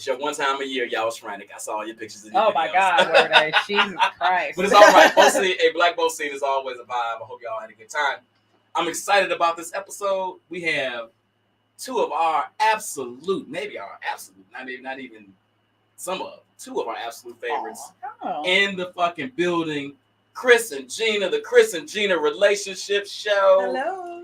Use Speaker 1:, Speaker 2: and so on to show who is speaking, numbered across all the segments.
Speaker 1: It's your one time a year, y'all Schreinick. I saw all your pictures. In
Speaker 2: Oh my God, word day. Jesus Christ.
Speaker 1: But it's all right. A black boat scene is always a vibe. I hope y'all had a good time. I'm excited about this episode. We have two of our absolute, not even some of, two of our absolute favorites in the fucking building. Chris and Gina, the Chris and Gina relationship show.
Speaker 3: Hello.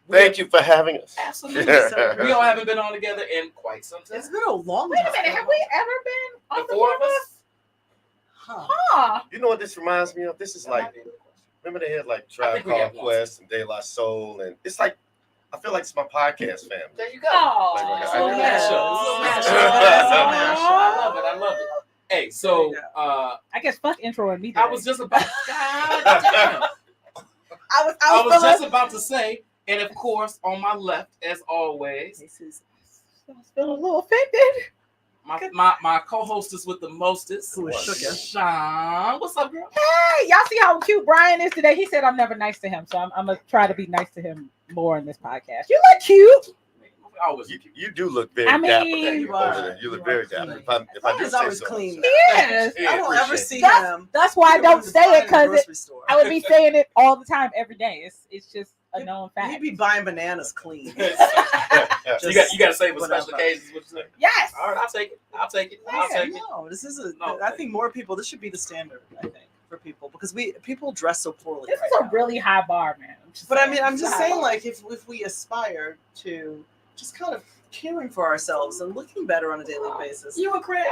Speaker 4: Thank you for having us.
Speaker 1: Absolutely. We all haven't been on together in quite some time.
Speaker 3: It's been a long
Speaker 2: Wait
Speaker 3: time.
Speaker 2: a minute, have we ever been on
Speaker 1: The four of us?
Speaker 2: Huh.
Speaker 4: You know what this reminds me of? This is like, remember they had like Tribe Called Quest and De La Soul, and it's like, I feel like it's my podcast family.
Speaker 1: There you go.
Speaker 2: Oh.
Speaker 4: Like,
Speaker 1: It's a little mashup. It's a little mashup. I love it. Hey, so
Speaker 2: I guess fuck intro and me.
Speaker 1: I was just about. God damn. I was just about to say, and of course, on my left, as always,
Speaker 2: I was feeling a little offended.
Speaker 1: my co-hostess with the mostest,
Speaker 3: Who is Sugar.
Speaker 1: Sean. What's up, girl?
Speaker 2: Hey, y'all see how cute Brian is today? He said I'm never nice to him, so I'm gonna try to be nice to him more in this podcast. You look cute.
Speaker 1: Always.
Speaker 4: You do look very
Speaker 2: I mean,
Speaker 4: dapper.
Speaker 3: you
Speaker 4: over
Speaker 3: are.
Speaker 4: there. You look
Speaker 3: You
Speaker 4: very
Speaker 3: are
Speaker 4: dapper.
Speaker 3: clean.
Speaker 4: If I do
Speaker 3: He's
Speaker 4: say
Speaker 3: always
Speaker 4: so.
Speaker 3: clean.
Speaker 2: Yes.
Speaker 4: Yeah,
Speaker 3: I don't ever
Speaker 4: appreciate
Speaker 3: see
Speaker 2: That's-
Speaker 3: him.
Speaker 2: That's why I don't say it, because I would be saying it all the time, every day. It's just a known fact.
Speaker 3: He'd be buying bananas clean.
Speaker 1: You got to say for special occasions. What you say?
Speaker 2: Yes.
Speaker 1: All right, I'll take it. I'll take it.
Speaker 3: No, this is
Speaker 1: No.
Speaker 3: I think more people. This should be the standard. I think for people because people dress so poorly.
Speaker 2: This
Speaker 3: right
Speaker 2: is a
Speaker 3: now.
Speaker 2: really high bar, man.
Speaker 3: But I mean, I'm
Speaker 2: It's
Speaker 3: just
Speaker 2: a high
Speaker 3: saying,
Speaker 2: bar.
Speaker 3: like, if we aspire to just kind of caring for ourselves and looking better on a daily basis.
Speaker 1: You and Craig.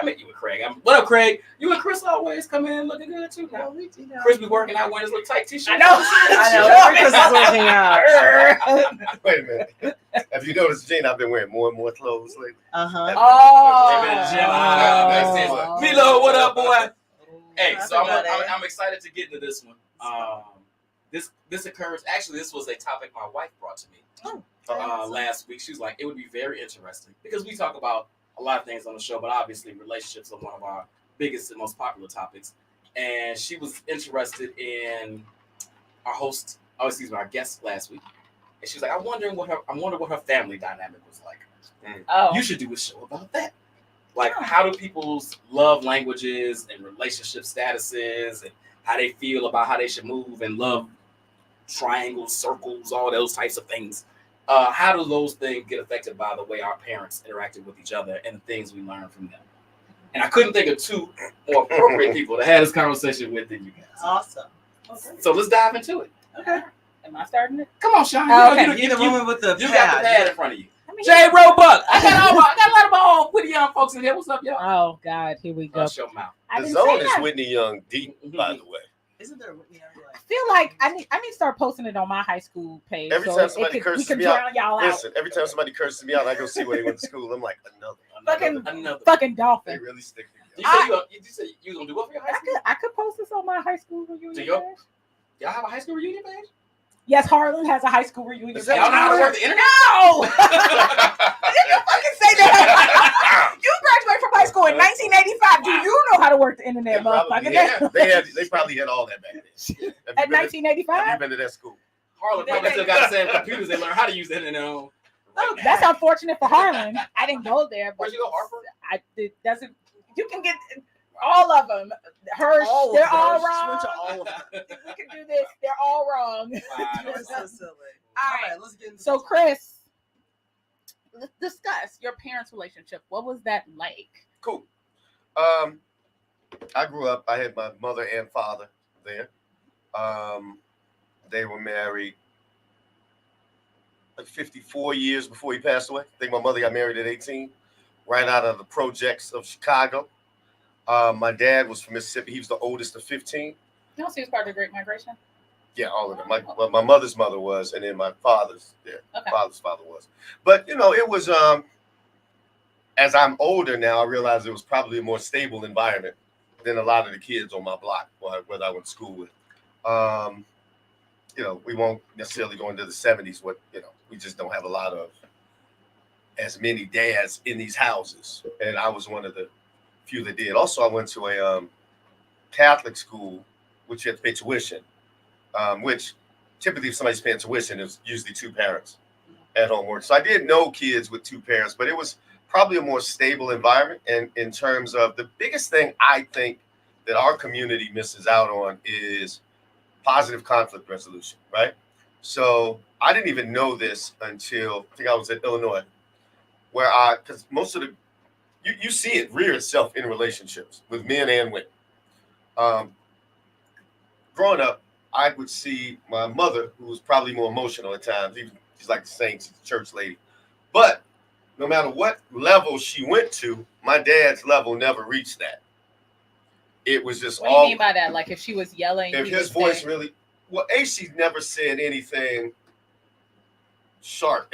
Speaker 1: What up, Craig? You and Chris always come in looking good too. Now, Chris be working out wearing his little tight t-shirt.
Speaker 2: I know.
Speaker 3: I know. Chris is working out.
Speaker 4: Wait a minute. Have you noticed, Gene, I've been wearing more and more clothes lately?
Speaker 1: Oh. Milo, what up, boy? Hey, so I'm excited to get into this one. This occurs. Actually, this was a topic my wife brought to me last week. She was like, it would be very interesting because we talk about a lot of things on the show, but obviously relationships are one of our biggest and most popular topics. And she was interested in our guest last week. And she was like, I wonder what her family dynamic was like.
Speaker 2: Oh.
Speaker 1: You should do a show about that. Like, how do people's love languages and relationship statuses and how they feel about how they should move and love triangles, circles, all those types of things. How do those things get affected by the way our parents interacted with each other and the things we learned from them? And I couldn't think of two more appropriate people to have this conversation with than you guys.
Speaker 3: Awesome.
Speaker 1: So let's dive into it.
Speaker 3: Okay.
Speaker 2: Am I starting it?
Speaker 1: Come on, Sean.
Speaker 2: Okay.
Speaker 3: You're the woman with the
Speaker 1: You got the
Speaker 3: pad.
Speaker 1: pad in front of you.
Speaker 2: I mean,
Speaker 1: Jay Roebuck. I got a lot of my own pretty young folks in here. What's up, y'all?
Speaker 2: Oh God, here we go.
Speaker 1: Hush your mouth.
Speaker 2: I
Speaker 4: The
Speaker 2: didn't
Speaker 4: zone
Speaker 2: say
Speaker 4: is
Speaker 2: that.
Speaker 4: Whitney Young deep, by the way.
Speaker 3: Isn't there a Whitney Young?
Speaker 2: I feel like I need to start posting it on my high school page.
Speaker 4: Every
Speaker 2: so
Speaker 4: time somebody
Speaker 2: we
Speaker 4: curses
Speaker 2: can
Speaker 4: me out,
Speaker 2: drown y'all out.
Speaker 4: Listen, every time somebody curses me out, I go see where they went to school. I'm like,
Speaker 1: Another.
Speaker 2: Fucking
Speaker 4: They
Speaker 2: dolphin.
Speaker 4: really stick
Speaker 1: You
Speaker 4: together.
Speaker 1: say you was gonna do what for your high school?
Speaker 2: I could post this on my high school reunion
Speaker 1: Do y'all-
Speaker 2: page.
Speaker 1: Y'all have a high school reunion page?
Speaker 2: Yes, Harlan has a high school reunion.
Speaker 4: Is
Speaker 2: page.
Speaker 4: that
Speaker 1: Y'all know how to work the internet?
Speaker 2: No! Did you fucking say that? You graduated from high school in 1985. Do you know how to work the internet, motherfucker?
Speaker 4: They probably had all that back then.
Speaker 2: At
Speaker 4: Have you
Speaker 2: 1985?
Speaker 4: been to that school?
Speaker 1: Harlan probably still got the same computers they learn how to use the internet on.
Speaker 2: Oh, that's unfortunate for Harlan. I didn't go there, but
Speaker 1: Where'd you go, Harper?
Speaker 2: it doesn't. You can get all of them. Hers,
Speaker 3: All of
Speaker 2: they're
Speaker 3: them.
Speaker 2: all
Speaker 3: She
Speaker 2: wrong.
Speaker 3: went to all of them.
Speaker 2: You can do this. They're all wrong.
Speaker 3: That's so silly.
Speaker 2: All right.
Speaker 3: Let's get into
Speaker 2: So,
Speaker 3: this.
Speaker 2: Chris, let's discuss your parents' relationship. What was that like?
Speaker 4: Cool. I grew up, I had my mother and father there. They were married like 54 years before he passed away. I think my mother got married at 18, right out of the projects of Chicago. My dad was from Mississippi. He was the oldest of 15.
Speaker 2: You don't see as part of the Great Migration?
Speaker 4: Yeah, all of them. My mother's mother was, and then my father's
Speaker 2: Okay.
Speaker 4: father's father was. But it was as I'm older now, I realize it was probably a more stable environment than a lot of the kids on my block where I went to school with. We won't necessarily go into the 70s. We just don't have a lot of as many dads in these houses, and I was one of the few that did. Also, I went to a Catholic school, which you had to pay tuition. Which typically if somebody's paying tuition, it's usually two parents at home work. So I did know kids with two parents, but it was probably a more stable environment. And in terms of the biggest thing I think that our community misses out on is positive conflict resolution, right? So I didn't even know this until I think I was at Illinois, where because most of you see it rear itself in relationships with men and women. Growing up, I would see my mother, who was probably more emotional at times, even she's like the saint, she's a church lady. But no matter what level she went to, my dad's level never reached that. It was just
Speaker 2: What do you mean by that? Like if she was yelling,
Speaker 4: if his voice really, well, she never said anything sharp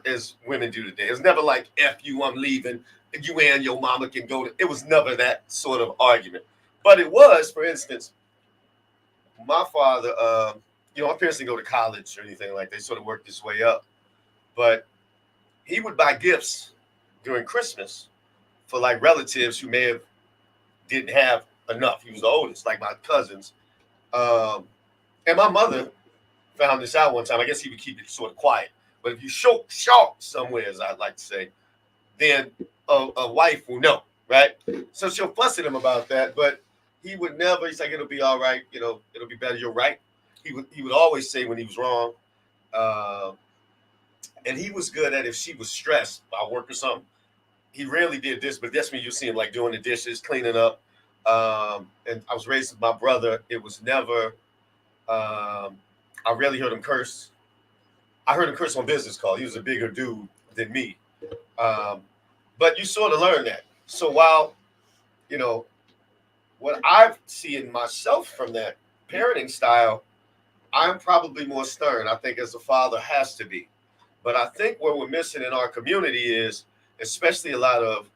Speaker 4: as women do today. It's never like F you, I'm leaving, you and your mama can go to. It was never that sort of argument. But it was, for instance, my father, my parents didn't go to college or anything like that. They sort of worked his way up. But he would buy gifts during Christmas for like relatives who didn't have enough. He was the oldest, like my cousins. And my mother found this out one time. I guess he would keep it sort of quiet. But if you show sharp somewhere, as I'd like to say, then a wife will know, right? So she'll fuss at him about that, but he would never. He's like, it'll be all right. It'll be better. You're right. He would always say when he was wrong. And he was good at if she was stressed by work or something. He rarely did this, but that's when you see him like doing the dishes, cleaning up. And I was raised with my brother. It was never. I rarely heard him curse. I heard him curse on business call. He was a bigger dude than me. But you sort of learn that. So while, what I see in myself from that parenting style, I'm probably more stern. I think as a father has to be. But I think what we're missing in our community is, especially a lot of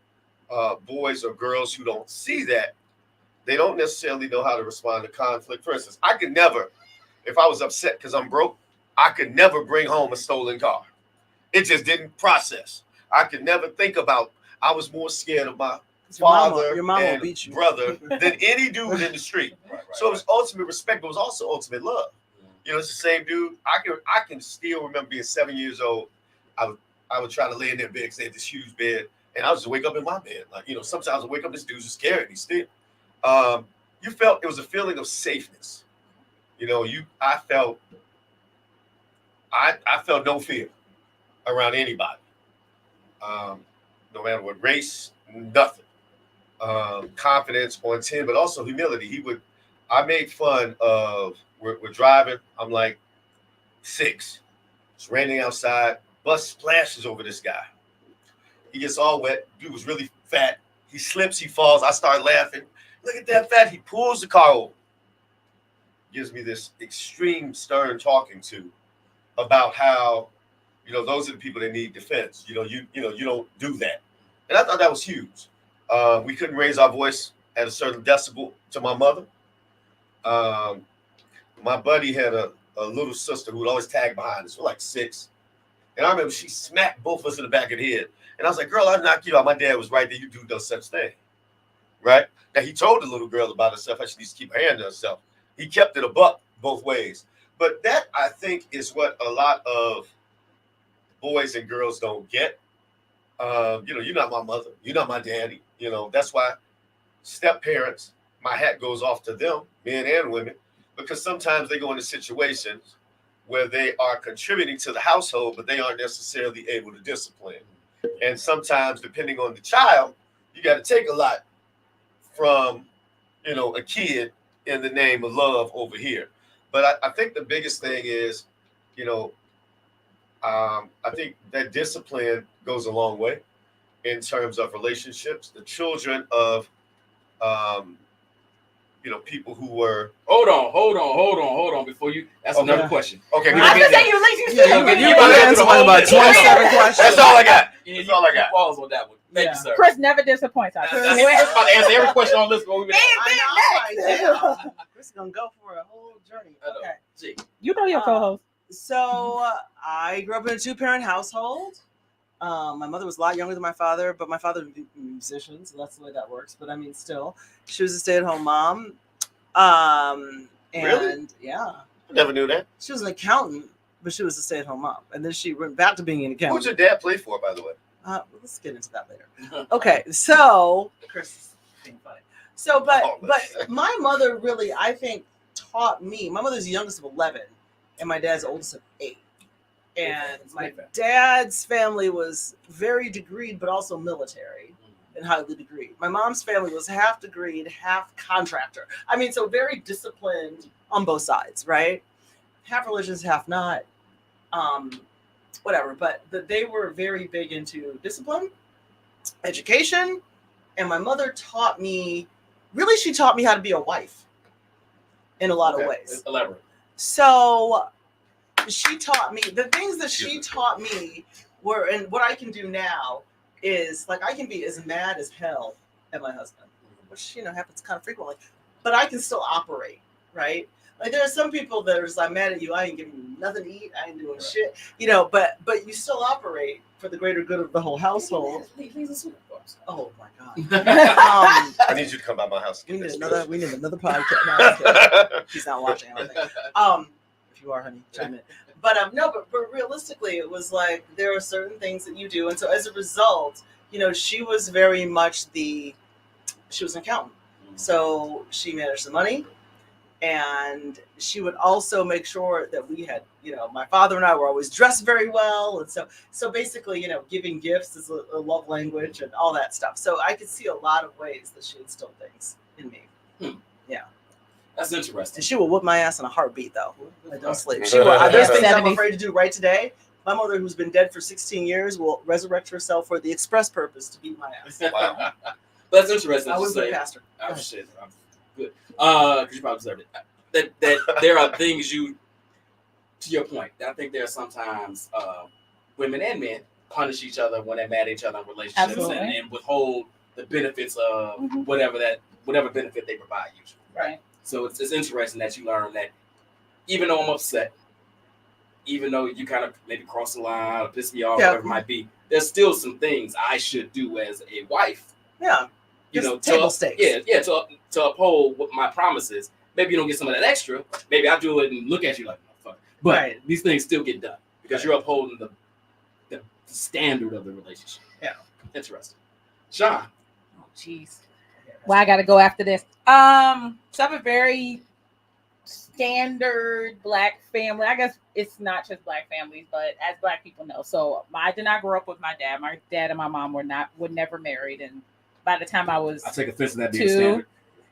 Speaker 4: boys or girls who don't see that, they don't necessarily know how to respond to conflict. For instance, I could never, if I was upset because I'm broke, I could never bring home a stolen car. It just didn't process. I could never think about, I was more scared of my father
Speaker 3: your mama
Speaker 4: and
Speaker 3: beat you.
Speaker 4: brother than any dude in the street. So it was ultimate respect, but it was also ultimate love. It's the same dude. I can still remember being 7 years old. I would try to lay in their bed because they had this huge bed, and I would just wake up in my bed. Like, sometimes I wake up, this dude's just carrying me still. You felt it was a feeling of safeness. I felt no fear around anybody. No matter what race, nothing. Confidence on 10, but also humility. I made fun of, we're driving, I'm like 6. It's raining outside, bus splashes over this guy. He gets all wet, dude was really fat. He slips, he falls, I start laughing. Look at that fat, he pulls the car over. Gives me this extreme stern talking to about how, those are the people that need defense. You don't do that. And I thought that was huge. We couldn't raise our voice at a certain decibel to my mother. My buddy had a little sister who would always tag behind us. We're like 6. And I remember she smacked both of us in the back of the head. And I was like, girl, I'll knock you out. My dad was right there. You do no such thing. Right? Now, he told the little girl about herself. How she needs to keep her hand to herself. He kept it a buck both ways. But that, I think, is what a lot of boys and girls don't get. You're not my mother. You're not my daddy. That's why step parents, my hat goes off to them, men and women, because sometimes they go into situations where they are contributing to the household, but they aren't necessarily able to discipline. And sometimes, depending on the child, you got to take a lot from, a kid in the name of love over here. But I think the biggest thing is, I think that discipline goes a long way in terms of relationships. The children of, people who were.
Speaker 1: Hold on. Before you, that's another question.
Speaker 4: Okay,
Speaker 2: I was gonna say you least you said
Speaker 1: You about to answer
Speaker 3: about 27 questions.
Speaker 4: That's all I got.
Speaker 1: That's all I got. Pause on that one. Thank you, sir.
Speaker 2: Chris never disappoints us.
Speaker 1: That's about to answer every question on this.
Speaker 3: Chris is gonna go for a whole journey. Okay.
Speaker 1: Gee.
Speaker 2: You know your co-host.
Speaker 3: So I grew up in a 2-parent household. My mother was a lot younger than my father, but my father was a musician, so that's the way that works. But I mean, still, she was a stay-at-home mom. And
Speaker 4: Really?
Speaker 3: yeah,
Speaker 4: I never knew that.
Speaker 3: she was an accountant, but she was a stay-at-home mom. And then she went back to being an
Speaker 4: Who'd
Speaker 3: accountant.
Speaker 4: your dad play for, by the way?
Speaker 3: Let's get into that later. Okay, so Chris is being funny. So, but my mother really, I think, taught me. My mother's the youngest of 11, and my dad's the oldest of 8. And my dad's family was very degreed, but also military and highly degreed. My mom's family was half degreed, half contractor. I mean, so very disciplined on both sides, right? Half religious, half not. Whatever, but they were very big into discipline, education, and my mother taught me, really she taught me how to be a wife in a lot of ways.
Speaker 1: Elaborate.
Speaker 3: So she taught me, the things that she taught me were, and what I can do now is, like, I can be as mad as hell at my husband, which, happens kind of frequently, but I can still operate, right? Like, there are some people that are just, I'm mad at you, I ain't giving you nothing to eat, I ain't doing shit, but you still operate for the greater good of the whole household. Oh my God.
Speaker 4: I need you to come by my house.
Speaker 3: We need another podcast. No, she's not watching, I don't think. If you are, honey, chime in. But but realistically, it was like, there are certain things that you do. And so as a result, she was very much she was an accountant. So she managed the money. And she would also make sure that we had, my father and I were always dressed very well. And so basically, giving gifts is a love language and all that stuff. So I could see a lot of ways that she instilled things in me. Yeah.
Speaker 1: That's interesting.
Speaker 3: And she will whoop my ass in a heartbeat, though. I don't sleep. There's things I'm afraid to do right today. My mother, who's been dead for 16 years, will resurrect herself for the express purpose to beat my ass.
Speaker 1: Wow. That's interesting.
Speaker 3: I was a pastor.
Speaker 1: Oh, shit. I'm good. Because you probably deserved it. That there are things to your point, I think there are sometimes women and men punish each other when they're mad at each other in relationships and withhold the benefits of whatever benefit they provide you.
Speaker 2: Right.
Speaker 1: So it's interesting that you learn that even though I'm upset, even though you kind of maybe cross the line or piss me off, whatever it might be, there's still some things I should do as a wife.
Speaker 3: Yeah. Table stakes.
Speaker 1: Yeah, to uphold my promises. Maybe you don't get some of that extra. Maybe I do it and look at you like, motherfucker. But these things still get done because you're upholding the standard of the relationship.
Speaker 3: Yeah.
Speaker 1: Interesting. Sean.
Speaker 2: Oh, jeez. Well, I got to go after this. So I have a very standard Black family. I guess it's not just Black families, but as Black people know. So I did not grow up with my dad. My dad and my mom were never married. And by the time I take offense to that being standard.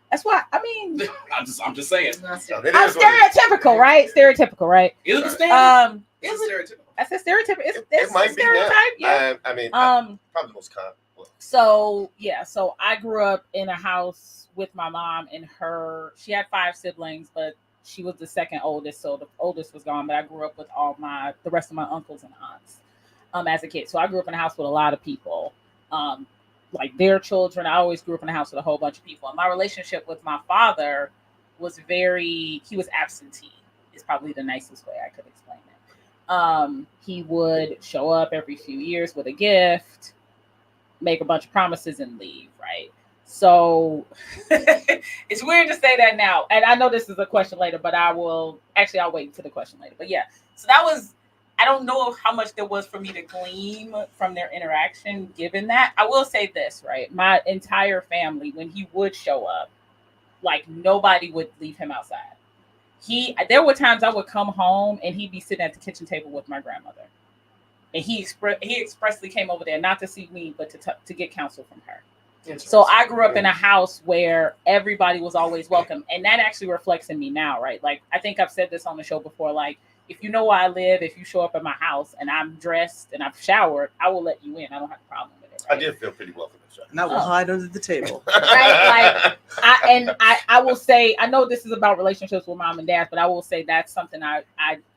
Speaker 2: That's why,
Speaker 1: I'm just saying.
Speaker 2: I'm stereotypical, right? Stereotypical, right?
Speaker 1: Is it standard?
Speaker 2: Is it stereotypical? I said stereotypical.
Speaker 4: It might be
Speaker 2: stereotype,
Speaker 4: yeah. Probably the most common.
Speaker 2: So I grew up in a house with my mom and she had 5 siblings, but she was the second oldest, so the oldest was gone. But I grew up with the rest of my uncles and aunts as a kid. So I grew up in a house with a lot of people. Like their children. I always grew up in a house with a whole bunch of people. And my relationship with my father was he was absentee. Is probably the nicest way I could explain it. He would show up every few years with a gift, make a bunch of promises and leave, right? So it's weird to say that now. And I know this is a question later, but I'll wait for the question later. But yeah, so that was, I don't know how much there was for me to glean from their interaction, given that. I will say this, right? My entire family, when he would show up, like nobody would leave him outside. There were times I would come home and he'd be sitting at the kitchen table with my grandmother. And he expressly came over there, not to see me, but to get counsel from her. So I grew up in a house where everybody was always welcome. And that actually reflects in me now, right? Like, I think I've said this on the show before, like, if you know where I live, if you show up at my house and I'm dressed and I've showered, I will let you in. I don't have a problem with it. Right?
Speaker 4: I did feel pretty welcome.
Speaker 3: And I will hide under the table.
Speaker 2: Right? Like, I will say, I know this is about relationships with mom and dad, but I will say that's something I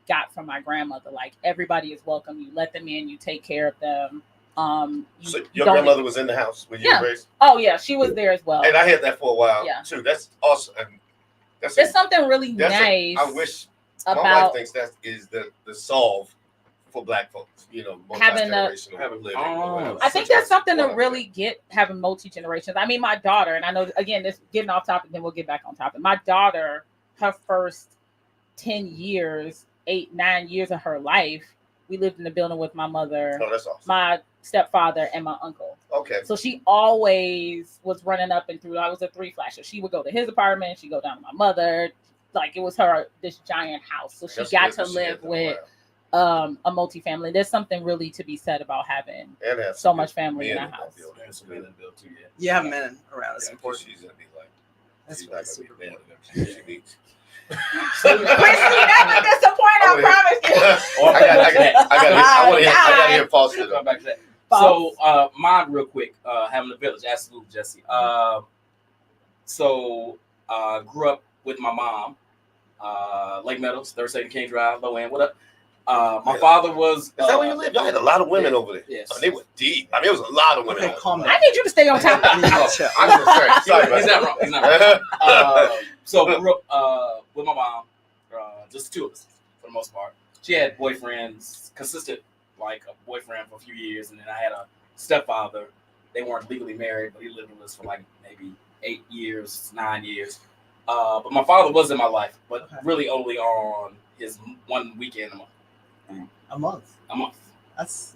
Speaker 2: got from my grandmother. Like, everybody is welcome. You let them in. You take care of them.
Speaker 4: So your grandmother was in the house when you were raised?
Speaker 2: Oh, yeah. She was there as well.
Speaker 4: And I had that for a while, too. That's awesome.
Speaker 2: There's something really nice.
Speaker 4: I wish my wife thinks that is the solve for Black folks, multi-generational living.
Speaker 2: I think that's something to really get, having multi-generations. I mean, my daughter, and I know, again, this getting off topic, then we'll get back on topic. My daughter, her first 10 years, 8-9 years of her life, we lived in the building with my mother.
Speaker 4: Oh, that's awesome.
Speaker 2: My stepfather and my uncle.
Speaker 4: Okay.
Speaker 2: So she always was running up and through. I was a 3 flasher. She would go to his apartment. She'd go down to my mother. Like it was this giant house. So she got to live with a multifamily. There's something really to be said about having so much family in a house.
Speaker 3: You have men around. It's important.
Speaker 4: She's gonna be like,
Speaker 3: That's
Speaker 4: she's
Speaker 3: really
Speaker 4: not
Speaker 3: super
Speaker 4: gonna be
Speaker 3: important.
Speaker 4: she needs.
Speaker 2: Chrissy, never disappoint. I promise you.
Speaker 4: I want to hear Foster.
Speaker 1: Come back to that.
Speaker 2: False.
Speaker 1: So, mine real quick. Having a village, absolutely, Jesse. Grew up with my mom. Lake Meadows, Third State and King Drive, low end. What up? My father was.
Speaker 4: Is that where you live? Y'all had a lot of women over there.
Speaker 1: Yes.
Speaker 4: I mean, they were deep. I mean, it was a lot of women.
Speaker 3: Okay, calm down.
Speaker 2: I need you to stay on top of me.
Speaker 4: I'm just sorry
Speaker 1: He's not wrong. He's not wrong. So grew up with my mom, just the two of us for the most part. She had boyfriends, consistent like a boyfriend for a few years, and then I had a stepfather. They weren't legally married, but he lived with us for like maybe 8 years, 9 years. But my father was in my life, but really only on his one weekend a month.
Speaker 3: A month.
Speaker 1: A month.
Speaker 4: That's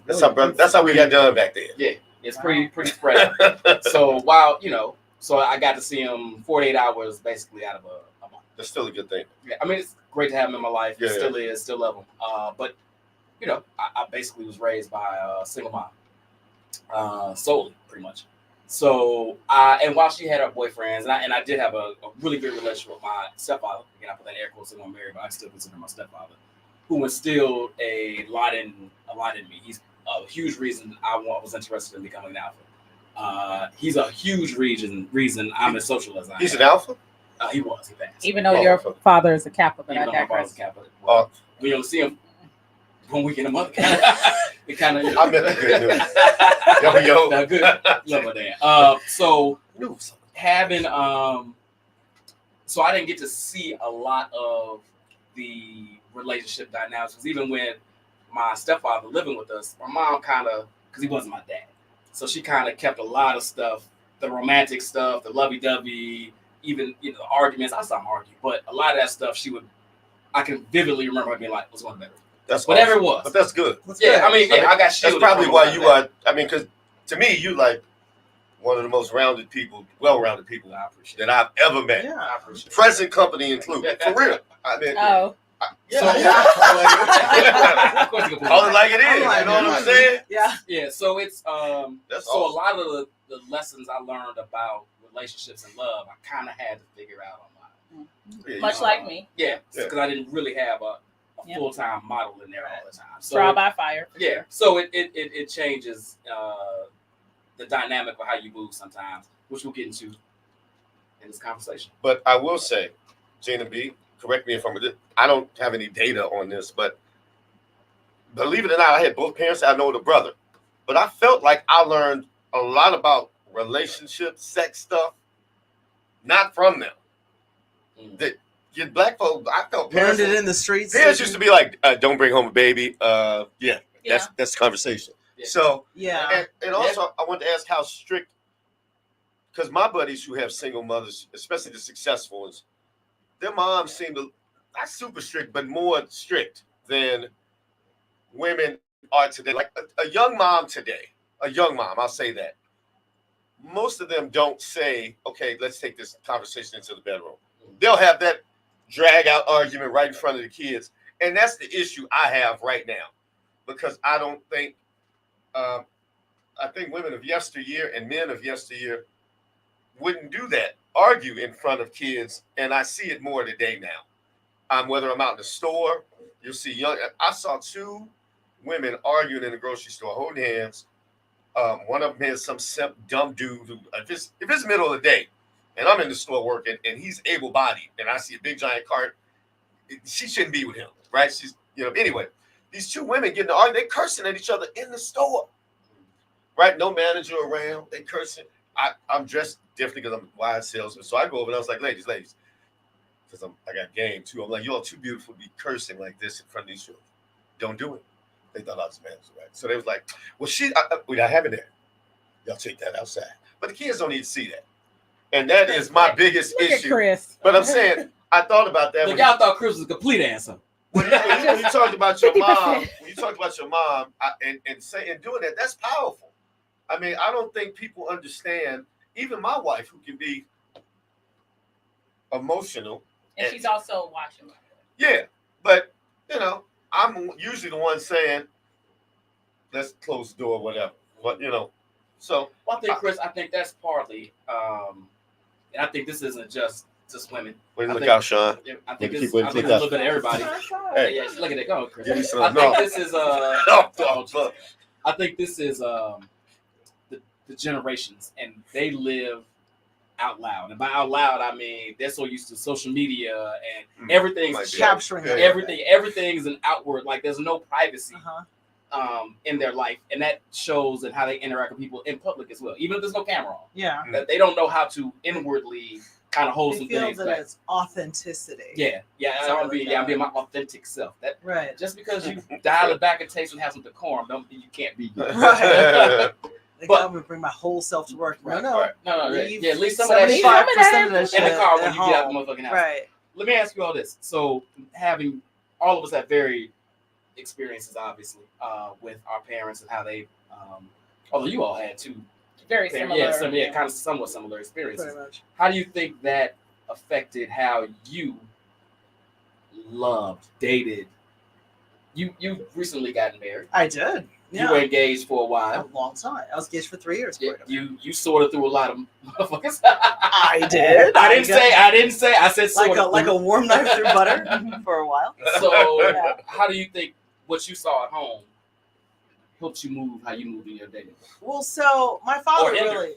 Speaker 4: how we got done back then.
Speaker 1: Yeah, it's pretty spread out. So while so I got to see him 48 hours basically out of a month.
Speaker 4: That's still a good thing.
Speaker 1: Yeah, I mean it's great to have him in my life.
Speaker 4: Yeah,
Speaker 1: It still is, still love him. But I basically was raised by a single mom, solely, pretty much. So and while she had her boyfriends, and I did have a really good relationship with my stepfather. Again, I put that in air quotes, I'm married, but I still consider my stepfather, who instilled a lot in me. He's a huge reason I was interested in becoming an alpha. He's a huge reason I'm as social as I am.
Speaker 4: He's an alpha?
Speaker 1: He passed.
Speaker 2: Even though your father is a Kappa, but
Speaker 1: Even though my father's
Speaker 2: digress.
Speaker 1: a Kappa. We don't see him 1 week in a month. It kind of.
Speaker 4: I meant the good news. Yo.
Speaker 1: No, good. Love my dad. So having so I didn't get to see a lot of the relationship dynamics, because even when my stepfather living with us, my mom kind of, because he wasn't my dad, so she kind of kept a lot of stuff, the romantic stuff, the lovey-dovey, even the arguments. I saw him argue, but a lot of that stuff I can vividly remember her being like, "What's going better?"
Speaker 4: That's
Speaker 1: whatever
Speaker 4: awesome.
Speaker 1: it was.
Speaker 4: But that's good.
Speaker 1: Yeah, I mean, I got
Speaker 4: That's
Speaker 1: shielded.
Speaker 4: probably
Speaker 1: from
Speaker 4: why
Speaker 1: all
Speaker 4: you
Speaker 1: that.
Speaker 4: are. I mean, because to me, you like one of the most well-rounded people
Speaker 1: I appreciate
Speaker 4: that I've ever met.
Speaker 3: Yeah.
Speaker 1: I appreciate it.
Speaker 4: Present company included. For real. I mean,
Speaker 2: Oh,
Speaker 1: Of course you can
Speaker 4: call it like it is.
Speaker 3: I'm
Speaker 4: You know what I'm saying?
Speaker 3: Yeah.
Speaker 1: Yeah, so it's
Speaker 4: That's
Speaker 1: so
Speaker 4: awesome.
Speaker 1: a lot of the lessons I learned about relationships and love, I kind of had to figure out on my own.
Speaker 2: much like me.
Speaker 1: Yeah,
Speaker 4: Yeah.
Speaker 1: because I didn't really have a
Speaker 2: Yeah.
Speaker 1: full-time model in there all the time. So
Speaker 2: Trial by fire.
Speaker 1: yeah, so it changes the dynamic of how you move sometimes, which we'll get into in this conversation.
Speaker 4: But I will say, Gina B, correct me if I don't have any data on this, but believe it or not, I had both parents. I know the brother, but I felt like I learned a lot about relationships, sex stuff, not from them. That your black folks, I felt
Speaker 3: Learned
Speaker 4: parents
Speaker 3: it in the streets.
Speaker 4: Parents used to be like, "Don't bring home a baby." That's the conversation.
Speaker 1: Yeah.
Speaker 4: So
Speaker 3: Yeah.
Speaker 4: and also I wanted to ask how strict, because my buddies who have single mothers, especially the successful ones, their moms seem to not super strict, but more strict than women are today. Like a young mom today, I'll say that. Most of them don't say, "Okay, let's take this conversation into the bedroom." They'll have that drag out argument right in front of the kids. And that's the issue I have right now, because I don't think, I think women of yesteryear and men of yesteryear wouldn't do that, argue in front of kids. And I see it more today now. Whether I'm out in the store, you'll see I saw two women arguing in the grocery store, holding hands. One of them is some dumb dude who, if it's middle of the day, and I'm in the store working, and he's able-bodied, and I see a big giant cart, she shouldn't be with him, right? She's, anyway, these two women getting to argue, they cursing at each other in the store, right? No manager around, they cursing. I'm dressed differently because I'm a wide salesman, so I go over and I was like, ladies, because I got game too. I'm like, y'all too beautiful to be cursing like this in front of these children. Don't do it. They thought I was a manager, right? So they was like, well, we're not having that. Y'all take that outside. But the kids don't need to see that. And that is my biggest
Speaker 2: Look at
Speaker 4: issue.
Speaker 2: Chris.
Speaker 4: But I'm saying, I thought about that.
Speaker 1: Look, y'all thought Chris was a complete answer.
Speaker 4: when you talked about your
Speaker 2: 50%.
Speaker 4: mom, and doing that, that's powerful. I mean, I don't think people understand. Even my wife, who can be emotional,
Speaker 2: And she's also watching.
Speaker 4: yeah, but I'm usually the one saying, "Let's close the door," whatever. But so
Speaker 1: Well, I think, Chris, that's partly, and I think this isn't just women.
Speaker 4: look out, Sean.
Speaker 1: I think
Speaker 4: Keep
Speaker 1: it's
Speaker 4: waiting
Speaker 1: a
Speaker 4: for
Speaker 1: little
Speaker 4: that.
Speaker 1: bit of everybody.
Speaker 4: Hey.
Speaker 1: Yeah, look at it, go, Chris.
Speaker 4: Give me some.
Speaker 1: I think this is
Speaker 4: No.
Speaker 1: I think this is the generations, and they live out loud. And by out loud, I mean they're so used to social media and everything's
Speaker 3: capturing
Speaker 1: everything. Everything's an outward. Like there's no privacy in their life, and that shows in how they interact with people in public as well. Even if there's no camera on,
Speaker 3: Yeah.
Speaker 1: that they don't know how to inwardly kind of hold
Speaker 3: They
Speaker 1: some
Speaker 3: feel
Speaker 1: things
Speaker 3: that
Speaker 1: back.
Speaker 3: it's authenticity.
Speaker 1: Yeah. I'm being my authentic self. That
Speaker 3: Right.
Speaker 1: just because you dial it back and taste and have some decorum, don't mean you can't be good.
Speaker 3: Right. Like,
Speaker 1: But-
Speaker 3: I'm gonna bring my whole self to work.
Speaker 1: Right,
Speaker 3: No.
Speaker 4: right.
Speaker 1: No,
Speaker 3: Leave
Speaker 1: yeah, at least some of that shit
Speaker 3: 75% of that
Speaker 1: in
Speaker 3: shit
Speaker 1: the car when
Speaker 3: at
Speaker 1: you get out the
Speaker 3: home.
Speaker 1: motherfucking house.
Speaker 3: Right.
Speaker 1: Let me ask you all this. So, having all of us have varied experiences, obviously, with our parents and how they, although you all had two,
Speaker 2: Very similar.
Speaker 1: kind of somewhat similar experiences.
Speaker 3: Pretty much.
Speaker 1: How do you think that affected how you loved, dated? You recently gotten married.
Speaker 3: I did. Yeah.
Speaker 1: You were engaged for a
Speaker 3: a
Speaker 1: while.
Speaker 3: long time. I was engaged for 3 years.
Speaker 1: Yeah, you sorted through a lot of motherfuckers.
Speaker 3: I did.
Speaker 1: I didn't say. I said
Speaker 3: like
Speaker 1: sorted
Speaker 3: a
Speaker 1: through.
Speaker 3: warm knife through butter for a while.
Speaker 1: So,
Speaker 3: Yeah.
Speaker 1: how do you think what you saw at home helped you move how you moved in your dating?
Speaker 3: Well, so my father
Speaker 1: Or hindered.
Speaker 3: really,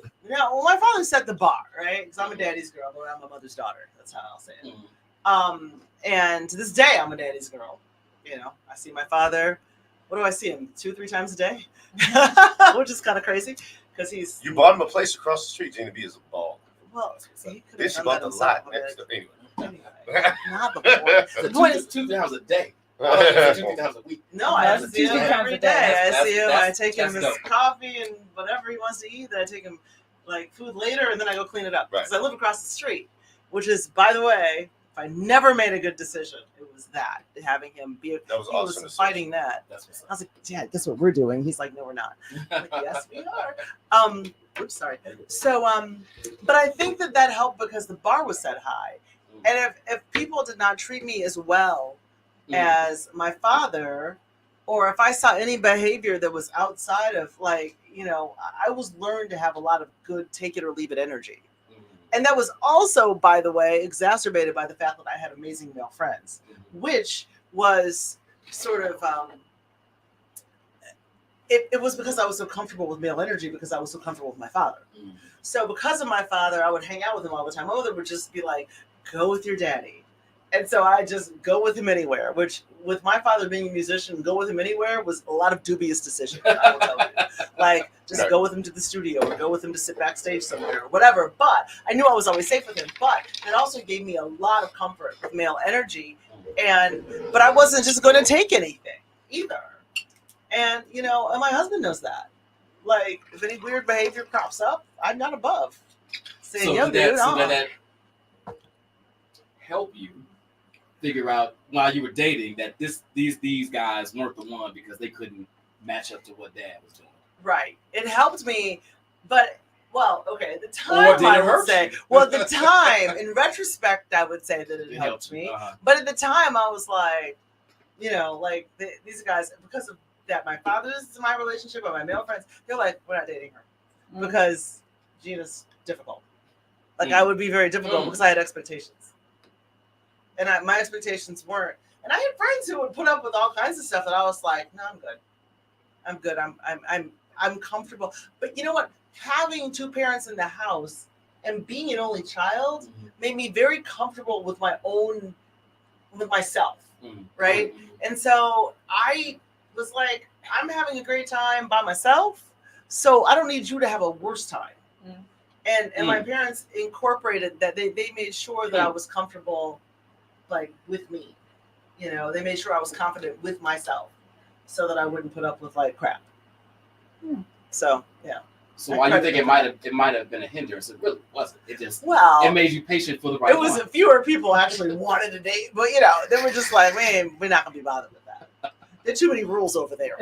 Speaker 3: my father set the bar, right? Because I'm a daddy's girl, but I'm a mother's daughter. That's how I'll say it. And to this day, I'm a daddy's girl. I see my father. What do I see him 2-3 times a day, which is kind of crazy because he's.
Speaker 4: You bought him a place across the street. Gina B is a ball.
Speaker 3: Well, he could
Speaker 4: Then
Speaker 3: have
Speaker 4: she
Speaker 3: done
Speaker 4: bought
Speaker 3: that
Speaker 4: the lot
Speaker 3: himself.
Speaker 4: next to anyway.
Speaker 3: Anyway, not the point.
Speaker 1: So
Speaker 3: The point is,
Speaker 1: 2 times a day. I thought you said 2 times a week.
Speaker 3: no, I
Speaker 2: That's
Speaker 3: see him
Speaker 2: 2 times
Speaker 3: every
Speaker 2: a
Speaker 3: day.
Speaker 2: day.
Speaker 3: I see him. I
Speaker 1: That's-
Speaker 3: take him
Speaker 1: that's
Speaker 3: his
Speaker 1: dope.
Speaker 3: coffee and whatever he wants to eat. Then I take him like food later, and then I go clean it up
Speaker 4: Right.
Speaker 3: because I live across the street. Which is, by the way, if I never made a good decision, it was that having him be.
Speaker 4: That was
Speaker 3: he
Speaker 4: awesome
Speaker 3: was
Speaker 4: to see.
Speaker 3: fighting that.
Speaker 1: That's what's
Speaker 3: I was like, Dad, that's what we're doing. He's like, no, we're not. I'm like, yes, we are. Oops, sorry. So, but I think that helped because the bar was set high, and if people did not treat me as well as my father, or if I saw any behavior that was outside of I was learned to have a lot of good take it or leave it energy. And that was also, by the way, exacerbated by the fact that I had amazing male friends, which was sort of, it was because I was so comfortable with male energy because I was so comfortable with my father. So because of my father, I would hang out with him all the time. My mother would just be like, go with your daddy. And so I just go with him anywhere, which with my father being a musician, go with him anywhere was a lot of dubious decisions, I will tell you. Like, just
Speaker 4: Right.
Speaker 3: go with him to the studio or go with him to sit backstage somewhere or whatever. But I knew I was always safe with him. But it also gave me a lot of comfort with male energy. But I wasn't just going to take anything either. And, and my husband knows that. Like, if any weird behavior crops up, I'm not above saying,
Speaker 1: So
Speaker 3: yo,
Speaker 1: did
Speaker 3: dude,
Speaker 1: that help you figure out while you were dating that these guys weren't the one because they couldn't match up to what dad was doing?
Speaker 3: Right. It helped me, but at the
Speaker 1: Or
Speaker 3: time
Speaker 1: did
Speaker 3: I
Speaker 1: it
Speaker 3: would
Speaker 1: hurt
Speaker 3: say,
Speaker 1: you?
Speaker 3: at the time, in retrospect, I would say that it helped me. But at the time, I was like, these guys, because of that, my father's my relationship or my male friends, they're like, we're not dating her because Gina's difficult. Like I would be very difficult because I had expectations, and my expectations weren't. And I had friends who would put up with all kinds of stuff, and I was like, no, I'm good. I'm comfortable. But you know what? Having 2 parents in the house and being an only child made me very comfortable with myself, right? And so I was like, I'm having a great time by myself, so I don't need you to have a worse time. And my parents incorporated that. They made sure that I was comfortable, like, with me. They made sure I was confident with myself so that I wouldn't put up with, like, crap. So, yeah.
Speaker 1: So why you think it might have been a hindrance? It really wasn't. It just
Speaker 3: Well,
Speaker 1: it made you patient for the right
Speaker 3: it was
Speaker 1: one.
Speaker 3: fewer people actually wanted to date, but they were just like, man, we're not gonna be bothered with that. There are too many rules over there.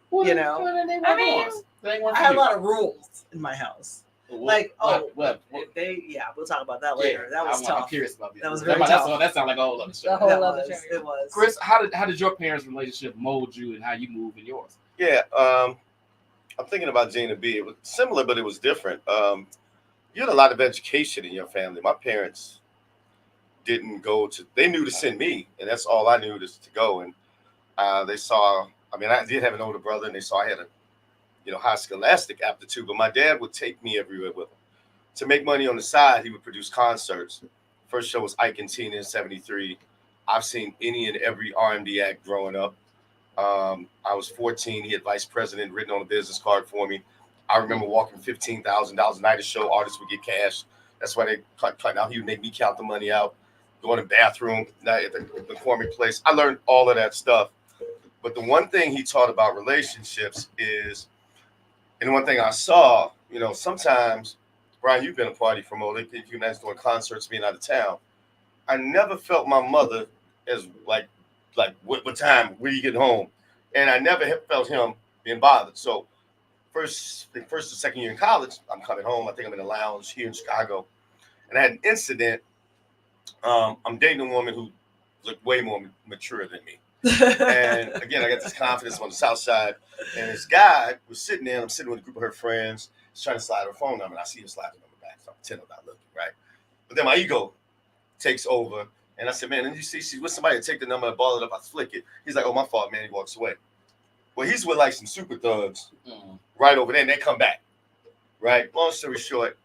Speaker 1: Well,
Speaker 3: you know.
Speaker 1: I mean,
Speaker 3: I had a lot of rules in my house. Like,
Speaker 1: what?
Speaker 3: We'll talk about that later. That was tough.
Speaker 1: I'm curious about that.
Speaker 3: That was very tough.
Speaker 1: That sounds like a whole other show.
Speaker 3: It was.
Speaker 1: Chris, how did your parents' relationship mold you and how you move in yours?
Speaker 4: Yeah, I'm thinking about Gina B. It was similar, but it was different. You had a lot of education in your family. My parents didn't go to, they knew to send me, and that's all I knew to go. And they saw, I did have an older brother, and they saw I had a, high scholastic aptitude, but my dad would take me everywhere with him. To make money on the side, he would produce concerts. First show was Ike and Tina in 73. I've seen any and every R&B act growing up. I was 14. He had vice president written on a business card for me. I remember walking $15,000 a night to show artists would get cash. That's why they cut out. He would make me count the money out, go in the bathroom at the McCormick place. I learned all of that stuff. But the one thing he taught about relationships is, and one thing I saw, sometimes, Brian, you've been a party promoter. If you imagine doing concerts, being out of town. I never felt my mother as like what time, where you get home? And I never felt him being bothered. So first or second year in college, I'm coming home. I think I'm in a lounge here in Chicago. And I had an incident. I'm dating a woman who looked way more mature than me. And again, I got this confidence on the south side. And this guy was sitting there, and I'm sitting with a group of her friends. She's trying to slide her phone number, and I see her slide her number back. So I'm pretending I'm not looking, right? But then my ego takes over. And I said, man, and you see she's with somebody to take the number and ball it up, I flick it. He's like, oh, my fault, man. He walks away. Well, he's with like some super thugs right over there, and they come back, right? Long story short,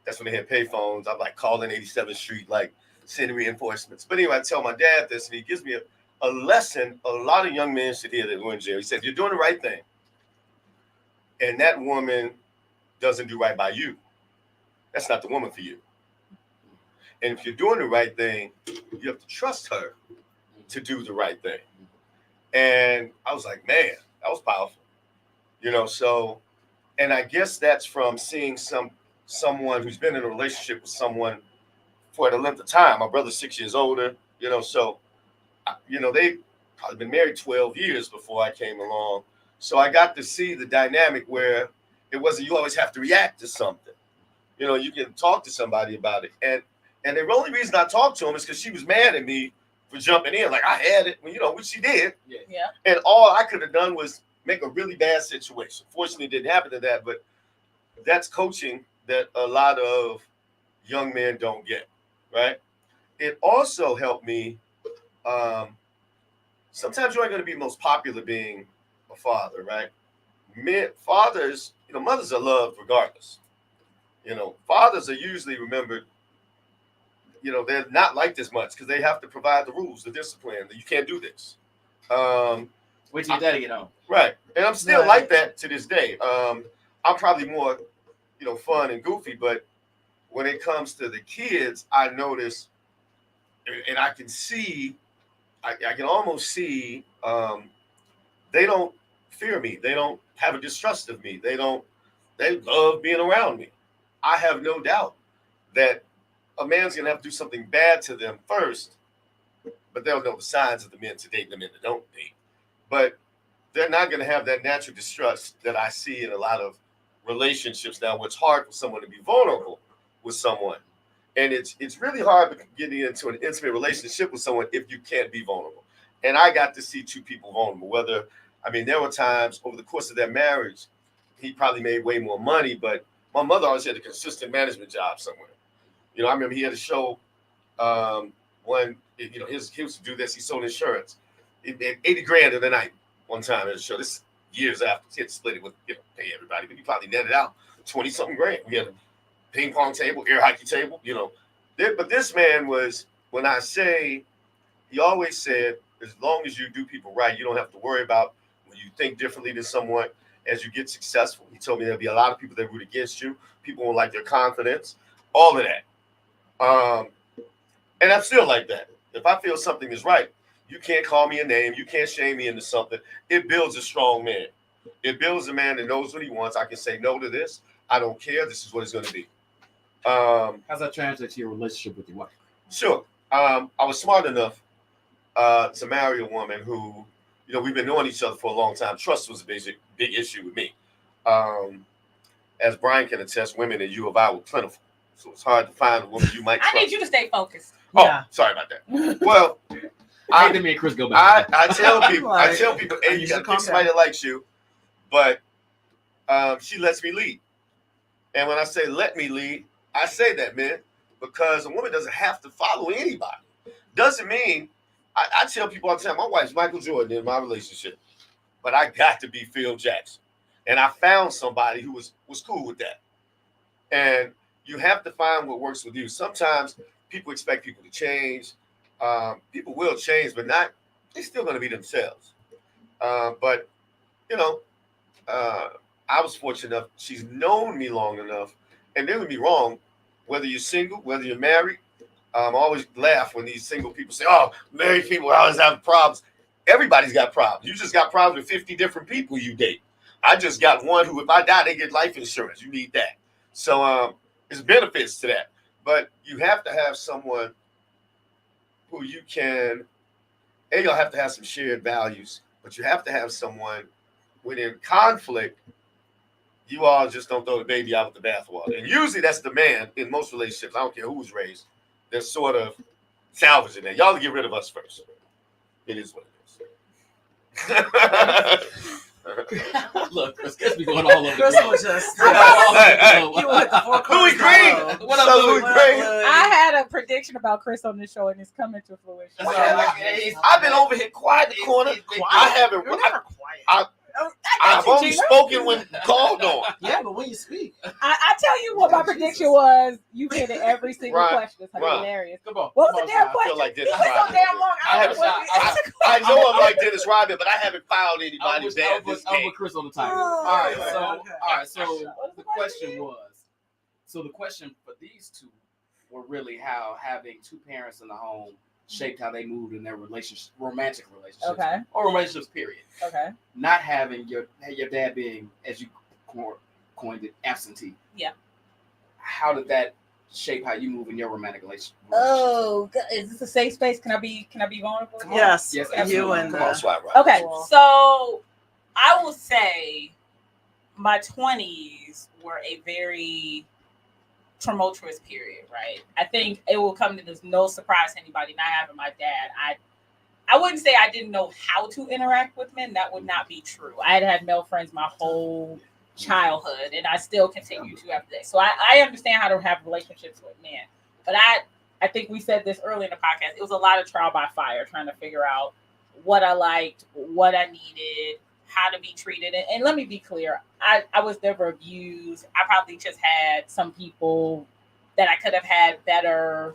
Speaker 4: that's when they had payphones. I'm like calling 87th Street, like sending reinforcements. But anyway, I tell my dad this, and he gives me a lesson a lot of young men should hear that go in jail. He said, if you're doing the right thing, and that woman doesn't do right by you, that's not the woman for you. And if you're doing the right thing, you have to trust her to do the right thing. And I was like, man, that was powerful. So, and I guess that's from seeing someone who's been in a relationship with someone for a length of time. My brother's 6 years older, so, they probably been married 12 years before I came along. So I got to see the dynamic where it wasn't, you always have to react to something. You can talk to somebody about it. And the only reason I talked to him is because she was mad at me for jumping in. Like, I had it, which she did.
Speaker 2: Yeah.
Speaker 4: And all I could have done was make a really bad situation. Fortunately, it didn't happen to that. But that's coaching that a lot of young men don't get, right? It also helped me. Sometimes you aren't going to be most popular being a father, right? Fathers, mothers are loved regardless. Fathers are usually remembered. They're not liked as much because they have to provide the rules, the discipline. That you can't do this.
Speaker 1: Wait till your daddy get home.
Speaker 4: Right. And I'm still like that to this day. I'm probably more, fun and goofy, but when it comes to the kids, I notice, and I can see, I can almost see, they don't fear me. They don't have a distrust of me. They love being around me. I have no doubt that a man's going to have to do something bad to them first, but they'll know the signs of the men to date and the men that don't date. But they're not going to have that natural distrust that I see in a lot of relationships now, where it's hard for someone to be vulnerable with someone. And it's really hard getting into an intimate relationship with someone if you can't be vulnerable. And I got to see two people vulnerable, there were times over the course of their marriage, he probably made way more money, but my mother always had a consistent management job somewhere. I remember he had a show when, he used to do this. He sold insurance. He made $80,000 in the night one time at a show. This years after. He had to split it with, pay everybody, but he probably netted out 20-something grand. We had a ping pong table, air hockey table, But this man was, when I say, he always said, as long as you do people right, you don't have to worry about when you think differently than someone as you get successful. He told me there'll be a lot of people that root against you. People won't like their confidence, all of that. And I'm still like that. If I feel something is right, you can't call me a name. You can't shame me into something. It builds a strong man. It builds a man that knows what he wants. I can say no to this. I don't care. This is what it's going to be.
Speaker 1: How's that translate to your relationship with your wife?
Speaker 4: Sure. I was smart enough to marry a woman who, we've been knowing each other for a long time. Trust was a big issue with me. As Brian can attest, women in U of I were plentiful. So it's hard to find a woman you might trust.
Speaker 2: I need you to stay focused.
Speaker 4: Oh,
Speaker 3: Yeah.
Speaker 4: sorry about that. Well,
Speaker 1: I think me and Chris go back.
Speaker 4: I tell people, hey, you
Speaker 3: You
Speaker 4: got
Speaker 3: should
Speaker 4: to
Speaker 3: calm
Speaker 4: pick somebody that likes you, but she lets me lead. And when I say let me lead, I say that, man, because a woman doesn't have to follow anybody. Doesn't mean, I tell people all the time, my wife's Michael Jordan in my relationship, but I got to be Phil Jackson. And I found somebody who was cool with that. And you have to find what works with you. Sometimes people expect people to change. People will change, but they're still going to be themselves. But I was fortunate enough. She's known me long enough. And don't get me wrong, whether you're single, whether you're married, I always laugh when these single people say, oh, married people always have problems. Everybody's got problems. You just got problems with 50 different people you date. I just got one who, if I die, they get life insurance. You need that. So there's benefits to that. But you have to have someone who you can, you'll have to have some shared values, but you have to have someone when in conflict, you all just don't throw the baby out with the bathwater. And usually that's the man in most relationships. I don't care who was raised. They're sort of salvaging that. Y'all get rid of us first. It is what it is.
Speaker 1: Look, Chris be going all over.
Speaker 3: Chris was just.
Speaker 4: Hey.
Speaker 3: You went the four
Speaker 4: Louis
Speaker 3: corners
Speaker 4: Green.
Speaker 3: follow.
Speaker 1: What up, Louis?
Speaker 2: I had a prediction about Chris on this show, and it's coming to fruition.
Speaker 1: That's all right.
Speaker 4: I've been over here quiet in the corner. I haven't.
Speaker 3: You're never quiet.
Speaker 4: I've only spoken when called on.
Speaker 3: Yeah, but when you speak,
Speaker 2: I tell you what my prediction was. You hit it every single
Speaker 4: Right.
Speaker 2: question. It's
Speaker 4: Right.
Speaker 2: hilarious.
Speaker 1: Come on.
Speaker 2: What was the damn
Speaker 4: I
Speaker 2: question?
Speaker 4: feel like
Speaker 2: You
Speaker 4: Dennis
Speaker 2: went so
Speaker 4: Rodman.
Speaker 2: damn long.
Speaker 4: I know I'm like Dennis Rodman, but I haven't found
Speaker 1: I
Speaker 4: anybody
Speaker 1: was
Speaker 4: bad this
Speaker 1: with
Speaker 4: game.
Speaker 1: Chris on the title.
Speaker 2: Oh,
Speaker 1: All right,
Speaker 3: okay,
Speaker 1: so
Speaker 3: okay.
Speaker 1: the question was, the question for these two were really how having two parents in the home shaped how they moved in their romantic relationships,
Speaker 2: Okay.
Speaker 1: or relationships, period.
Speaker 2: Okay.
Speaker 1: Not having your dad being, as you coined it, absentee.
Speaker 2: Yeah.
Speaker 1: How did that shape how you move in your romantic relationship?
Speaker 2: Oh, is this a safe space? Can I be vulnerable?
Speaker 1: Come on.
Speaker 3: yes,
Speaker 1: Yes,
Speaker 3: you
Speaker 1: absolutely.
Speaker 3: and
Speaker 4: Come on, Swag Rock.
Speaker 2: Okay,
Speaker 3: Cool.
Speaker 2: so I will say my 20s were a very tumultuous period, right? I think it will come to no surprise to anybody not having my dad. I wouldn't say I didn't know how to interact with men. That would not be true. I had male friends my whole childhood, and I still continue to after that. So I understand how to have relationships with men. But I think we said this early in the podcast. It was a lot of trial by fire, trying to figure out what I liked, what I needed, how to be treated. And let me be clear, I was never abused. I probably just had some people that I could have had better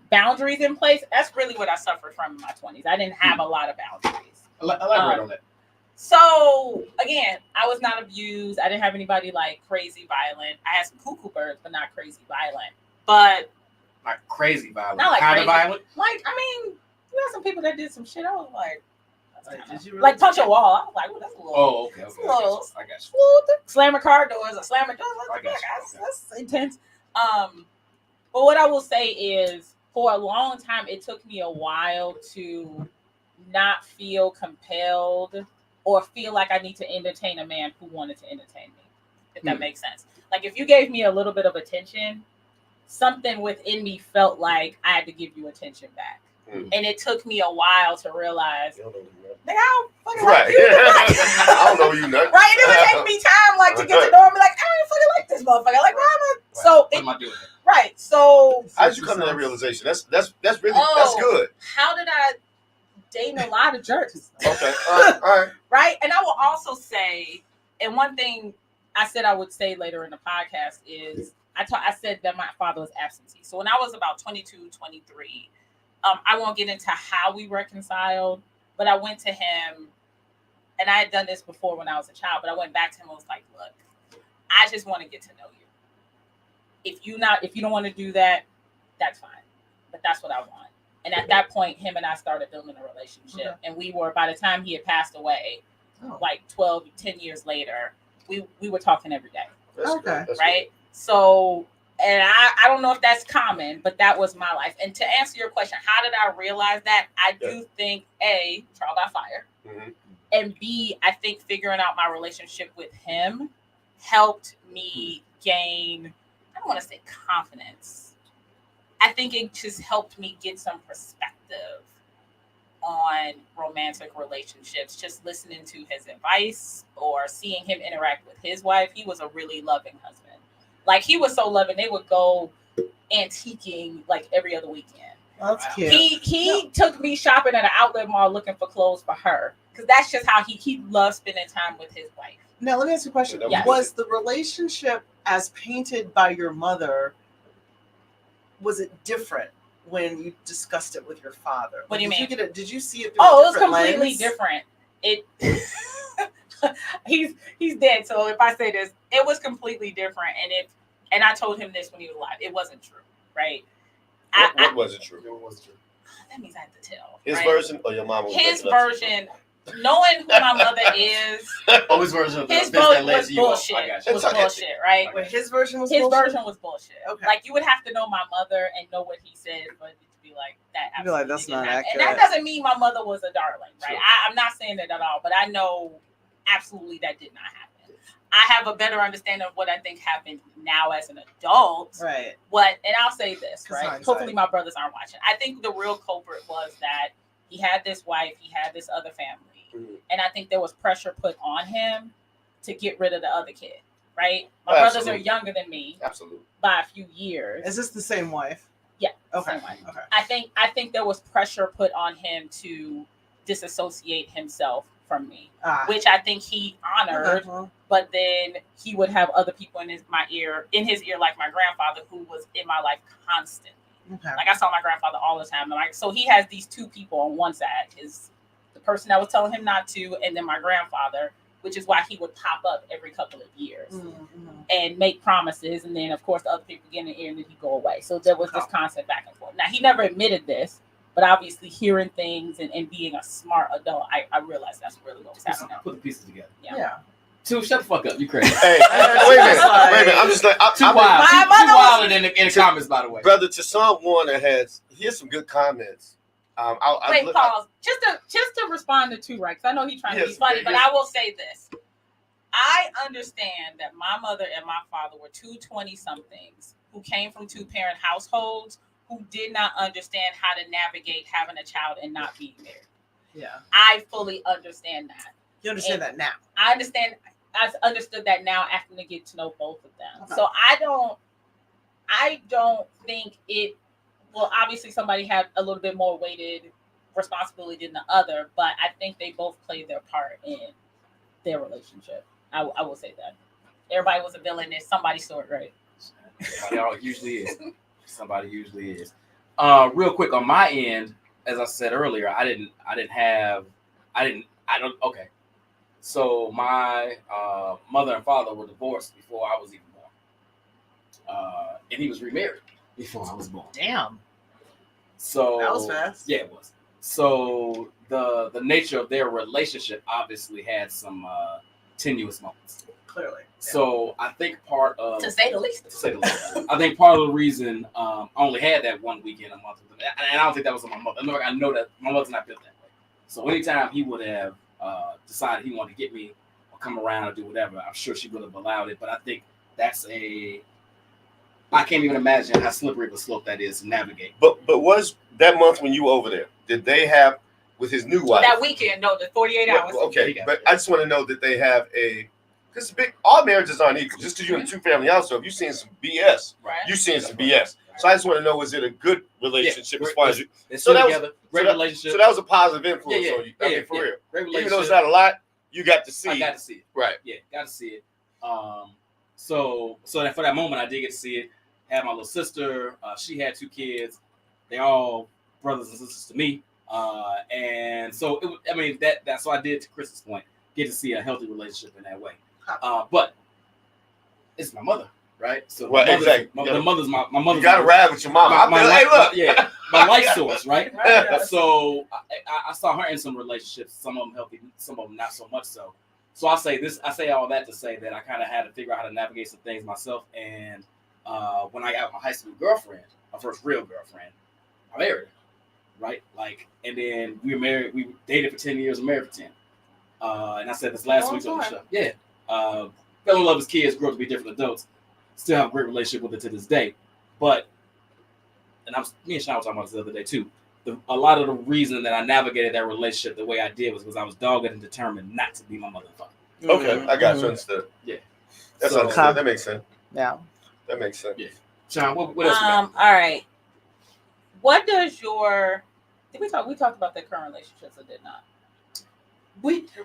Speaker 2: boundaries in place. That's really what I suffered from in my 20s. I didn't have a lot of boundaries.
Speaker 1: Elaborate on that.
Speaker 2: So again, I was not abused. I didn't have anybody like crazy violent. I had some cuckoo birds, but not crazy violent. But
Speaker 1: Like crazy violent.
Speaker 2: Not like
Speaker 1: kind of
Speaker 2: crazy.
Speaker 1: violent.
Speaker 2: like, I mean, you had some people that did some shit. I was like, that's
Speaker 3: Like,
Speaker 2: kinda-
Speaker 3: did you really
Speaker 2: like punch a wall. I was like, well, that's a little.
Speaker 1: Oh, okay.
Speaker 2: That's a
Speaker 1: I got
Speaker 2: little.
Speaker 1: you. I got you.
Speaker 2: Woo, slamming car doors or slamming doors.
Speaker 1: I got you.
Speaker 2: That's intense. But what I will say is, for a long time, it took me a while to not feel compelled or feel like I need to entertain a man who wanted to entertain me, if that makes sense. Like, if you gave me a little bit of attention, something within me felt like I had to give you attention back. And it took me a while to realize, nigga, I don't fucking like
Speaker 4: Right.
Speaker 2: you.
Speaker 4: I don't know you nothing.
Speaker 2: Right? It would take me time, like, to get to know him and be like, I don't fucking like this motherfucker. Like, why am I? So,
Speaker 1: What am I doing?
Speaker 2: right. So,
Speaker 4: How did you come to that realization? That's really
Speaker 2: Oh.
Speaker 4: that's good.
Speaker 2: how did I date a lot of jerks?
Speaker 4: Okay. All right.
Speaker 2: Right? And I will also say, and one thing I said I would say later in the podcast is, I said that my father was absentee. So when I was about 22, 23, I won't get into how we reconciled, but I went to him, and I had done this before when I was a child, but I went back to him and was like, look, I just want to get to know you. If you don't want to do that, that's fine. But that's what I want. And at that point, him and I started building a relationship.
Speaker 3: Okay.
Speaker 2: And we were, by the time he had passed away,
Speaker 3: Oh.
Speaker 2: like 10 years later, we were talking every day.
Speaker 4: That's
Speaker 3: Okay.
Speaker 4: good. That's
Speaker 2: right? So, and I don't know if that's common, but that was my life. And to answer your question, how did I realize that? I do think A, trial by fire,
Speaker 4: Mhm.
Speaker 2: and B, I think figuring out my relationship with him helped me gain, I don't want to say confidence. I think it just helped me get some perspective on romantic relationships, just listening to his advice or seeing him interact with his wife. He was a really loving husband. Like, he was so loving, they would go antiquing like every other weekend.
Speaker 3: That's cute.
Speaker 2: He took me shopping at an outlet mall looking for clothes for her, because that's just how he loves spending time with his wife.
Speaker 3: Now, let me ask you a question.
Speaker 2: Yes.
Speaker 3: Was the relationship as painted by your mother, was it different when you discussed it with your father?
Speaker 2: What do you mean?
Speaker 3: Did you see it through
Speaker 2: Oh,
Speaker 3: a
Speaker 2: it was
Speaker 3: different
Speaker 2: completely
Speaker 3: lens?
Speaker 2: different. It he's dead, so if I say this, it was completely different. And I told him this when he was alive. It wasn't true, right?
Speaker 4: What wasn't true?
Speaker 1: It was true.
Speaker 2: That means I have to tell.
Speaker 4: His
Speaker 2: right?
Speaker 4: version or your mama?
Speaker 2: His version, knowing who my mother is,
Speaker 1: Oh, his version of
Speaker 2: his
Speaker 1: the best that
Speaker 2: version
Speaker 1: led
Speaker 2: was
Speaker 1: to you. I
Speaker 2: bullshit.
Speaker 1: got you.
Speaker 2: Was bullshit, right?
Speaker 3: Wait, his version was
Speaker 2: His
Speaker 3: bullshit?
Speaker 2: version was bullshit.
Speaker 3: Okay.
Speaker 2: Like, you would have to know my mother and know what he said for it to be like that.
Speaker 3: You'd be like,
Speaker 2: absolutely
Speaker 3: that's
Speaker 2: did
Speaker 3: not
Speaker 2: happen. And
Speaker 3: accurate.
Speaker 2: that doesn't mean my mother was a darling, right?
Speaker 1: Sure.
Speaker 2: I'm not saying that at all, but I know absolutely that did not happen. I have a better understanding of what I think happened now as an adult.
Speaker 3: Right.
Speaker 2: And I'll say this,
Speaker 3: It's
Speaker 2: right?
Speaker 3: hindsight.
Speaker 2: Hopefully my brothers aren't watching. I think the real culprit was that he had this wife, he had this other family.
Speaker 4: Mhm.
Speaker 2: And I think there was pressure put on him to get rid of the other kid, right? My
Speaker 4: Oh,
Speaker 2: brothers
Speaker 4: absolutely.
Speaker 2: are younger than me
Speaker 4: Absolutely.
Speaker 2: by a few years.
Speaker 3: Is this the same wife?
Speaker 2: Yeah.
Speaker 3: Okay.
Speaker 2: Same way.
Speaker 3: Okay.
Speaker 2: I think there was pressure put on him to disassociate himself from me, which I think he honored.
Speaker 3: Okay, well,
Speaker 2: But then he would have other people in his ear, like my grandfather, who was in my life constantly.
Speaker 3: okay.
Speaker 2: Like, I saw my grandfather all the time. And so he has these two people on one side, the person that was telling him not to, and then my grandfather, which is why he would pop up every couple of years
Speaker 3: Mm-hmm.
Speaker 2: and make promises. And then, of course, the other people get in the ear and then he'd go away. So there was this constant back and forth. Now, he never admitted this, but obviously hearing things and being a smart adult, I realized that's really what was happening.
Speaker 1: Put the pieces together.
Speaker 3: Yeah.
Speaker 1: Two, shut the fuck up. You crazy.
Speaker 4: Hey, wait a minute. I'm just like,
Speaker 1: Too wild.
Speaker 2: My
Speaker 1: Too
Speaker 2: mother
Speaker 1: wild in the comments, by the way.
Speaker 4: brother Tashawn Warner here's some good comments.
Speaker 2: Wait, pause. Just to respond to two, right? Because I know he's trying to be
Speaker 4: Yes,
Speaker 2: funny,
Speaker 4: yes.
Speaker 2: but I will say this. I understand that my mother and my father were two 20-somethings who came from two-parent households who did not understand how to navigate having a child and not being married.
Speaker 3: Yeah.
Speaker 2: I fully understand that.
Speaker 3: You understand that now?
Speaker 2: I understood that now after to get to know both of them.
Speaker 3: Okay.
Speaker 2: So I don't think it. Well, obviously somebody had a little bit more weighted responsibility than the other, but I think they both played their part in their relationship. I will say that. Everybody was a villain and somebody saw it right.
Speaker 1: Somebody usually is. Somebody usually is. Real quick on my end, as I said earlier, okay. So my mother and father were divorced before I was even born. And he was remarried before I was born.
Speaker 3: Damn.
Speaker 1: So
Speaker 3: That was fast.
Speaker 1: Yeah, it was. So the nature of their relationship obviously had some tenuous moments.
Speaker 3: Clearly.
Speaker 1: So I think part of
Speaker 2: To say the least.
Speaker 1: I think part of the reason I only had that one weekend a month, and I don't think that was on my mother. I know that my mother's not built that way. So anytime he would have decided he wanted to get me or come around or do whatever, I'm sure she would have allowed it. But I think I can't even imagine how slippery of a slope that is to navigate.
Speaker 4: But was that month when you were over there? Did they have with his new wife?
Speaker 2: That weekend, no, the 48 hours.
Speaker 4: Okay,
Speaker 1: Yeah.
Speaker 4: but I just want to know that they have because all marriages aren't equal. Just because you're in a two-family household, you've seen some BS.
Speaker 2: Right.
Speaker 4: You've seen some BS. So I just want to know, is it a good relationship as far as you?
Speaker 1: They're
Speaker 4: So
Speaker 1: still
Speaker 4: that was-
Speaker 1: together, great relationship.
Speaker 4: So that was a positive influence
Speaker 1: Yeah,
Speaker 4: on you. I mean, for real.
Speaker 1: Great
Speaker 4: Even though it's
Speaker 1: relationship.
Speaker 4: not a lot, you got to see.
Speaker 1: I got to see it.
Speaker 4: Right.
Speaker 1: Yeah, got to see it. So that for that moment, I did get to see it. Had my little sister. She had two kids. They all brothers and sisters to me. And so that's so I did, to Chris's point, get to see a healthy relationship in that way. But it's my mother, right? So
Speaker 4: Right, exactly.
Speaker 1: my mother's my mother's.
Speaker 4: You got to ride with your mama.
Speaker 1: My life source, right?
Speaker 2: Right.
Speaker 1: So I saw her in some relationships, some of them healthy, some of them not so much so. So I say all that to say that I kind of had to figure out how to navigate some things myself. And when I got my high school girlfriend, my first real girlfriend, I married her, right? Like, and then we were married. We dated for 10 years, and married for 10. And I said this last week on the show. Yeah, fell in love as kids, grew up to be different adults. Still have a great relationship with her to this day. But, and me and Sean were talking about this the other day too. A lot of the reason that I navigated that relationship the way I did was because I was dogged and determined not to be my motherfucker.
Speaker 4: Okay, I got you. Understood.
Speaker 1: Yeah,
Speaker 4: that's
Speaker 1: so,
Speaker 4: understood. That makes sense.
Speaker 3: Yeah,
Speaker 4: that makes sense.
Speaker 1: Yeah, Sean, what else?
Speaker 2: All right. What does your did we talked about their current relationships or did not?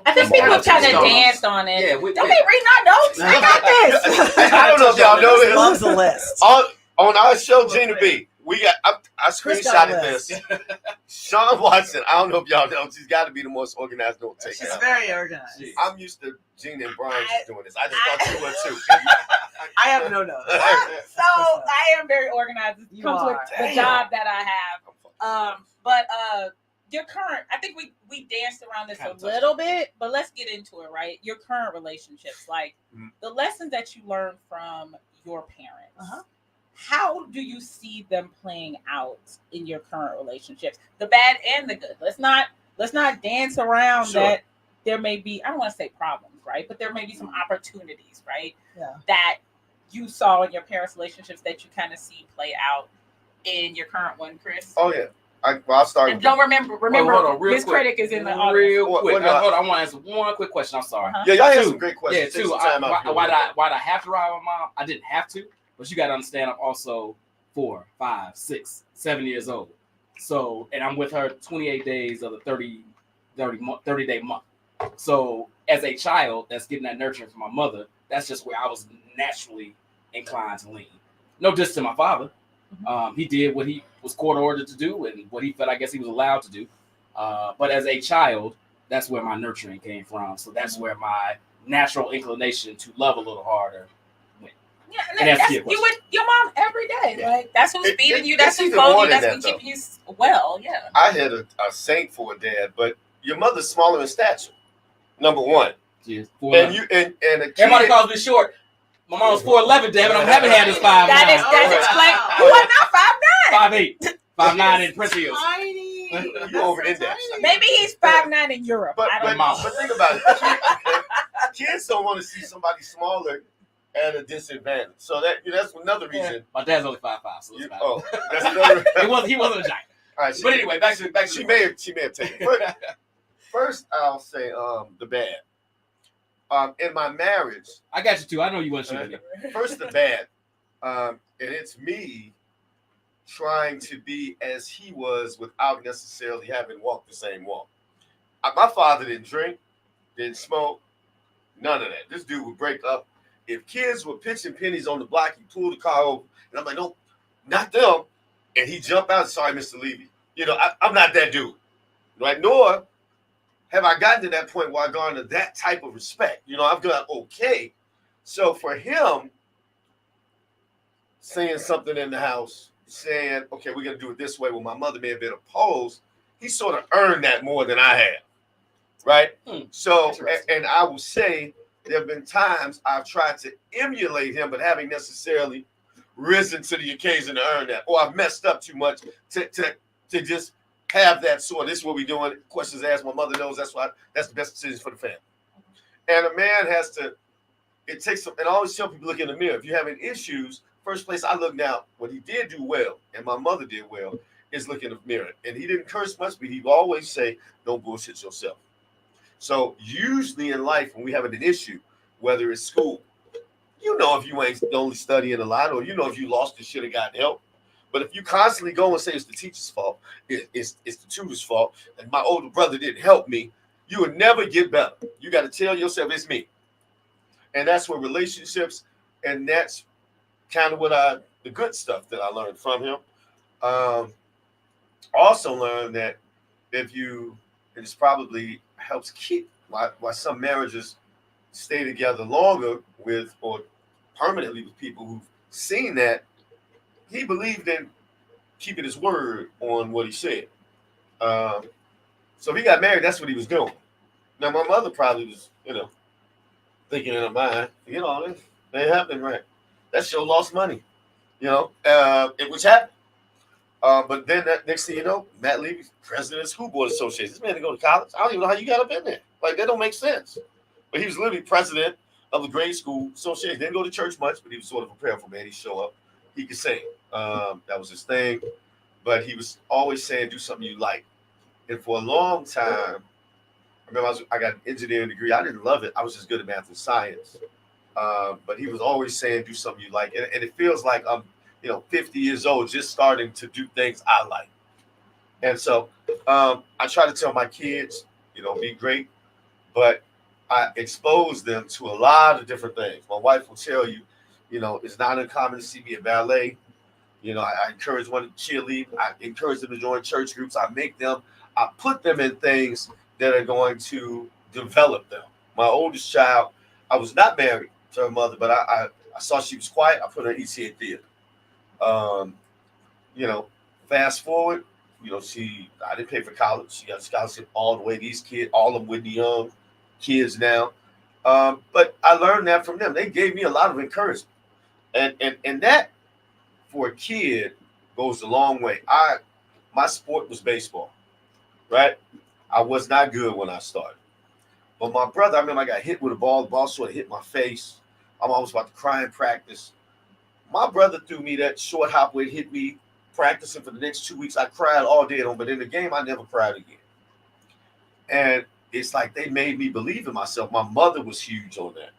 Speaker 2: I think people kind of danced on it. Yeah, don't be reading our notes. I got this.
Speaker 4: I don't know if y'all know this.
Speaker 3: Loves a list.
Speaker 4: On our show, Gina B, we got. I screenshotted this. Sean Watson. I don't know if y'all know. She's got to be the most organized. Don't take
Speaker 3: She's very organized.
Speaker 4: I'm used to Gina and Brian doing this. I just thought you were too.
Speaker 3: I have no notes.
Speaker 2: So I am very organized. It comes with the job that I have. But your current, I think we danced around this a little bit, but let's get into it, right? Your current relationships, like the lessons that you learned from your parents. How do you see them playing out in your current relationships? The bad and the good. Let's not dance around that there may be, I don't want to say problems, right? But there may be some opportunities, right?
Speaker 3: Yeah.
Speaker 2: That you saw in your parents' relationships that you kind of see play out in your current one, Chris.
Speaker 4: Oh yeah. I'll start.
Speaker 2: And don't remember, his critic is in the audience.
Speaker 1: Real quick. Hold on, I want to answer one quick question. I'm sorry.
Speaker 4: Yeah, y'all had some great questions.
Speaker 1: Yeah, too. Why did I have to ride with my mom? I didn't have to. But you got to understand, I'm also 4, 5, 6, 7 years old. So, and I'm with her 28 days of the 30-day month. So, as a child that's getting that nurturing from my mother, that's just where I was naturally inclined to lean. No diss to my father. He did what he was court ordered to do and what he felt, I guess, he was allowed to do. But as a child, that's where my nurturing came from. So that's where my natural inclination to love a little harder.
Speaker 2: Yeah, and that's you with your mom every day. Yeah. Like that's who's feeding you, that's who's clothing you, that's who's keeping you well. Yeah.
Speaker 4: I had a saint for a dad, but your mother's smaller in stature. Number one.
Speaker 1: Yes.
Speaker 4: And you and a kid.
Speaker 1: Everybody calls me short. My mom was 4'11", damn it. I haven't had this 5'9".
Speaker 2: That's explained.
Speaker 1: You are not 5'8". 5'9" in Prince Hills.
Speaker 3: Tiny.
Speaker 4: You over index.
Speaker 2: Maybe he's 5'9" in Europe.
Speaker 4: But think about it. Kids don't want to see somebody smaller at a disadvantage. So that's another reason.
Speaker 1: Yeah. My dad's only 5'5", so it's fine.
Speaker 4: That's another.
Speaker 1: He wasn't a giant.
Speaker 4: All right,
Speaker 1: but anyway, back to
Speaker 4: she may have taken it. First, I'll say the bad. In my marriage,
Speaker 1: I got you too. I know you want to shoot it.
Speaker 4: First, the bad, and it's me trying to be as he was without necessarily having walked the same walk. My father didn't drink, didn't smoke, none of that. This dude would break up. If kids were pitching pennies on the block, he pulled the car over, and I'm like, no, not them. And he jumped out, sorry, Mr. Levy. I'm not that dude, right? Nor have I gotten to that point where I garner that type of respect. I've got okay. So for him, saying something in the house, saying, okay, we're going to do it this way, well, my mother may have been opposed, he sort of earned that more than I have, right? So, and I will say, there have been times I've tried to emulate him, but haven't necessarily risen to the occasion to earn that. Or I've messed up too much to just have that sort. This is what we're doing. Questions asked. My mother knows that's the best decision for the family. And a man has to, it takes some, and I always tell people, look in the mirror. If you're having issues, first place I look now, what he did do well, and my mother did well, is look in the mirror. And he didn't curse much, but he'd always say, don't bullshit yourself. So usually in life, when we have an issue, whether it's school, if you ain't only studying a lot, or if you lost and should have gotten help. But if you constantly go and say it's the teacher's fault, it's the tutor's fault, and my older brother didn't help me, you would never get better. You got to tell yourself it's me. And that's where relationships, and that's kind of what the good stuff that I learned from him. Also learned that it's probably helps keep why some marriages stay together longer with or permanently with people who've seen that he believed in keeping his word on what he said. So he got married. That's what he was doing. Now my mother probably was, thinking in her mind, they ain't happening right. That show lost money, which happened. But then that next thing you know, Matt Levy, president of the School Board Association. This man didn't go to college. I don't even know how you got up in there. Like, that don't make sense. But he was literally president of the grade school association. Didn't go to church much, but he was sort of a prayerful man. He'd show up. He could sing. That was his thing. But he was always saying, do something you like. And for a long time, I remember I got an engineering degree. I didn't love it. I was just good at math and science. But he was always saying, do something you like. And it feels like I'm 50 years old, just starting to do things I like. And so I try to tell my kids, be great, but I expose them to a lot of different things. My wife will tell you, it's not uncommon to see me at ballet. I encourage one to cheerlead. I encourage them to join church groups. I put them in things that are going to develop them. My oldest child, I was not married to her mother, but I saw she was quiet. I put her in ECA theater. Fast forward, I didn't pay for college. She got a scholarship all the way. These kids, all of them with the young kids now. But I learned that from them. They gave me a lot of encouragement. And that for a kid goes a long way. My sport was baseball, right? I was not good when I started. But my brother, I remember I got hit with a ball. The ball sort of hit my face. I'm almost about to cry in practice. My brother threw me that short hop where it hit me practicing for the next 2 weeks. I cried all day on, but in the game, I never cried again. And it's like they made me believe in myself. My mother was huge on that.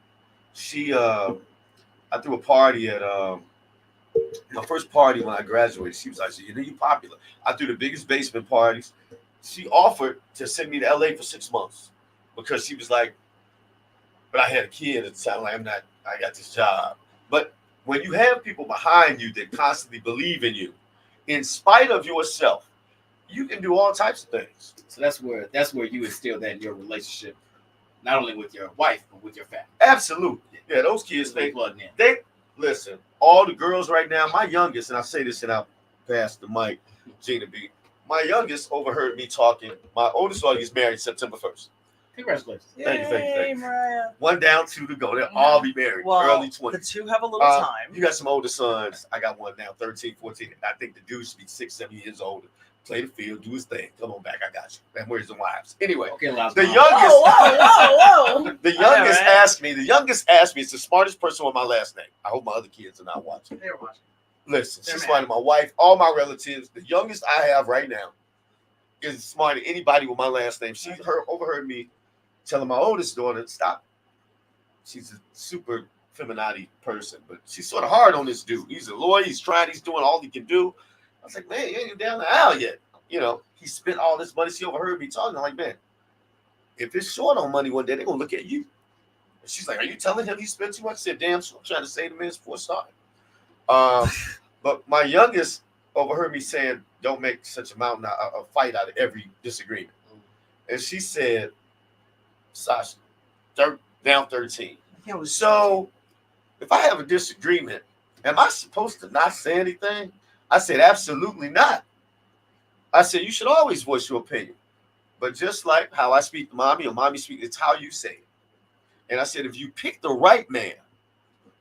Speaker 4: I threw a party at my first party when I graduated. She was like, you're popular. I threw the biggest basement parties. She offered to send me to LA for 6 months because she was like, but I had a kid at the time. Like, I got this job. But when you have people behind you that constantly believe in you, in spite of yourself, you can do all types of things.
Speaker 1: So that's where you instill that in your relationship, not only with your wife, but with your family.
Speaker 4: Absolutely. Yeah, those kids, they listen, all the girls right now, my youngest, and I say this and I'll pass the mic, Gina B. My youngest overheard me talking. My oldest daughter gets married September 1st.
Speaker 1: Congratulations.
Speaker 4: Thank you.
Speaker 3: Mariah.
Speaker 4: 1 down, 2 to go. They'll all be married. Early 20s.
Speaker 3: The two have a little time.
Speaker 4: You got some older sons. I got one now, 13, 14. I think the dude should be 6, 7 years older. Play the field, do his thing. Come on back, I got you. And where's the wives? Anyway,
Speaker 1: okay,
Speaker 4: the youngest,
Speaker 2: Whoa.
Speaker 4: the youngest asked me, it's the smartest person with my last name. I hope my other kids are not watching.
Speaker 3: They're watching.
Speaker 4: Listen, she's smarter than my wife, all my relatives. The youngest I have right now is smarter than anybody with my last name. She overheard me telling my oldest daughter, stop. She's a super feminazi person, but she's sort of hard on this dude. He's a lawyer. He's doing all he can do. I was like, man, you ain't even down the aisle yet. He spent all this money. She overheard me talking. I'm like, man, if it's short on money one day, they're going to look at you. And she's like, are you telling him he spent too much? I said, damn, so I'm trying to save the minutes before starting. But my youngest overheard me saying, don't make such a fight out of every disagreement. And she said, Sasha, down 13. So if I have a disagreement, am I supposed to not say anything? I said, absolutely not. I said, you should always voice your opinion. But just like how I speak to mommy or mommy speaks, it's how you say it. And I said, if you pick the right man,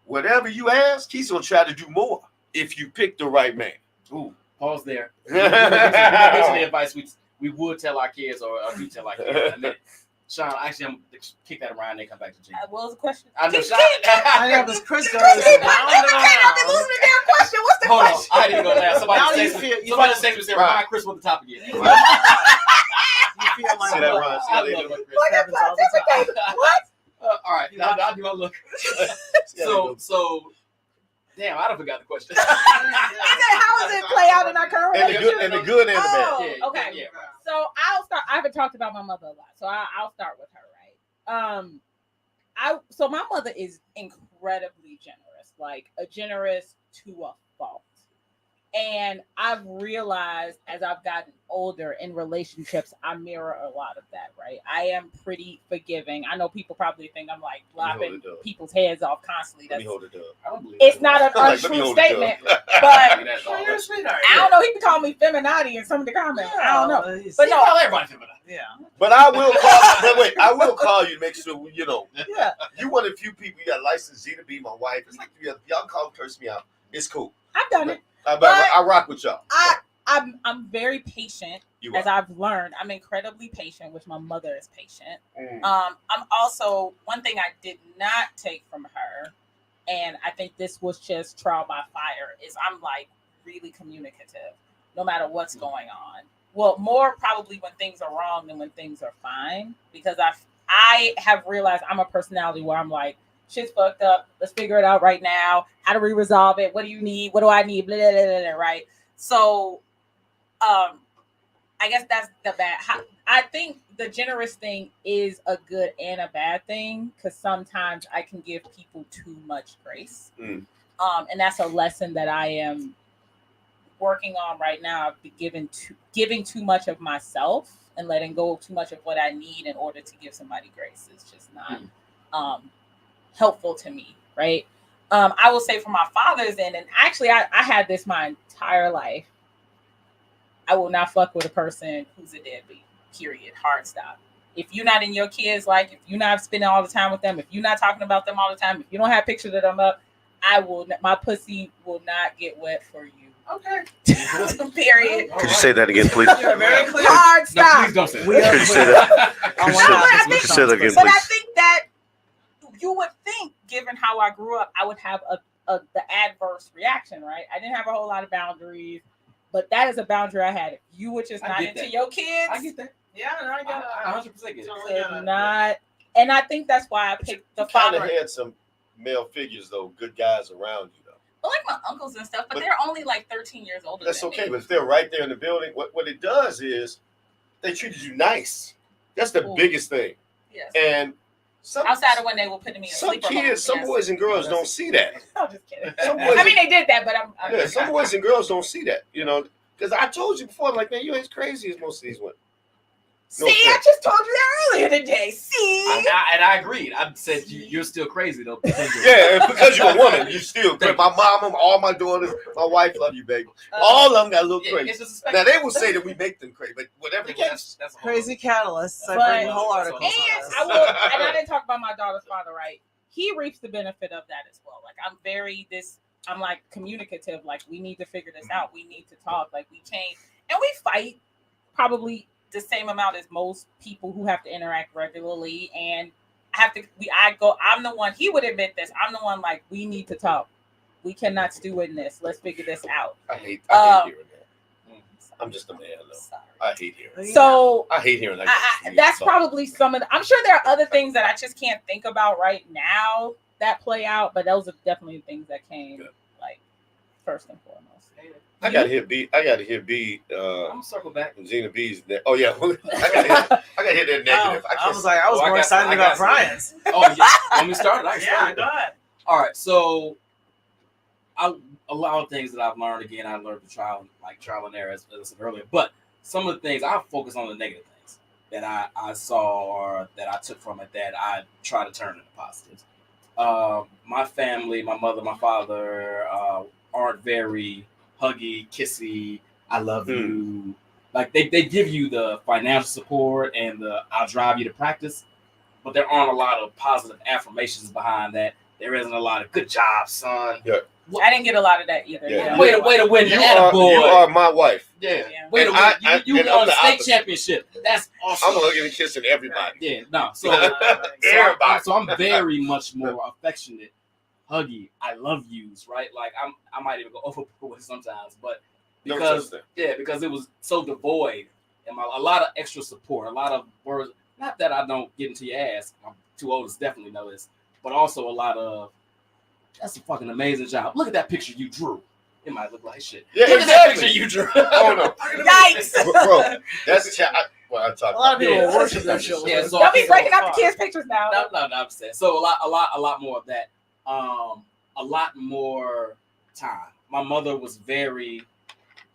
Speaker 4: whatever you ask, he's going to try to do more if you pick the right man.
Speaker 1: Ooh, pause there. Here's the advice we would tell our kids or do tell our kids. And then, Sean, actually, I'm going to kick that around and then come back to Gina.
Speaker 2: What was the question?
Speaker 1: I know, Sean.
Speaker 3: I have this Chris goes
Speaker 2: I've been losing the damn question. What's the
Speaker 1: Hold on.
Speaker 2: question?
Speaker 1: I didn't go there. Somebody say remind Chris what the topic is.
Speaker 3: You feel like
Speaker 4: See that, Ron? See how they do?
Speaker 2: What?
Speaker 1: All right. I'll do my look. So, damn, I don't forgot the question.
Speaker 2: I said, how does it play out in our current relationship?
Speaker 4: And the good and the bad.
Speaker 1: Yeah,
Speaker 2: okay.
Speaker 1: Yeah, right.
Speaker 2: So I'll start. I haven't talked about my mother a lot, so I'll start with her. Right. So my mother is incredibly generous, like a generous to a fault. And I've realized as I've gotten older in relationships, I mirror a lot of that, right? I am pretty forgiving. I know people probably think I'm like lopping people's heads off constantly.
Speaker 4: Let me hold it up.
Speaker 1: I don't believe
Speaker 2: it's
Speaker 1: that.
Speaker 2: not an
Speaker 4: Let me
Speaker 2: untrue
Speaker 4: hold it
Speaker 2: statement,
Speaker 4: up.
Speaker 2: but
Speaker 3: You're a sweetheart.
Speaker 2: I don't know. He can call call me feminati in some of the comments. I don't know.
Speaker 3: But
Speaker 2: But no,
Speaker 1: Call everybody feminine.
Speaker 3: yeah.
Speaker 4: But I will call. But wait, I will call you to make sure you know.
Speaker 3: Yeah.
Speaker 4: You one of the few people. You got licensed Z to be my wife. It's like y'all call curse me out. It's cool.
Speaker 2: I've done it.
Speaker 4: I rock with y'all.
Speaker 2: I'm very patient,
Speaker 4: You
Speaker 2: as
Speaker 4: are.
Speaker 2: I've learned. I'm incredibly patient, which my mother is patient.
Speaker 4: Mm.
Speaker 2: I'm also, one thing I did not take from her, and I think this was just trial by fire, is I'm like really communicative, no matter what's going on. Well, more probably when things are wrong than when things are fine, because I have realized I'm a personality where I'm like, shit's fucked up. Let's figure it out right now. How do we resolve it? What do you need? What do I need? Blah, blah, blah, blah, blah, right? So, I guess that's the bad. I think the generous thing is a good and a bad thing, because sometimes I can give people too much grace.
Speaker 4: Mm.
Speaker 2: And that's a lesson that I am working on right now. I've been giving too much of myself and letting go too much of what I need in order to give somebody grace. It's just not helpful to me, right? I will say for my father's end, and actually I had this my entire life. I will not fuck with a person who's a deadbeat, period. Hard stop. If you're not in your kids' life, if you're not spending all the time with them, if you're not talking about them all the time, if you don't have pictures of them up, my pussy will not get wet for you.
Speaker 1: Okay.
Speaker 2: Period.
Speaker 4: Could you say that again, please?
Speaker 3: You're very clear.
Speaker 2: Hard
Speaker 1: No,
Speaker 2: stop.
Speaker 1: please don't say
Speaker 3: We are
Speaker 1: that.
Speaker 4: Could you say that?
Speaker 3: I
Speaker 4: Could you
Speaker 3: want
Speaker 4: say
Speaker 3: to
Speaker 4: that?
Speaker 3: have
Speaker 4: Could
Speaker 3: this
Speaker 4: you say that again,
Speaker 2: But I
Speaker 4: please?
Speaker 2: think that you would think, given how I grew up, I would have the adverse reaction, right? I didn't have a whole lot of boundaries, but that is a boundary I had. If you were just
Speaker 1: I
Speaker 2: not
Speaker 1: get
Speaker 2: into
Speaker 1: that.
Speaker 2: your kids,
Speaker 1: I get that.
Speaker 3: Yeah, no, I get it.
Speaker 1: I 100% get it.
Speaker 3: Totally get
Speaker 2: could
Speaker 3: it.
Speaker 2: not. And I think that's why I picked the
Speaker 4: You kind
Speaker 2: father.
Speaker 4: of had some male figures though, good guys around you though.
Speaker 2: Well, like my uncles and stuff, but they're only like 13 years older
Speaker 4: That's
Speaker 2: than
Speaker 4: okay,
Speaker 2: me.
Speaker 4: but if they're right there in the building, what it does is they treated you nice. That's the
Speaker 2: Ooh.
Speaker 4: biggest thing.
Speaker 2: Yes.
Speaker 4: And some
Speaker 2: Outside of when they were putting me in
Speaker 4: some
Speaker 2: sleeper
Speaker 4: kids,
Speaker 2: homes,
Speaker 4: some
Speaker 2: yes.
Speaker 4: boys and girls don't see that.
Speaker 2: I'm just kidding.
Speaker 4: Some boys,
Speaker 2: I mean, they did that, but I'm
Speaker 4: yeah, some boys and girls don't see that. You know, because I told you before, like, man, you ain't as crazy as most of these women.
Speaker 2: See,
Speaker 4: No
Speaker 2: I
Speaker 4: offense.
Speaker 2: just told you that earlier today. See,
Speaker 1: And I agreed. I said you're still crazy though.
Speaker 4: Yeah, and because you're a woman, you still. My mama, all my daughters, my wife, love you, baby. All of them got a little
Speaker 1: Yeah,
Speaker 4: crazy.
Speaker 1: it's just a spectrum.
Speaker 4: Now they will say that we make them crazy, but whatever the case.
Speaker 1: That's a whole
Speaker 3: Crazy catalysts. I
Speaker 2: But-
Speaker 3: bring whole articles on
Speaker 2: and
Speaker 3: this.
Speaker 2: I will, and I didn't talk about my daughter's father, right? He reaps the benefit of that as well. Like I'm like communicative. Like, we need to figure this out. We need to talk. Like, we can't, and we fight probably the same amount as most people who have to interact regularly. And I'm the one, he would admit this. I'm the one, like, we need to talk. We cannot stew in this. Let's figure this out.
Speaker 4: I hate hearing that. I'm just a man, though.
Speaker 2: Sorry.
Speaker 4: I hate hearing that.
Speaker 2: So
Speaker 4: I hate hearing that.
Speaker 2: that's probably some of I'm sure there are other things that I just can't think about right now that play out, but those are definitely the things that came like first and foremost.
Speaker 4: I gotta hear B. I'm
Speaker 1: gonna circle back.
Speaker 4: Gina B's. Oh yeah, I gotta hear that negative.
Speaker 3: I was like, I was more excited about Brian's.
Speaker 1: Oh yeah, when we started, I
Speaker 3: Yeah,
Speaker 1: started.
Speaker 3: go ahead.
Speaker 1: All right, so a lot of things that I've learned. Again, I learned the trial and error, as I said earlier. But some of the things I focus on the negative things that I saw or that I took from it that I try to turn into positives. My family, my mother, my father, aren't very huggy, kissy. I love you. Like they give you the financial support and the I'll drive you to practice, but there aren't a lot of positive affirmations behind that. There isn't a lot of good job, son.
Speaker 4: Yeah.
Speaker 2: I didn't get a lot of that either.
Speaker 4: Yeah.
Speaker 1: Way to win.
Speaker 4: You are my wife.
Speaker 1: Yeah.
Speaker 2: Yeah.
Speaker 1: Way to
Speaker 4: And
Speaker 1: win. You
Speaker 4: and
Speaker 1: won
Speaker 4: I'm
Speaker 1: a
Speaker 4: the
Speaker 1: state
Speaker 4: opposite.
Speaker 1: championship. That's awesome.
Speaker 4: I'm hugging and kissing everybody.
Speaker 1: Yeah. No. So
Speaker 4: Everybody.
Speaker 1: So I'm very much more affectionate, huggy. I love yous, right? Like I might even go overboard with it sometimes, but
Speaker 4: No
Speaker 1: because
Speaker 4: such thing.
Speaker 1: because it was so devoid and a lot of extra support, a lot of words. Not that I don't get into your ass. My two oldest definitely know this, but also a lot of that's a fucking amazing job. Look at that picture you drew. It might look like shit.
Speaker 4: Yeah,
Speaker 1: Look at that
Speaker 4: exactly.
Speaker 1: picture you drew.
Speaker 4: Oh no,
Speaker 2: Yikes!
Speaker 4: bro, that's well, I talk
Speaker 3: A lot of people
Speaker 1: Yeah.
Speaker 3: worship their children.
Speaker 1: Yeah, so
Speaker 2: Don't be breaking
Speaker 3: So
Speaker 2: out the kids' pictures now.
Speaker 1: No, I'm saying. So a lot more of that. A lot more time. My mother was very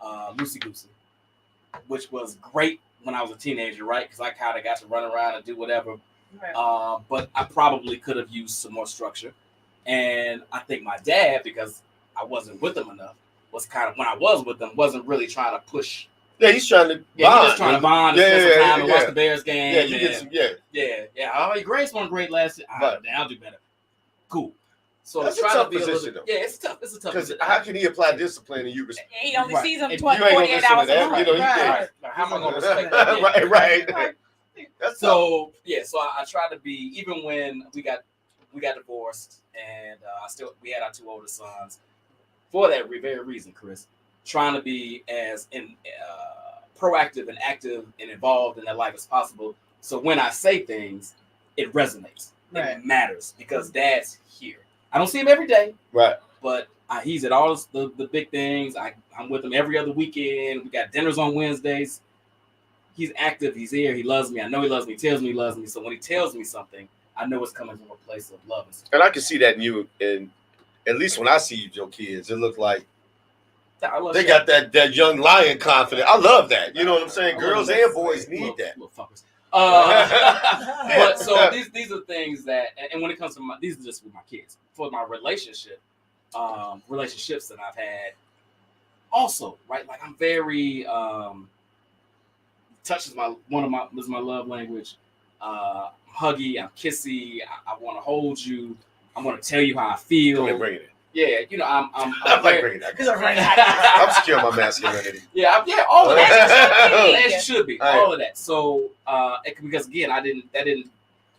Speaker 1: loosey goosey, which was great when I was a teenager, right? Because I kind of got to run around and do whatever.
Speaker 2: Right.
Speaker 1: But I probably could have used some more structure. And I think my dad, because I wasn't with him enough, was kind of, when I was with him, wasn't really trying to push.
Speaker 4: Yeah, he's trying to
Speaker 1: Yeah,
Speaker 4: bond.
Speaker 1: he's just trying to bond and spend some time and watch the Bears game.
Speaker 4: Yeah, you get some.
Speaker 1: Yeah. Oh, your grades weren't great last year.
Speaker 4: Right.
Speaker 1: I'll do better. Cool. So
Speaker 4: That's a
Speaker 1: try
Speaker 4: tough
Speaker 1: to be
Speaker 4: position,
Speaker 1: a little,
Speaker 4: though.
Speaker 1: yeah, it's tough. It's a tough
Speaker 4: Because
Speaker 1: position.
Speaker 4: how can he apply discipline and you respect?
Speaker 2: He only
Speaker 1: Right.
Speaker 2: sees him
Speaker 1: If
Speaker 2: 20,
Speaker 4: you ain't gonna
Speaker 2: 48
Speaker 4: listen to
Speaker 2: hours a
Speaker 4: that,
Speaker 2: month.
Speaker 4: you know, you
Speaker 2: Right.
Speaker 4: can't.
Speaker 1: Like, how am I going to respect that? Yeah.
Speaker 4: right. That's tough.
Speaker 1: So yeah, so I try to be, even when we got divorced and we had our 2 older sons, for that very reason, Chris, trying to be as proactive and active and involved in their life as possible. So when I say things, it resonates.
Speaker 3: Right.
Speaker 1: It matters because Dad's here. I don't see him every day,
Speaker 4: Right.
Speaker 1: but he's at all the big things. I'm with him every other weekend. We got dinners on Wednesdays. He's active. He's here. He loves me. I know he loves me. He tells me he loves me. So when he tells me something, I know it's coming from a place of love.
Speaker 4: And I can see that in you. And at least when I see your kids, it look like
Speaker 1: I love
Speaker 4: they
Speaker 1: that.
Speaker 4: got that young lion confidence. I love that. You know what I'm saying?
Speaker 1: I love
Speaker 4: Girls
Speaker 1: that.
Speaker 4: and boys need that.
Speaker 1: Little fuckers. But so these are things that, and when it comes to these are just with my kids. For my relationships that I've had, also, right? Like I'm very touch is my love language. Huggy, I'm kissy. I want to hold you. I want to tell you how I feel.
Speaker 4: Come and bring it in.
Speaker 1: Yeah, you know, I'm
Speaker 4: I'm like bringing that.
Speaker 3: He's a right.
Speaker 4: I'm secure my masculinity.
Speaker 1: Yeah, all of that. As
Speaker 2: Yeah.
Speaker 1: you should be,
Speaker 4: Right.
Speaker 1: all of that. So, because again, that didn't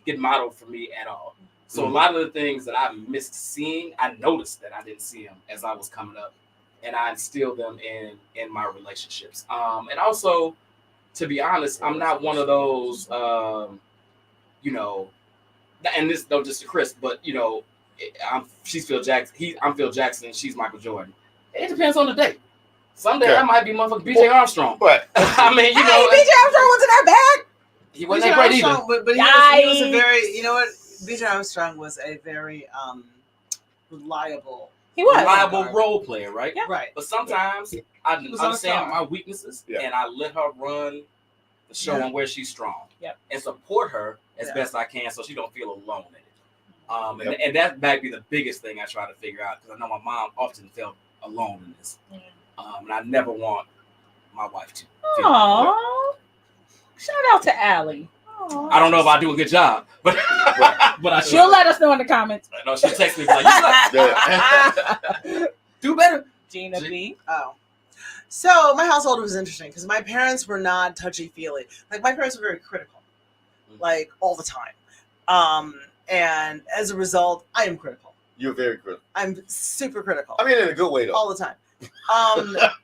Speaker 1: get modeled for me at all. So
Speaker 4: Mhm.
Speaker 1: a lot of the things that I missed seeing, I noticed that I didn't see them as I was coming up, and I instilled them in my relationships. And also, to be honest, I'm not one of those, you know, and this no just to Chris, but you know, she's Phil Jackson. I'm Phil Jackson, and she's Michael Jordan. It depends on the day. Some day I might be motherfucking B.J. Armstrong.
Speaker 4: But
Speaker 1: I mean, you know,
Speaker 3: BJ Armstrong wasn't that bad.
Speaker 1: he wasn't that great either.
Speaker 3: But he was a very, you know what? BJ Armstrong was a very reliable.
Speaker 2: He was.
Speaker 1: Reliable role player, right?
Speaker 2: Yeah.
Speaker 3: Right.
Speaker 1: But sometimes I
Speaker 3: was on a
Speaker 1: understand
Speaker 3: star.
Speaker 1: my weaknesses,
Speaker 4: Yeah.
Speaker 1: and I let her run the show
Speaker 3: Yeah.
Speaker 1: on where she's strong,
Speaker 2: Yep.
Speaker 1: and support her as
Speaker 3: Yeah.
Speaker 1: best I can, so she don't feel alone in it.
Speaker 4: Yep.
Speaker 1: And that might be the biggest thing I try to figure out, because I know my mom often felt alone in this, and I never want my wife to. feel alone.
Speaker 2: Aww. Shout out to Allie. Aw.
Speaker 1: I don't know if I do a good job, but but I should.
Speaker 2: She'll let us know in the comments.
Speaker 1: I know she'll text me like, "You suck. Do better."
Speaker 2: Gina B.
Speaker 3: Oh. So my household was interesting because my parents were not touchy-feely. Like my parents were very critical, like all the time. And as a result, I am critical.
Speaker 4: you're very critical.
Speaker 3: I'm super critical.
Speaker 4: I mean, in a good way, though.
Speaker 3: all the time.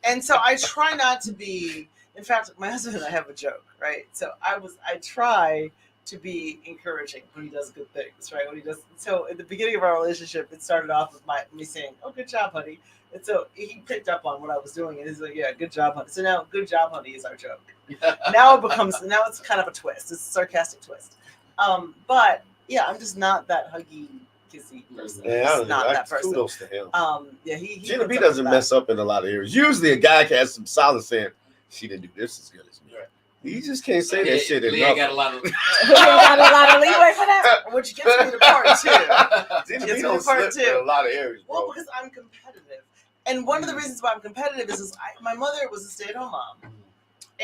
Speaker 3: And so I try not to be. In fact, my husband and I have a joke, right? So I try to be encouraging when he does good things, right? When he does. So at the beginning of our relationship, it started off with me saying, "Oh, good job, honey." And so he picked up on what I was doing, and he's like, "Yeah, good job, honey." So now, "Good job, honey" is our joke. Now it's kind of a twist. It's a sarcastic twist. But yeah, I'm just not that huggy, kissy person.
Speaker 4: Yeah, I
Speaker 3: Just
Speaker 4: don't
Speaker 3: not
Speaker 4: know.
Speaker 3: that person.
Speaker 4: Kudos to him.
Speaker 3: Yeah, he
Speaker 4: Gina B
Speaker 3: puts up
Speaker 4: doesn't
Speaker 3: with that.
Speaker 4: mess up in a lot of areas. Usually, a guy has some solid saying, "She didn't do this as good as me."
Speaker 1: Right.
Speaker 4: He just can't say that shit
Speaker 1: Leah
Speaker 4: enough.
Speaker 1: got a lot of.
Speaker 2: We got a lot of leeway for that.
Speaker 3: Which gets me to part two.
Speaker 4: Gina
Speaker 3: It's
Speaker 4: B don't
Speaker 3: part
Speaker 4: slip
Speaker 3: two.
Speaker 4: in a lot of areas, bro.
Speaker 3: Well, because I'm competitive. And one of the reasons why I'm competitive is my mother was a stay-at-home mom.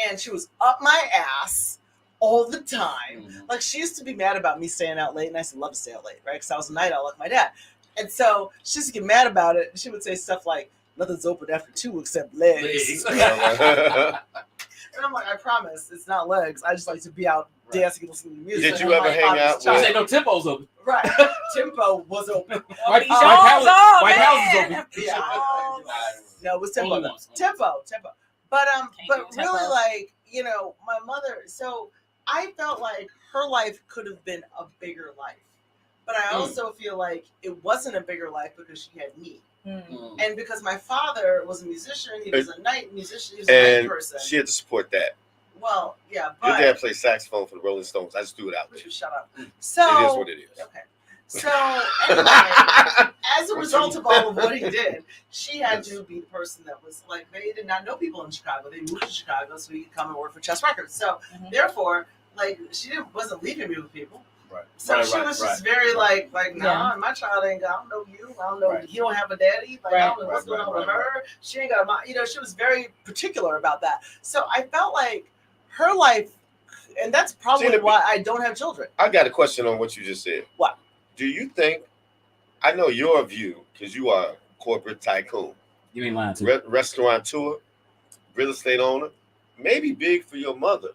Speaker 3: And she was up my ass all the time. Like, she used to be mad about me staying out late. And I used to love to stay out late, right? Because I was a night owl like my dad. And so she used to get mad about it. She would say stuff like, "Nothing's open after 2 except legs." And I'm like, "I promise, it's not legs. I just like to be out dancing and listening to music."
Speaker 4: Did
Speaker 3: And
Speaker 4: you
Speaker 3: I'm
Speaker 4: ever
Speaker 3: like,
Speaker 4: hang
Speaker 3: "I'm
Speaker 4: out
Speaker 3: just
Speaker 1: I
Speaker 4: with-
Speaker 1: say no tempo's open.
Speaker 3: Right. Tempo was open.
Speaker 1: White
Speaker 2: These
Speaker 1: House
Speaker 2: hoes,
Speaker 1: White House is
Speaker 2: man.
Speaker 1: open.
Speaker 3: Yeah. No, it was tempo.
Speaker 1: Only
Speaker 3: though.
Speaker 1: once.
Speaker 3: Tempo. But
Speaker 2: Can't do
Speaker 3: really,
Speaker 2: tempo.
Speaker 3: like, you know, my mother. So I felt like her life could have been a bigger life, but I also feel like it wasn't a bigger life because she had me, and because my father was a musician. He was a night musician. He was a night
Speaker 4: And
Speaker 3: person.
Speaker 4: she had to support that.
Speaker 3: Well, yeah,
Speaker 4: Your
Speaker 3: but
Speaker 4: dad played saxophone for the Rolling Stones. I just threw it out
Speaker 3: would
Speaker 4: there.
Speaker 3: you shut up?
Speaker 4: It
Speaker 3: So
Speaker 4: is what it is.
Speaker 3: okay. So anyway, as a result of all of what he did, she had to be the person that was like, they did not know people in Chicago. They moved to Chicago so he could come and work for Chess Records. So therefore, like, she wasn't leaving me with people.
Speaker 1: Right.
Speaker 3: So she was just very like, nah, my child ain't got, I don't know you. I don't know,
Speaker 1: Right.
Speaker 3: he don't have a daddy. Like, I don't know what's going on with her.
Speaker 1: Right.
Speaker 3: She ain't got a mom. You know, she was very particular about that. So I felt like her life, and that's probably why I don't have children.
Speaker 4: I got a question on what you just said.
Speaker 3: What?
Speaker 4: Do you think, I know your view, because you are a corporate tycoon.
Speaker 1: You ain't lying to me.
Speaker 4: Restaurateur, real estate owner. Maybe big for your mother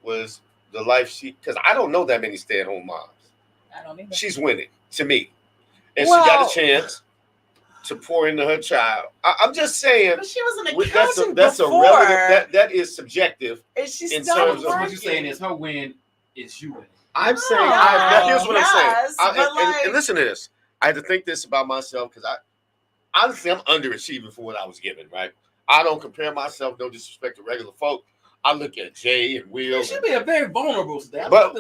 Speaker 4: was the life because I don't know that many stay-at-home moms.
Speaker 2: I don't either.
Speaker 4: She's winning to me. And she got a chance to pour into her child. I'm just saying.
Speaker 3: But she was an accountant
Speaker 4: that's
Speaker 3: before.
Speaker 4: a relative, that is subjective.
Speaker 3: And she's
Speaker 4: in
Speaker 3: still
Speaker 4: terms of
Speaker 1: what you're saying is her win is you winning.
Speaker 4: I'm saying, here's what I'm saying. And listen to this. I had to think this about myself because honestly, I'm underachieving for what I was given, right? I don't compare myself, no disrespect to regular folk. I look at Jay and Will.
Speaker 1: You should be a very vulnerable today.
Speaker 4: But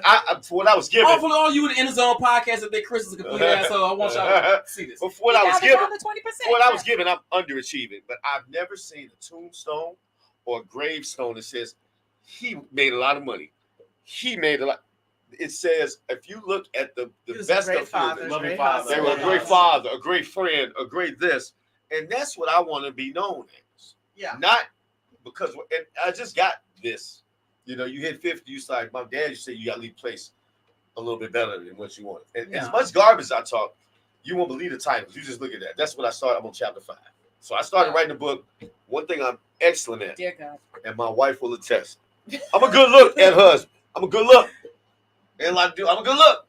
Speaker 4: I for what I was given.
Speaker 1: For all you in the zone podcast, if Chris is a complete asshole, I want y'all to see this.
Speaker 4: But for what I was given, I'm underachieving. But I've never seen a tombstone or a gravestone that says he made a lot of money. He made a lot. It says if you look at the best of
Speaker 3: fathers,
Speaker 1: loving father,
Speaker 4: they were a great father, a great friend, a great this, and that's what I want to be known as.
Speaker 3: Yeah.
Speaker 4: Not because I just got this. You know, you hit 50, you like my dad. You say you got to leave the place a little bit better than what you want. And as much garbage I talk, you won't believe the titles. You just look at that. That's what I started. I'm on chapter 5. So I started writing the book. One thing I'm excellent at,
Speaker 2: Dear God.
Speaker 4: and my wife will attest. I'm a good look at husband. I'm a good look. And like, I'm a good look.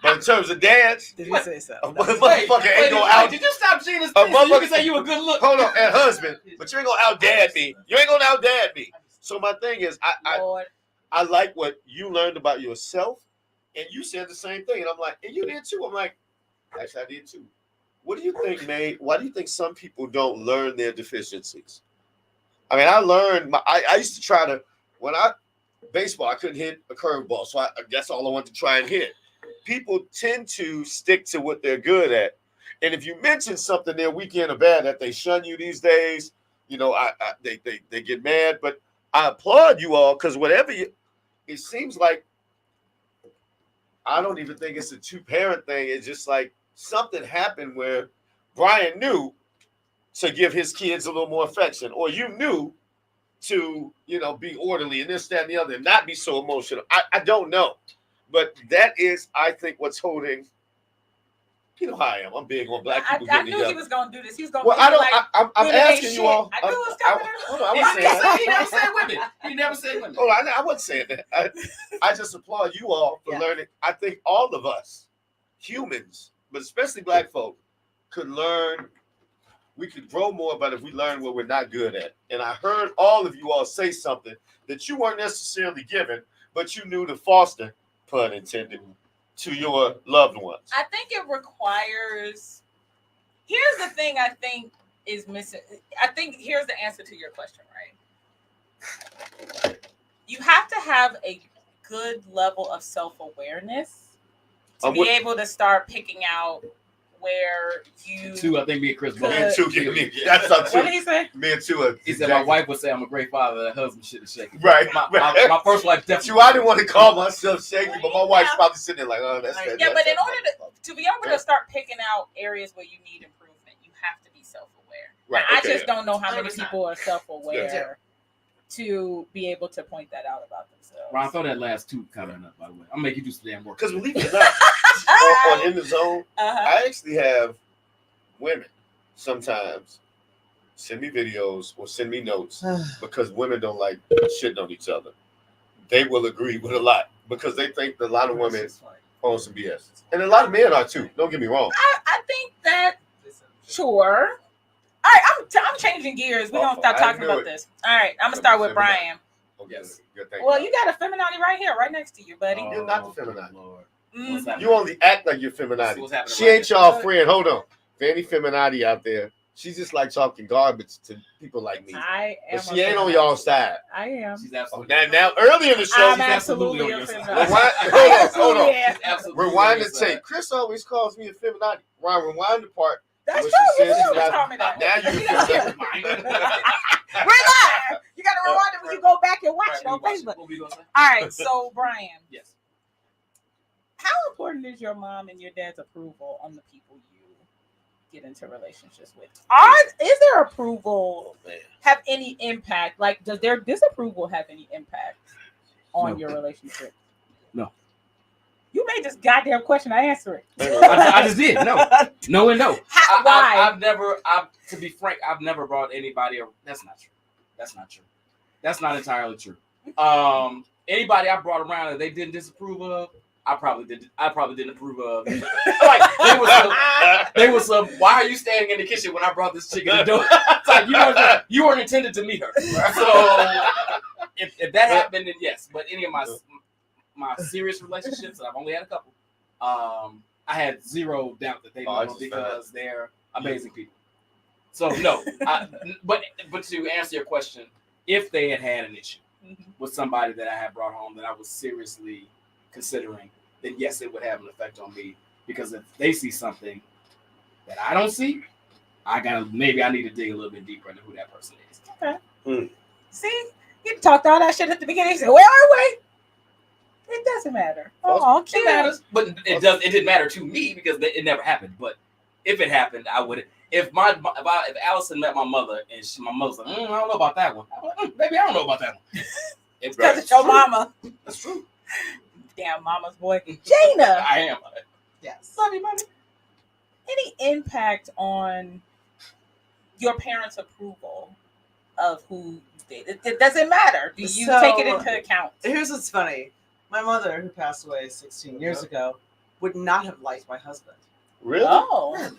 Speaker 4: But in terms of dads,
Speaker 3: did you say so?
Speaker 4: A motherfucker ain't gonna out.
Speaker 1: Did you stop Gina's?
Speaker 4: You
Speaker 1: can say you a good look.
Speaker 4: Hold on, and husband, but you ain't gonna out dad me. You ain't gonna out dad me. So my thing is, I like what you learned about yourself, and you said the same thing. And I'm like, and you did too. I'm like, actually, I did too. What do you think, why do you think some people don't learn their deficiencies? I mean, I learned. I used to try to baseball. I couldn't hit a curveball, so that's all I wanted to try and hit. People tend to stick to what they're good at, and if you mention something they're weak in or bad at, they shun you these days. You know, they get mad. But I applaud you all because it seems like I don't even think it's a two-parent thing. It's just like something happened where Brian knew to give his kids a little more affection, or you knew to, be orderly and this, that, and the other, and not be so emotional. I don't know. But that is, I think, what's holding. You know how I am. I'm big on black people getting together.
Speaker 2: I knew he was going to do this. He was going
Speaker 4: to I'm asking you all.
Speaker 2: I knew it was coming.
Speaker 4: Hold on, I wasn't saying that.
Speaker 1: He never said women. He never said women.
Speaker 4: Hold on, I wasn't saying that. I just applaud you all for learning. I think all of us, humans, but especially black folk, could learn. We could grow more, but if we learn what we're not good at. And I heard all of you all say something that you weren't necessarily given, but you knew to foster, pun intended, to your loved ones.
Speaker 2: I think it requires. Here's the thing I think is missing. I think here's the answer to your question, right? You have to have a good level of self-awareness to be able to start picking out where you.
Speaker 1: Two, I think me and Chris.
Speaker 4: Me and two give me. That's not two.
Speaker 2: What did he say?
Speaker 4: Me and two.
Speaker 1: He said my wife would say I'm a great father. That husband shouldn't shake.
Speaker 4: Right.
Speaker 1: My first wife definitely.
Speaker 4: I didn't want to call myself shaky, but my wife's probably sitting there like, oh, that's that.
Speaker 2: Yeah, but in order to be able to start picking out areas where you need improvement, you have to be self-aware.
Speaker 4: Right.
Speaker 2: I just don't know how many people are self-aware to be able to point that out about themselves.
Speaker 1: Ron, throw that last two comment up, by the way. I'm making you do some damn work.
Speaker 4: Because believe it or not, on In the Zone, I actually have women sometimes send me videos or send me notes because women don't like shitting on each other. They will agree with a lot because they think that a lot of women own some BS. And a lot of men are too. Don't get me wrong.
Speaker 2: I think that, sure. All right, I'm changing gears. We're going to stop talking about this. All right, I'm going to start with Brian.
Speaker 4: Yes.
Speaker 2: Well, you got a feminine right here, right next to you, buddy.
Speaker 4: You're not the feminine.
Speaker 2: Mm-hmm.
Speaker 4: You only act like you're feminine. She ain't y'all friend. Hold on. For any feminine out there, she's just like talking garbage to people like me.
Speaker 2: I am.
Speaker 4: But she ain't on y'all side.
Speaker 2: I am.
Speaker 1: She's absolutely.
Speaker 4: Now, early in the show,
Speaker 2: I'm absolutely a feminine.
Speaker 4: Hold on.
Speaker 2: Yeah.
Speaker 4: Rewind the tape. Chris always calls me a feminine. Rewind the part.
Speaker 2: That's true. You always call me that.
Speaker 4: Now you feel that.
Speaker 2: We're live. You got to rewind it when you go back and watch it on Facebook. All right. So, Brian.
Speaker 1: Yes.
Speaker 2: How important is your mom and your dad's approval on the people you get into relationships with? Is their approval have any impact? Like, does their disapproval have any impact on your relationship?
Speaker 1: No.
Speaker 2: You made this goddamn question. I answer it.
Speaker 1: I just did. No and no.
Speaker 2: Why?
Speaker 1: To be frank, I've never brought anybody. That's not true. That's not entirely true. Anybody I brought around that they didn't disapprove of, I probably didn't approve of. Like they was why are you standing in the kitchen when I brought this chick in the door? It's like you weren't intended to meet her. So if that happened, then yes. But any of my serious relationships, and I've only had a couple, I had zero doubt that they love them because they're amazing people. So no, but to answer your question, if they had an issue with somebody that I had brought home that I was seriously considering, then yes, it would have an effect on me, because if they see something that I don't see, maybe I need to dig a little bit deeper into who that person is.
Speaker 2: Okay. See, you talked all that shit at the beginning. You said, wait. It doesn't matter. Oh,
Speaker 1: it matters, but it didn't matter to me because it never happened. But if it happened, I would. If Allison met my mother and my mother's like, I don't know about that one. Maybe I don't know about that one.
Speaker 2: Because it's your mama.
Speaker 1: That's true.
Speaker 2: Damn mama's boy. Jana.
Speaker 1: I am.
Speaker 2: Yes. Love you, mommy. Any impact on your parents' approval of who you date? It doesn't matter. Do you take it into account?
Speaker 3: Here's what's funny. My mother, who passed away 16 years ago, would not have liked my husband.
Speaker 4: Really?
Speaker 2: Oh.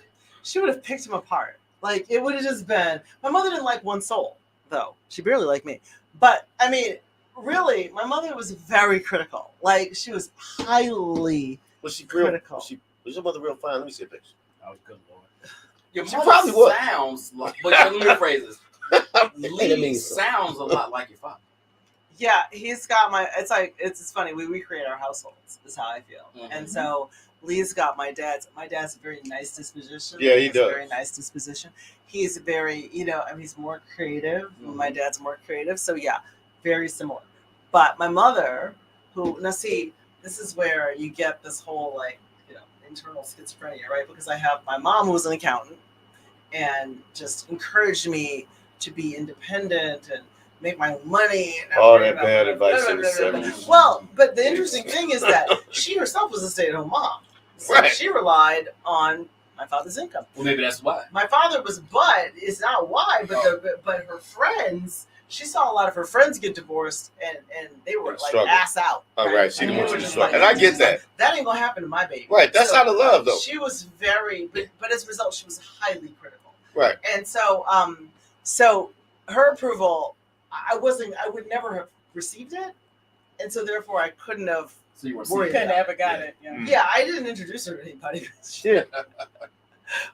Speaker 3: She would have picked him apart. Like, it would have just been... My mother didn't like one soul, though. She barely liked me. But, I mean, really, my mother was very critical. Like, she was highly critical.
Speaker 4: Was your mother real fine? Let me see a picture.
Speaker 1: Oh, good Lord. Your
Speaker 4: She
Speaker 1: mother
Speaker 4: probably was.
Speaker 1: sounds like... But let me rephrase this. Lee sounds a lot like your father.
Speaker 3: Yeah, he's got my... It's funny. We recreate our households, is how I feel.
Speaker 1: Mm-hmm.
Speaker 3: And so... Lee's got my dad's a very nice disposition.
Speaker 4: Yeah, he does.
Speaker 3: A very nice disposition. He's very, he's more creative.
Speaker 1: Mm-hmm.
Speaker 3: My dad's more creative. So yeah, very similar. But my mother, now see, this is where you get this whole internal schizophrenia, right? Because I have my mom who was an accountant and just encouraged me to be independent and make my own money.
Speaker 4: All that bad advice in the 70s.
Speaker 3: Well, but the interesting thing is that she herself was a stay-at-home mom. So
Speaker 4: Right.
Speaker 3: she relied on my father's income.
Speaker 1: Well, maybe that's why.
Speaker 3: My father was, but it's not why, but her friends, she saw a lot of her friends get divorced and they were like
Speaker 4: Struggle.
Speaker 3: ass out.
Speaker 4: All right, she
Speaker 3: And
Speaker 4: didn't
Speaker 3: they
Speaker 4: want
Speaker 3: were
Speaker 4: you to
Speaker 3: just
Speaker 4: struggle.
Speaker 3: like-
Speaker 4: And I get that.
Speaker 3: That ain't gonna happen to my baby.
Speaker 4: Right, that's how to love, though.
Speaker 3: She was very, but as a result, she was highly critical.
Speaker 4: Right.
Speaker 3: And so, so her approval, I would never have received it, and so therefore I couldn't have.
Speaker 1: So you were
Speaker 3: Worried
Speaker 2: Couldn't
Speaker 3: about
Speaker 2: ever got it. Yeah.
Speaker 3: Yeah, I didn't introduce her to anybody.
Speaker 4: Yeah.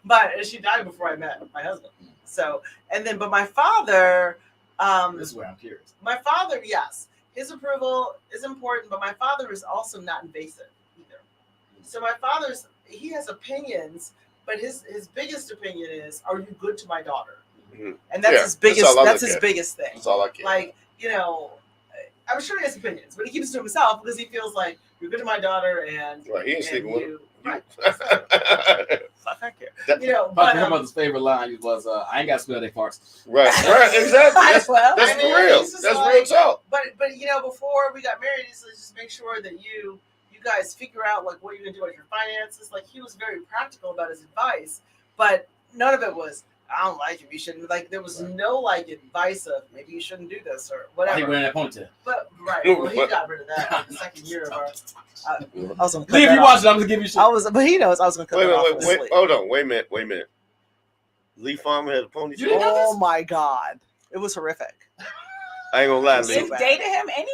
Speaker 3: But she died before I met my husband. So, but my father,
Speaker 1: This is where I'm curious.
Speaker 3: my father, yes, his approval is important, but my father is also not invasive either. So my he has opinions, but his biggest opinion is, are you good to my daughter?
Speaker 4: Mm-hmm.
Speaker 3: And that's
Speaker 4: Yeah,
Speaker 3: his biggest.
Speaker 4: that's
Speaker 3: That's
Speaker 4: all I
Speaker 3: his
Speaker 4: look at.
Speaker 3: biggest thing.
Speaker 4: That's all I care.
Speaker 3: Like, I'm sure he has opinions, but he keeps it to himself because he feels like you're good to my daughter and
Speaker 4: Right, he ain't
Speaker 3: and
Speaker 4: sleeping with
Speaker 3: you.
Speaker 4: her.
Speaker 3: Right. Fuck, I care.
Speaker 4: That-
Speaker 3: But
Speaker 1: My mother's favorite line was, I ain't got to smell their farts.
Speaker 4: Right, exactly. That's
Speaker 2: Well,
Speaker 4: real.
Speaker 3: it's
Speaker 4: That's
Speaker 3: just
Speaker 4: real talk.
Speaker 3: But before we got married, he said, just make sure that you guys figure out like what you're gonna do with your finances. Like he was very practical about his advice, but none of it was, I don't like it. You shouldn't. Like there was no like advice of maybe you shouldn't do this or whatever.
Speaker 1: He wearing that ponytail.
Speaker 3: But well, he got rid of that in the second year of our. I was gonna cut
Speaker 1: Lee, if
Speaker 3: that
Speaker 1: you
Speaker 3: off.
Speaker 1: watching, I'm gonna give you shit.
Speaker 3: But he knows I was gonna cut that off. in his
Speaker 4: Wait,
Speaker 3: sleep.
Speaker 4: hold on. Wait a minute. Lee Farmer had a ponytail.
Speaker 1: You didn't know this?
Speaker 3: Oh my god, it was horrific.
Speaker 4: I ain't gonna lie,
Speaker 3: So
Speaker 4: Lee.
Speaker 2: you
Speaker 3: bad.
Speaker 2: dated him anyway?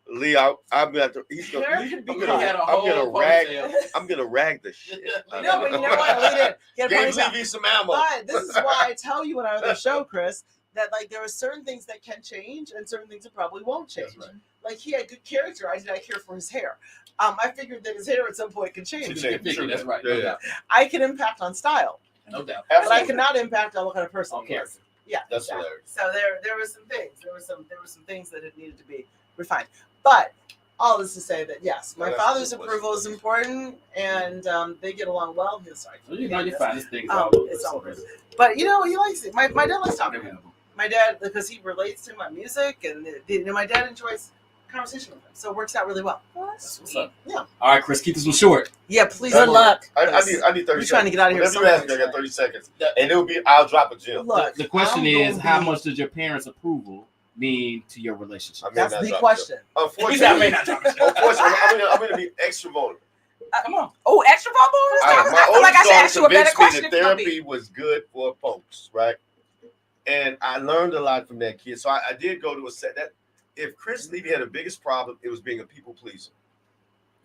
Speaker 4: Lee, I'm gonna. He's gonna.
Speaker 3: Hair could be
Speaker 4: I'm
Speaker 1: He
Speaker 4: gonna-
Speaker 1: had a
Speaker 4: I'm
Speaker 1: whole
Speaker 4: gonna rag.
Speaker 1: ponytail.
Speaker 4: I'm gonna rag the shit. out of
Speaker 3: No, but you know
Speaker 4: him.
Speaker 3: what? Lee did. He had a
Speaker 4: Gave
Speaker 3: ponytail.
Speaker 4: Levy some ammo.
Speaker 3: But this is why I tell you on our other show, Chris, that like there are certain things that can change and certain things that probably won't change.
Speaker 1: That's right.
Speaker 3: Like he had good character. I did not care for his hair. I figured that his hair at some point could change.
Speaker 4: Should change.
Speaker 1: Figure, that's right.
Speaker 4: Yeah,
Speaker 1: No
Speaker 4: yeah.
Speaker 1: doubt.
Speaker 3: I can impact on style,
Speaker 1: No doubt.
Speaker 3: but I
Speaker 4: Absolutely.
Speaker 3: cannot impact on what kind of person
Speaker 1: On
Speaker 3: he is.
Speaker 1: character.
Speaker 3: Yeah,
Speaker 4: That's
Speaker 3: exactly.
Speaker 4: hilarious.
Speaker 3: So there were some things. There were some things that had needed to be refined. But all this to say that yes, my
Speaker 4: Well, that's
Speaker 3: father's
Speaker 4: good.
Speaker 3: approval is important, and they get along well. Sorry,
Speaker 1: You know, you're fine. This thing's
Speaker 3: it's all good. But you know, he likes it. My dad likes talking to him. My dad, because he relates to my music, and my dad enjoys conversation with him, so it works out really well.
Speaker 1: That's what's up.
Speaker 3: Yeah.
Speaker 1: All right, Chris, keep this one short.
Speaker 3: Yeah, please.
Speaker 2: Good luck.
Speaker 4: I need 30
Speaker 3: We're
Speaker 4: seconds.
Speaker 3: trying to get out of here.
Speaker 4: Whatever you ask me, I got 30 seconds. And it will be, I'll drop a gem.
Speaker 3: Look,
Speaker 1: The question
Speaker 3: I'm
Speaker 1: is,
Speaker 3: gonna
Speaker 1: how
Speaker 3: be-
Speaker 1: much does your parents' approval mean to your relationship?
Speaker 4: I may
Speaker 3: That's
Speaker 4: not
Speaker 3: the
Speaker 4: drop a
Speaker 3: question.
Speaker 4: gem.
Speaker 1: He said, I may
Speaker 4: Unfortunately,
Speaker 1: not drop a gem.
Speaker 4: I'm going to be extra vulnerable.
Speaker 1: Come on.
Speaker 2: Oh, extra vulnerable.
Speaker 4: My
Speaker 2: I feel like I
Speaker 4: oldest
Speaker 2: should ask you
Speaker 4: daughter
Speaker 2: a better
Speaker 4: convinced me
Speaker 2: question.
Speaker 4: that
Speaker 2: if you want me.
Speaker 4: therapy was good for folks, right? And I learned a lot from that kid. So I did go to a set that if Chris Levy had the biggest problem, it was being a people pleaser.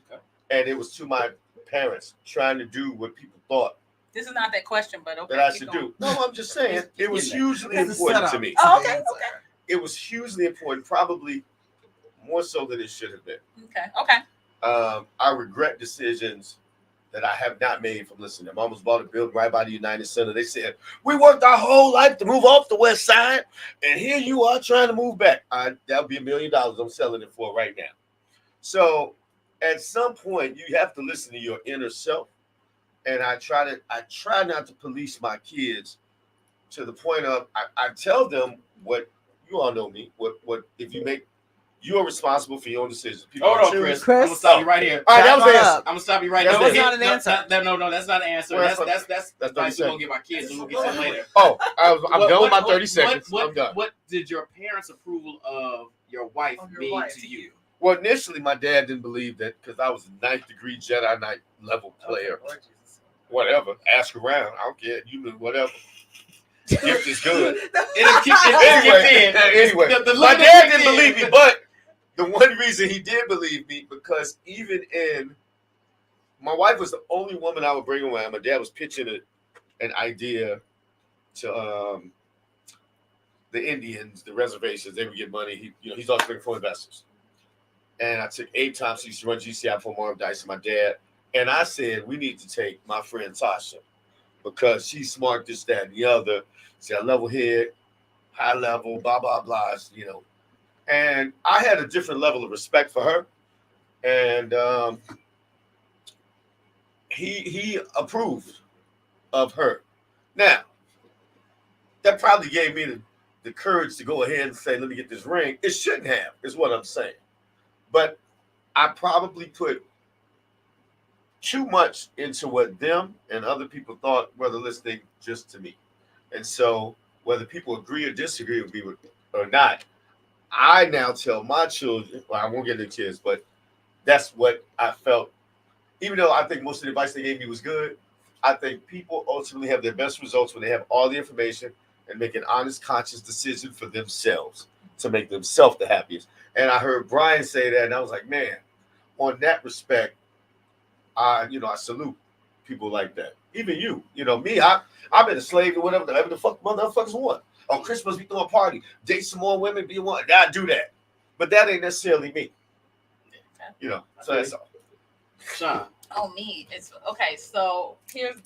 Speaker 1: Okay.
Speaker 4: And it was to my parents trying to do what people thought
Speaker 2: This is not that question, but okay.
Speaker 4: that I
Speaker 2: keep
Speaker 4: should
Speaker 2: going.
Speaker 4: do. No, I'm just saying it was
Speaker 1: It's
Speaker 4: hugely
Speaker 3: It's a
Speaker 4: important to
Speaker 3: setup.
Speaker 4: me.
Speaker 2: Oh, okay,
Speaker 4: It was hugely important, probably more so than it should have been.
Speaker 2: Okay.
Speaker 4: I regret decisions that I have not made from listening. My mom was bought a building right by the United Center. They said, we worked our whole life to move off the west side, and here you are trying to move back. That would be $1 million I'm selling it for right now. So at some point, you have to listen to your inner self. And I try not to police my kids to the point of, I tell them what, you all know me, what if you make, you are responsible for your own decisions. People
Speaker 1: Hold on,
Speaker 4: choose.
Speaker 1: Chris. I'm gonna stop you right here.
Speaker 4: All right, that was the
Speaker 3: Shut
Speaker 4: answer.
Speaker 3: up.
Speaker 1: I'm gonna stop you right
Speaker 4: That's
Speaker 1: now.
Speaker 3: not an answer.
Speaker 1: No, that's not an answer.
Speaker 4: Well,
Speaker 1: That's
Speaker 4: that's
Speaker 1: advice
Speaker 4: 30
Speaker 1: we're gonna give our kids, and we'll get to it later.
Speaker 4: Oh, I'm done with my 30 seconds. I'm done.
Speaker 1: What did your parents' approval of your wife
Speaker 3: Of your
Speaker 1: mean
Speaker 3: wife
Speaker 1: to you?
Speaker 4: Well, initially, my dad didn't believe that because I was a 9th degree Jedi Knight level player. Whatever. Ask around. I don't care. You know, whatever. Gift is good. Anyway, my dad didn't believe me, but the one reason he did believe me, because even in, my wife was the only woman I would bring around. My dad was pitching an idea to the Indians, the reservations. They would get money. He's always looking for investors. And I took 8 times. He used to run GCI for Marv Dice and my dad. And I said, we need to take my friend Tasha because she's smart, this, that, and the other. She's got level head, high level, blah, blah, blah, And I had a different level of respect for her. And he approved of her. Now, that probably gave me the courage to go ahead and say, let me get this ring. It shouldn't have, is what I'm saying. But I probably put too much into what them and other people thought were listening just to me. And so whether people agree or disagree with me or not, I now tell my children, well, I won't get into kids, but that's what I felt. Even though I think most of the advice they gave me was good, I think people ultimately have their best results when they have all the information and make an honest, conscious decision for themselves to make themselves the happiest. And I heard Brian say that, and I was like, man, on that respect, I salute people like that. Even you, me, I've been a slave to whatever the fuck motherfuckers want. On Christmas, we throw a party, date some more women, be one. I do that, but that ain't necessarily me. So that's all.
Speaker 1: Sean.
Speaker 2: Oh, me. It's okay. So here's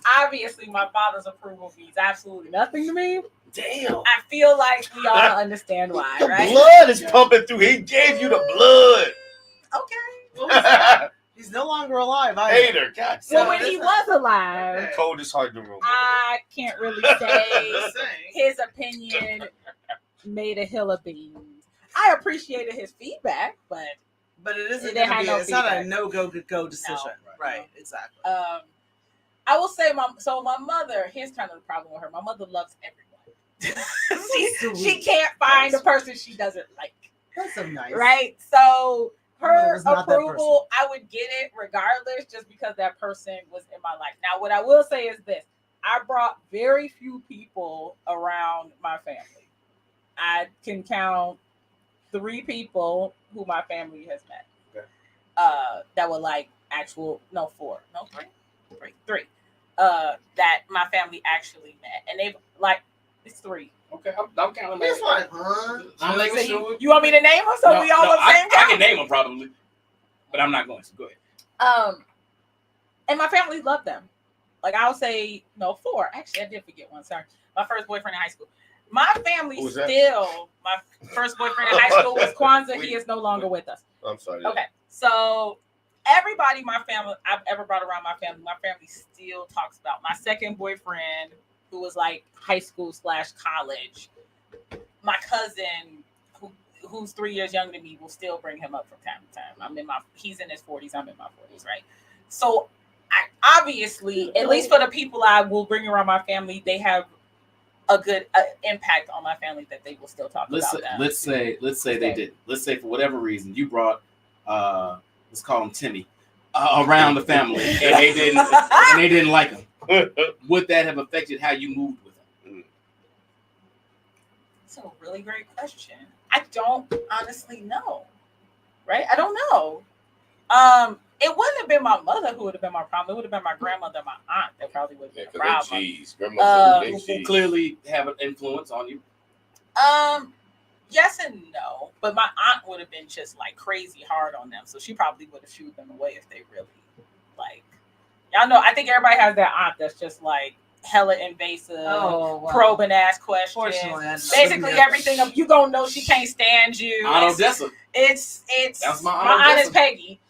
Speaker 2: obviously my father's approval means absolutely nothing to me.
Speaker 4: Damn.
Speaker 2: I feel like we all understand why,
Speaker 4: The
Speaker 2: right?
Speaker 4: blood is pumping through. He gave you the
Speaker 2: Okay.
Speaker 3: He's no longer alive.
Speaker 4: blood. Hater, God.
Speaker 2: Well, when he was alive,
Speaker 4: Coldest heart in the room.
Speaker 2: I can't really say his opinion made a hill of beans. I appreciated his feedback, but
Speaker 3: it isn't
Speaker 2: It
Speaker 3: going to
Speaker 2: had
Speaker 3: be.
Speaker 2: no
Speaker 3: It's not a
Speaker 2: feedback.
Speaker 3: no-go decision.
Speaker 2: No.
Speaker 3: Right. Exactly.
Speaker 2: I will say my mother. Here's kind of the problem with her. My mother loves everyone. she can't find a person she doesn't like.
Speaker 3: That's so nice.
Speaker 2: Right? So her
Speaker 3: Mother's not that
Speaker 2: approval, I would get it regardless, just because that person was in my life. Now, what I will say is this: I brought very few people around my family. I can count 3 people who my family has met.
Speaker 1: Okay.
Speaker 2: That were like actual 4, 3. That my family actually met, and they've it's 3.
Speaker 1: Okay, I'm counting.
Speaker 3: This one, huh?
Speaker 1: I'm making
Speaker 2: So
Speaker 1: sure.
Speaker 2: you want me to name them so we all on the same
Speaker 1: I
Speaker 2: count?
Speaker 1: can name them probably, but I'm not going to. Go ahead.
Speaker 2: And my family loved them. Like I'll say 4. Actually, I did forget one. Sorry, my first boyfriend in high school. My family
Speaker 4: Who was that?
Speaker 2: still, my first boyfriend in high school was Kwanzaa. He is no longer with us.
Speaker 4: I'm sorry.
Speaker 2: Okay, so everybody, my family, I've ever brought around my family still talks about my second boyfriend, who was like high school / college. My cousin, who's 3 years younger than me, will still bring him up from time to time. He's in his 40s. I'm in my 40s, right? So, I obviously, at least for the people I will bring around my family, they have a good impact on my family that they will still talk about them.
Speaker 1: Let's say they did. Let's say for whatever reason you brought let's call him Timmy around the family and they didn't like him. Would that have affected how you moved with him?
Speaker 2: That's a really great question. I don't honestly know. Right? I don't know. It wouldn't have been my mother who would have been my problem. It would have been my grandmother, my aunt that probably would have been a problem.
Speaker 1: Who clearly have an influence on you.
Speaker 2: Yes and no, but my aunt would have been just like crazy hard on them, so she probably would have shooed them away if they really like. Y'all know, I think everybody has that aunt that's just like hella invasive, probing ass questions. Basically, everything of you gonna know she can't stand you.
Speaker 1: Aunt Odessa.
Speaker 2: It's
Speaker 1: that's my
Speaker 2: aunt is Peggy.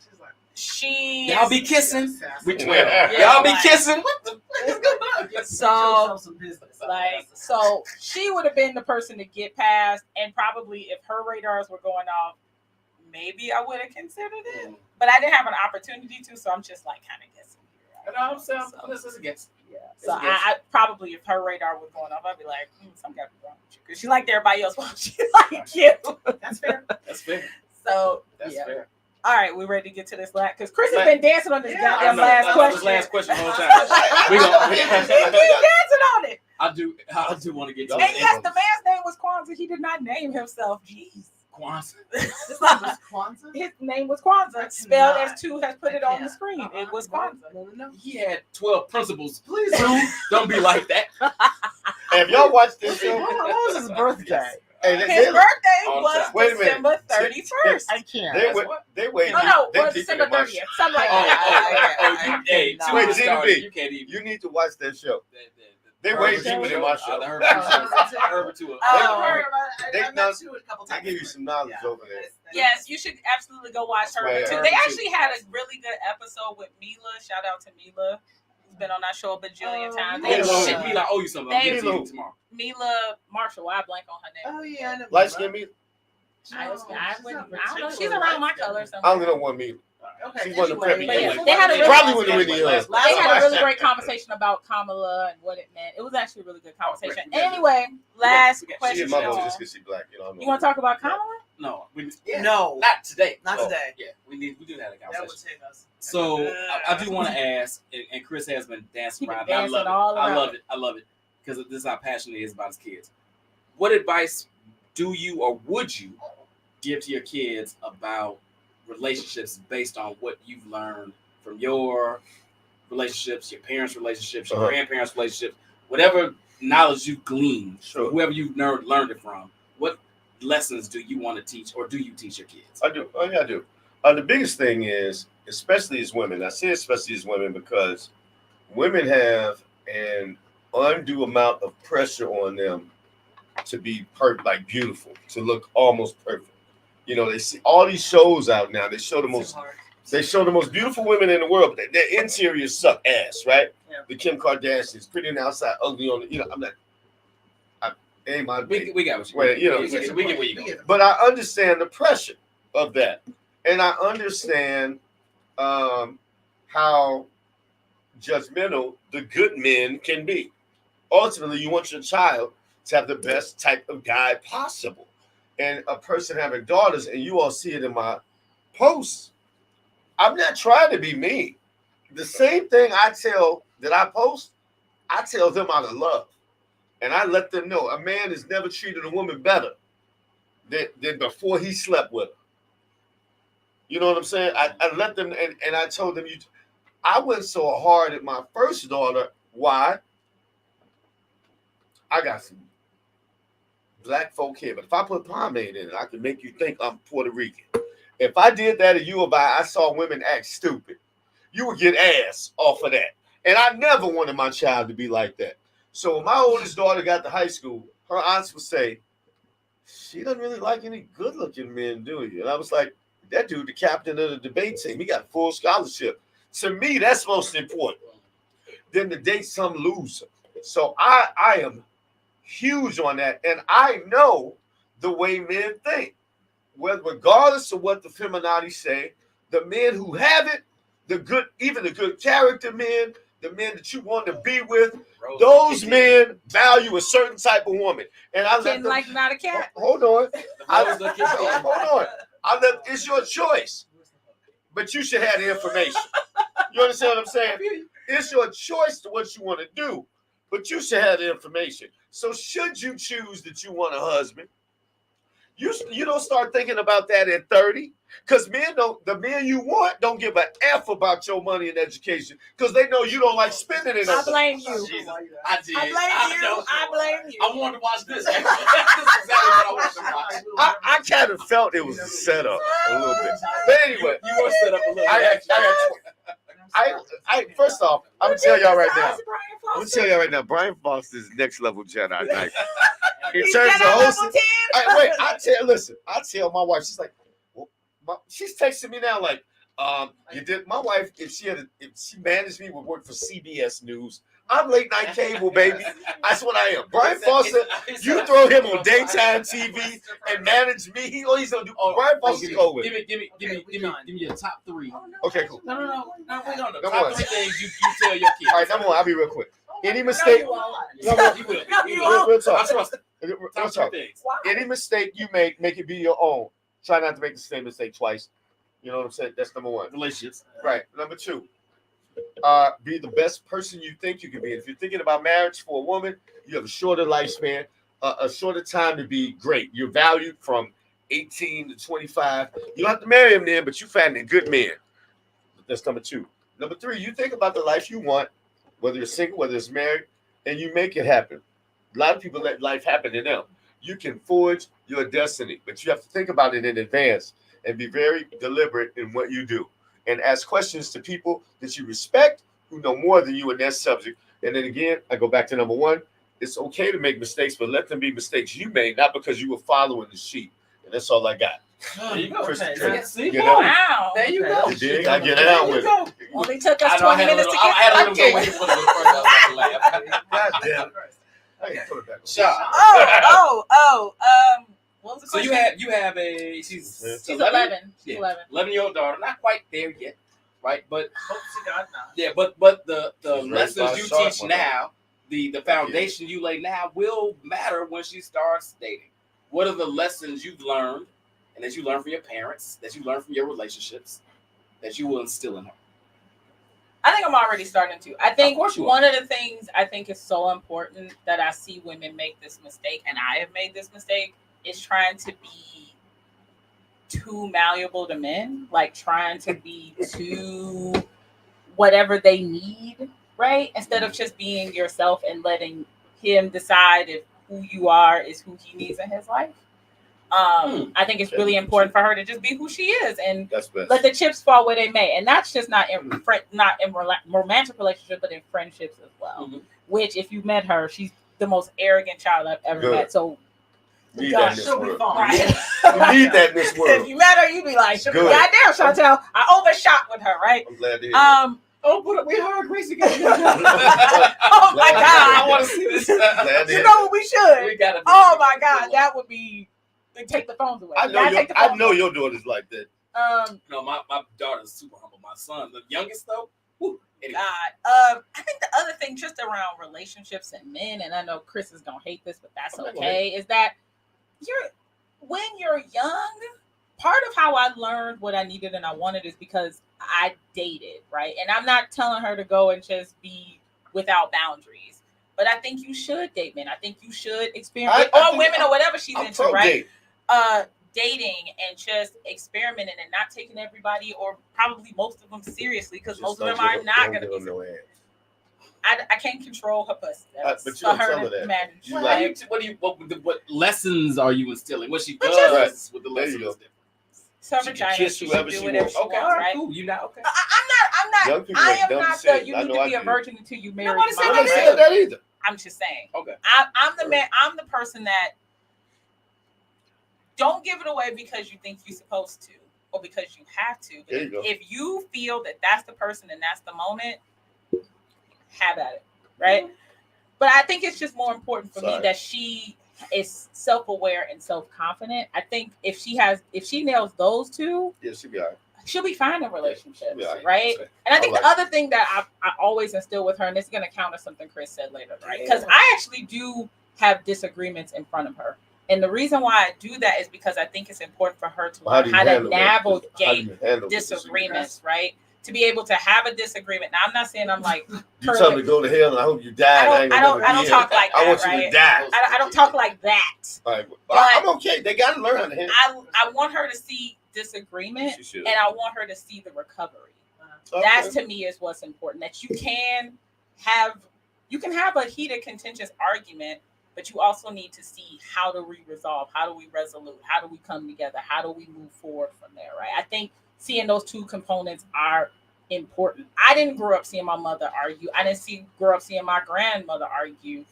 Speaker 1: Y'all be kissing. We 12.
Speaker 2: Yeah,
Speaker 1: y'all be
Speaker 2: like,
Speaker 1: kissing. What the fuck is going on?
Speaker 2: So she would have been the person to get past, and probably if her radars were going off, maybe I would have considered it. But I didn't have an opportunity to, so I'm just like kind of guessing here.
Speaker 1: This is a guess.
Speaker 2: Yeah. So I probably, if her radar was going off, I'd be like, something got to be wrong with you, because she liked everybody else while she liked you.
Speaker 1: That's fair. That's fair.
Speaker 2: So
Speaker 1: that's fair.
Speaker 2: All right, we ready to get to this last, because Chris has been dancing on this goddamn last question.
Speaker 1: Last question the whole time.
Speaker 2: He's dancing on it.
Speaker 1: I do want to get to
Speaker 2: it. And yes, the man's name was Kwanzaa. He did not name himself. Jeez.
Speaker 1: Kwanzaa.
Speaker 3: His name was Kwanzaa?
Speaker 2: His name was Kwanzaa. Spelled as two has put it on the screen. It was Kwanzaa.
Speaker 3: No.
Speaker 1: He had 12 principles. Please don't be like that.
Speaker 4: Have y'all watched this show?
Speaker 3: What was his birthday?
Speaker 4: Hey,
Speaker 2: his birthday was December 31st.
Speaker 3: I can't.
Speaker 4: They waited.
Speaker 2: No, it was December 30th. Something like that.
Speaker 1: You can't even.
Speaker 4: You need to watch that show. They waited deeper than my show. I give you some knowledge over there.
Speaker 2: Yes, you should absolutely go watch Herbert too. They actually had a really good episode with Mila. Shout out to Mila. Been on that show a bajillion times.
Speaker 1: Mila, I owe you something. I'll get to you tomorrow.
Speaker 2: Mila Marshall, I blank on her name.
Speaker 3: Oh yeah,
Speaker 4: light skin Mila.
Speaker 2: I don't know. She's around my color.
Speaker 4: I only know one Mila.
Speaker 3: Okay.
Speaker 4: She's one of the preppy.
Speaker 2: They had a really great conversation about Kamala and what it meant. It was actually a really good conversation. Anyway, last question.
Speaker 4: She's my mother just because she's black. You
Speaker 2: want to talk about Kamala?
Speaker 1: No,
Speaker 3: no,
Speaker 1: not today.
Speaker 3: Not today.
Speaker 1: Yeah, we do have a conversation.
Speaker 3: That would take us.
Speaker 1: So I do want to ask, and Chris has been dancing around. I love it because this is how passionate he is about his kids. What advice do you or would you give to your kids about relationships based on what you've learned from your relationships, your parents' relationships, your grandparents' relationships, whatever knowledge you've gleaned, whoever you've learned it from? What lessons do you want to teach, or do you teach your kids?
Speaker 4: I do. Oh, yeah, I do. The biggest thing is, especially as women, I say especially as women because women have an undue amount of pressure on them to be beautiful, to look almost perfect. You know, they see all these shows out now. They show the most beautiful women in the world, but their interiors suck ass, right? Yeah. The Kim Kardashians, pretty on the outside, ugly on the. I'm not. We got what you. We get where you go. But I understand the pressure of that, and I understand how judgmental the good men can be. Ultimately, you want your child to have the best type of guy possible. And a person having daughters, and you all see it in my posts, I'm not trying to be mean. The same thing I post, I tell them out of love. And I let them know a man has never treated a woman better than before he slept with her. You know what I'm saying? I let them, and I told them, I went so hard at my first daughter. Why? I got some black folk here, but if I put pomade in it, I can make you think I'm Puerto Rican. If I did that and I saw women act stupid, you would get ass off of that. And I never wanted my child to be like that. So when my oldest daughter got to high school, her aunts would say, she doesn't really like any good-looking men, do you? And I was like, that dude, the captain of the debate team, he got full scholarship. To me, that's most important than to date some loser. So I am huge on that, and I know the way men think. Regardless of what the feminazi say, the men who have it, even the good character men, the men that you want to be with, those men value a certain type of woman. And I let them,
Speaker 2: like not a cat.
Speaker 4: Hold on. Hold on. It's your choice. But you should have the information. You understand what I'm saying? It's your choice to what you want to do, but you should have the information. So should you choose that you want a husband, you don't start thinking about that at 30, because the men you want don't give a F about your money and education, because they know you don't like spending it on
Speaker 2: I blame you.
Speaker 1: Jesus.
Speaker 2: I blame you.
Speaker 1: I wanted to watch this. This is exactly what I wanted to watch.
Speaker 4: I kind of felt it was a setup a little bit. But anyway,
Speaker 1: You were set up a little bit.
Speaker 4: First off, I'm gonna tell y'all right now, Brian Foster is next level Jedi Knight. In terms of hosting, I tell my wife, she's like, she's texting me now like, you did. My wife, if she managed me, would work for CBS News. I'm late night cable, baby. That's what I am. Brian Foster, you throw him on daytime TV and manage me. He's gonna do. Brian Foster, go with.
Speaker 1: Give me your top 3.
Speaker 4: Okay, cool.
Speaker 1: No. Wait on the
Speaker 4: Number
Speaker 1: top
Speaker 4: one.
Speaker 1: 3 things you tell your kids.
Speaker 4: All right, number one. I'll be real quick. Any mistake?
Speaker 1: You will.
Speaker 4: Real talk.
Speaker 1: I trust.
Speaker 4: Real
Speaker 1: Top 3
Speaker 4: talk.
Speaker 1: things.
Speaker 4: Any mistake you make it be your own. Try not to make the same mistake twice. You know what I'm saying? That's number one.
Speaker 1: Relationships.
Speaker 4: Right. Number 2. Be the best person you think you can be. If you're thinking about marriage for a woman, you have a shorter lifespan, a shorter time to be great. You're valued from 18 to 25. You don't have to marry him then, but you find a good man. That's number 2. Number 3, you think about the life you want, whether you're single, whether it's married, and you make it happen. A lot of people let life happen to them. You can forge your destiny, but you have to think about it in advance and be very deliberate in what you do. And ask questions to people that you respect, who know more than you in that subject. And then again, I go back to number 1. It's okay to make mistakes, but let them be mistakes you made, not because you were following the sheep. And that's all I got.
Speaker 1: There you go.
Speaker 3: Okay.
Speaker 2: Wow.
Speaker 1: There you go.
Speaker 4: You dig? I get it out with it.
Speaker 2: Only took us 20 minutes to get
Speaker 1: I had a little
Speaker 2: started.
Speaker 1: wait for the first I was like, laugh.
Speaker 4: God damn it. I can put it back on.
Speaker 1: Shot.
Speaker 2: What was the
Speaker 1: So
Speaker 2: question?
Speaker 1: you have a she's
Speaker 2: 11. She's
Speaker 1: Yeah.
Speaker 2: 11.
Speaker 1: 11-year-old daughter, not quite there yet, right? But
Speaker 3: Hope to God not.
Speaker 1: yeah, but the
Speaker 4: She's raised by
Speaker 1: lessons
Speaker 4: a
Speaker 1: you
Speaker 4: shark
Speaker 1: teach
Speaker 4: one
Speaker 1: now, the foundation you lay now will matter when she starts dating. What are the lessons you've learned, and that you learn from your parents, that you learn from your relationships, that you will instill in her?
Speaker 2: I think I'm already starting to. I think
Speaker 1: Of course you are.
Speaker 2: one of the things I think is so important that I see women make this mistake, and I have made this mistake, is trying to be too malleable to men, like trying to be too whatever they need, right? Instead of just being yourself and letting him decide if who you are is who he needs in his life. I think it's really important for her to just be who she is and
Speaker 4: That's best.
Speaker 2: let the chips fall where they may. And that's just not in romantic relationships, but in friendships as well.
Speaker 1: Mhm.
Speaker 2: Which, if you met her, she's the most arrogant child I've ever
Speaker 4: Good.
Speaker 2: met. So,
Speaker 4: Need
Speaker 2: God,
Speaker 4: that in this
Speaker 3: she'll be
Speaker 4: world.
Speaker 3: fine.
Speaker 2: right.
Speaker 4: You need that in this
Speaker 2: If
Speaker 4: world.
Speaker 2: you met her, you'd be like,
Speaker 4: Good.
Speaker 2: "Goddamn, Chantel, I overshot with her, right?"
Speaker 4: I'm glad to hear that.
Speaker 1: Oh, but we heard Grace again.
Speaker 2: Oh my
Speaker 4: Glad to
Speaker 1: I
Speaker 2: God,
Speaker 1: want to see this.
Speaker 4: Glad to
Speaker 2: you
Speaker 4: hear
Speaker 2: know what we should?
Speaker 1: We gotta.
Speaker 2: Oh my God, that would be. They take the phones away.
Speaker 4: I know,
Speaker 2: Take the
Speaker 4: I
Speaker 2: phones
Speaker 4: know
Speaker 2: away.
Speaker 4: your daughter's like that.
Speaker 1: No, my daughter's super humble. My son, the youngest though. Whew, anyway.
Speaker 2: God. I think the other thing just around relationships and men, and I know Chris is gonna hate this, but that's okay, is that when you're young, part of how I learned what I needed and I wanted is because I dated, right? And I'm not telling her to go and just be without boundaries, but I think you should date men. I think you should experiment, or women, or whatever she's
Speaker 4: I'm
Speaker 2: into,
Speaker 4: pro
Speaker 2: right?
Speaker 4: date.
Speaker 2: Dating and just experimenting and not taking everybody or probably most of them seriously, because most of them are not going to be.
Speaker 4: No ass.
Speaker 2: I can't control her pussy. That's
Speaker 4: but you
Speaker 2: for
Speaker 4: don't
Speaker 2: her
Speaker 4: tell her
Speaker 2: to
Speaker 4: that.
Speaker 2: manage.
Speaker 4: You
Speaker 2: Right?
Speaker 4: like-
Speaker 1: What lessons are you instilling? What she
Speaker 2: But
Speaker 1: does
Speaker 2: just-
Speaker 1: with the
Speaker 4: There you
Speaker 1: lessons.
Speaker 4: go.
Speaker 1: is different.
Speaker 2: It's her
Speaker 4: She can
Speaker 2: vagina.
Speaker 4: kiss
Speaker 2: She
Speaker 4: whoever
Speaker 2: should do
Speaker 4: she
Speaker 2: whatever
Speaker 4: wants.
Speaker 2: she
Speaker 1: Okay,
Speaker 2: wants,
Speaker 1: all right,
Speaker 2: right?
Speaker 1: cool. You not okay?
Speaker 2: I'm
Speaker 4: Young
Speaker 2: not.
Speaker 4: people
Speaker 2: I
Speaker 4: make
Speaker 2: am
Speaker 4: dumb
Speaker 2: not
Speaker 4: decisions.
Speaker 2: the. You
Speaker 4: I
Speaker 2: need
Speaker 4: know
Speaker 2: to
Speaker 4: I
Speaker 2: be a
Speaker 4: did.
Speaker 2: virgin until you marry.
Speaker 1: Nobody said
Speaker 4: I
Speaker 2: my
Speaker 4: never
Speaker 1: that.
Speaker 2: man.
Speaker 4: said that either.
Speaker 2: I'm just saying.
Speaker 1: Okay.
Speaker 2: I'm the man. I'm the person that don't give it away because you think you're supposed to or because you have to. But
Speaker 4: There you go.
Speaker 2: if you feel that that's the person and that's the moment, have at it, right? But I think it's just more important for me that she is self-aware and self-confident. I think if she nails those two,
Speaker 4: Yeah, she'll be all right.
Speaker 2: she'll be fine in relationships,
Speaker 4: Yeah,
Speaker 2: right? And I think
Speaker 4: I like
Speaker 2: the other thing that I always instill with her, and this is going to counter something Chris said later, right? Because I actually do have disagreements in front of her. And the reason why I do that is because I think it's important for her to learn how to navigate disagreements, right? To be able to have a disagreement. Now, I'm not saying I'm like
Speaker 4: You tell me to go to hell and I hope you die.
Speaker 2: I don't talk like that.
Speaker 4: I want you
Speaker 2: right?
Speaker 4: to die.
Speaker 2: I don't talk like that.
Speaker 4: Right. I'm okay. They got to learn how to handle.
Speaker 2: I want her to see disagreement, and I want her to see the recovery.
Speaker 4: Okay.
Speaker 2: That to me is what's important. That you can have a heated, contentious argument, but you also need to see how do we resolve, how do we resolute, how do we come together, how do we move forward from there, right? I think seeing those two components are important. I didn't grow up seeing my mother argue. I didn't grow up seeing my grandmother argue.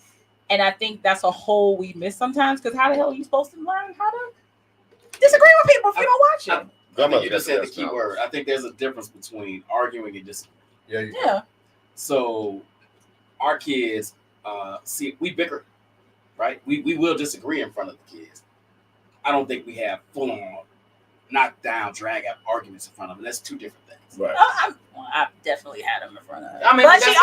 Speaker 2: And I think that's a hole we miss sometimes, because how the hell are you supposed to learn how to disagree with people if you don't watch it?
Speaker 1: I think you just said the key word. I think there's a difference between arguing and disagreeing.
Speaker 2: Yeah.
Speaker 1: So our kids, we bicker, right? We will disagree in front of the kids. I don't think we have full on knock down, drag out arguments in front of them. That's two different things.
Speaker 4: Right.
Speaker 2: I've definitely had them in front of her.
Speaker 1: I mean,
Speaker 2: but she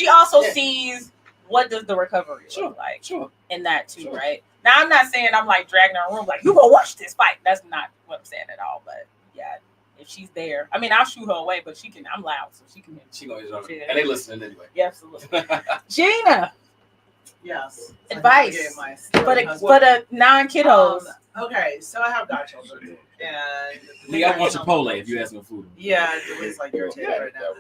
Speaker 2: also
Speaker 1: Yeah.
Speaker 2: sees what does the recovery look like
Speaker 1: Sure.
Speaker 2: in that too, right? Now, I'm not saying I'm like dragging her in a room like, you go watch this fight. That's not what I'm saying at all. But yeah, if she's there, I mean, I'll shoot her away, but I'm loud, so she can hear me.
Speaker 1: She gonna and they listening anyway.
Speaker 2: Yeah, absolutely. Gina,
Speaker 3: Yes.
Speaker 2: advice for the non-kiddos.
Speaker 3: Okay, so I have godchildren, and
Speaker 1: Lee, I want Chipotle if you ask me food.
Speaker 3: Yeah, it's like irritating right now.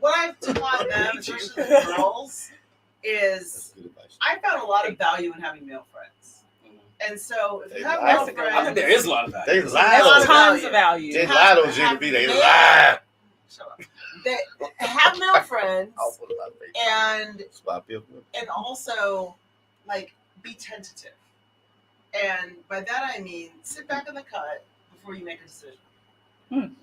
Speaker 3: What I've taught them, especially the girls, is I found a lot of value in having male friends. And so if you have male friends,
Speaker 1: I think there is a lot of value.
Speaker 4: They lie.
Speaker 2: There's tons of value.
Speaker 4: They lie on Jimmy. They lie.
Speaker 3: Shut up. They have male friends, and also like be tentative. And by that I mean sit back in the cut before you make a decision.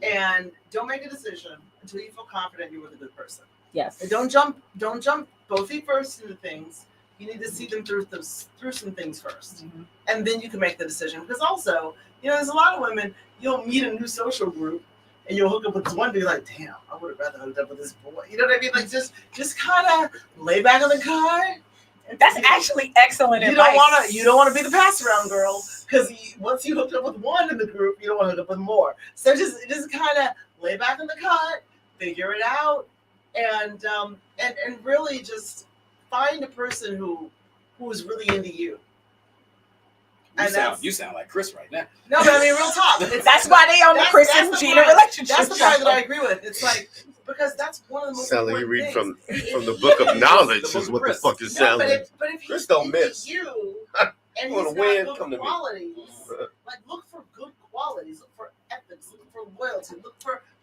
Speaker 3: And don't make a decision until you feel confident you're with a good person.
Speaker 2: Yes.
Speaker 3: And don't jump both feet first into things. You need to see them through some things first. And then you can make the decision. Because also, there's a lot of women, you'll meet a new social group and you'll hook up with this one dude, like, damn, I would have rather hooked up with this boy. You know what I mean? Like just kind of lay back on the car.
Speaker 2: That's actually excellent advice.
Speaker 3: You don't want to be the pass around girl, because once you hooked up with one in the group, you don't want to hook up with more. So just kind of lay back in the cut, figure it out, and really just find a person who is really into you.
Speaker 1: You sound like Chris right now.
Speaker 3: No, but I mean, real talk.
Speaker 2: That's why they own the Chris and Gina relationship.
Speaker 3: That's the part that I agree with. It's like, because that's one of the most
Speaker 4: sound like you
Speaker 3: important
Speaker 4: read
Speaker 3: things.
Speaker 4: from the book of knowledge is what the fuck it sounds like.
Speaker 3: But if
Speaker 4: Chris don't miss.
Speaker 3: You and
Speaker 4: You
Speaker 3: he's
Speaker 4: wanna win?
Speaker 3: got
Speaker 4: Come to
Speaker 3: good
Speaker 4: me.
Speaker 3: qualities, like look for good qualities, look for ethics, look for loyalty,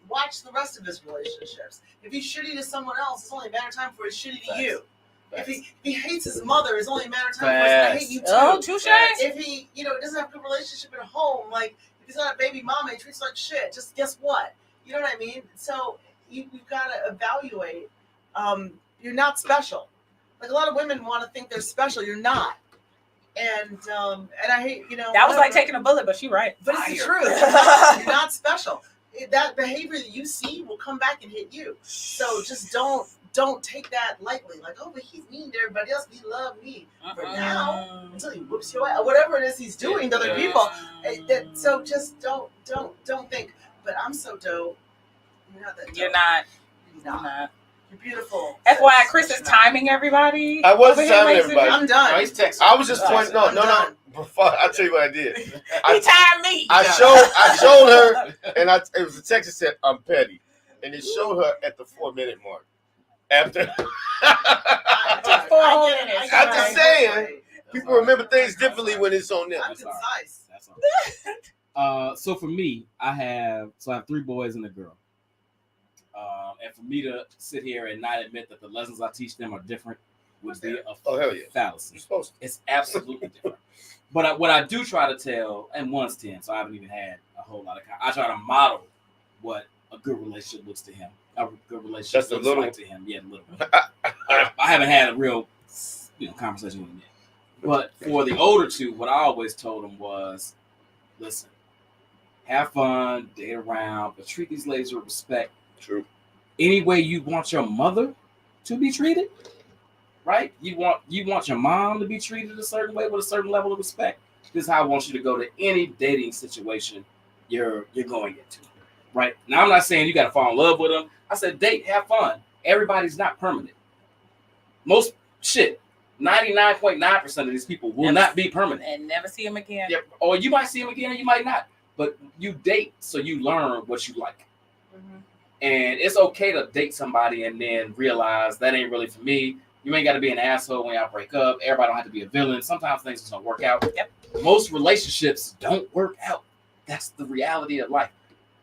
Speaker 3: watch the rest of his relationships. If he's shitty to someone else, it's only a matter of time for he's shitty to you. If he hates his mother, it's only a matter of time for him to hate you too.
Speaker 2: Oh, touche.
Speaker 3: If he, doesn't have a good relationship at home, like if he's not a baby mama, he treats you like shit. Just guess what? You know what I mean? So you've got to evaluate. You're not special. Like a lot of women want to think they're special. You're not. And I hate,
Speaker 2: that was like taking a bullet, but she's right.
Speaker 3: But it's the truth. You're not special. That behavior that you see will come back and hit you. So just don't take that lightly. Like, oh, but he's mean to everybody else. He loves me for now until he whoops your ass, or whatever it is he's doing to other people. So just don't think. But I'm so dope. You're not that dope.
Speaker 2: You're not.
Speaker 3: You're beautiful.
Speaker 2: FYI, Chris is timing everybody.
Speaker 4: I wasn't timing everybody.
Speaker 3: I'm done.
Speaker 1: No, he's texting.
Speaker 4: I was just pointing. No.
Speaker 3: done.
Speaker 4: I'll tell you what I did.
Speaker 2: He timed me.
Speaker 4: I showed her, and it was a text that said, "I'm petty," and it showed her at the 4-minute mark. After,
Speaker 2: took 4 whole minutes.
Speaker 4: I'm just saying, people remember things differently when it's on them.
Speaker 3: I'm concise.
Speaker 1: That's all. So for me, I have 3 boys and a girl. And for me to sit here and not admit that the lessons I teach them are different would be a
Speaker 4: hell yeah.
Speaker 1: fallacy.
Speaker 4: You're supposed to.
Speaker 1: It's absolutely different. But what I do try to tell, and one's 10, so I haven't even had a whole lot of. I try to model what a good relationship looks to him. A good relationship
Speaker 4: That's the
Speaker 1: looks
Speaker 4: little
Speaker 1: like to him. Yeah, the little one. I haven't had a real, conversation with him yet. But for the older two, what I always told them was, listen, have fun, date around, but treat these ladies with respect.
Speaker 4: True.
Speaker 1: Any way you want your mother to be treated, right? You want your mom to be treated a certain way with a certain level of respect. This is how I want you to go to any dating situation you're going into, right? Now, I'm not saying you got to fall in love with them. I said date, have fun. Everybody's not permanent. Most 99.9% of these people will not be permanent.
Speaker 2: And never see them again.
Speaker 1: Yeah, or you might see them again, or you might not. But you date so you learn what you like.
Speaker 2: Mm-hmm.
Speaker 1: And it's okay to date somebody and then realize that ain't really for me. You ain't got to be an asshole when y'all break up. Everybody don't have to be a villain. Sometimes things just don't work out.
Speaker 2: Yep.
Speaker 1: Most relationships don't work out. That's the reality of life.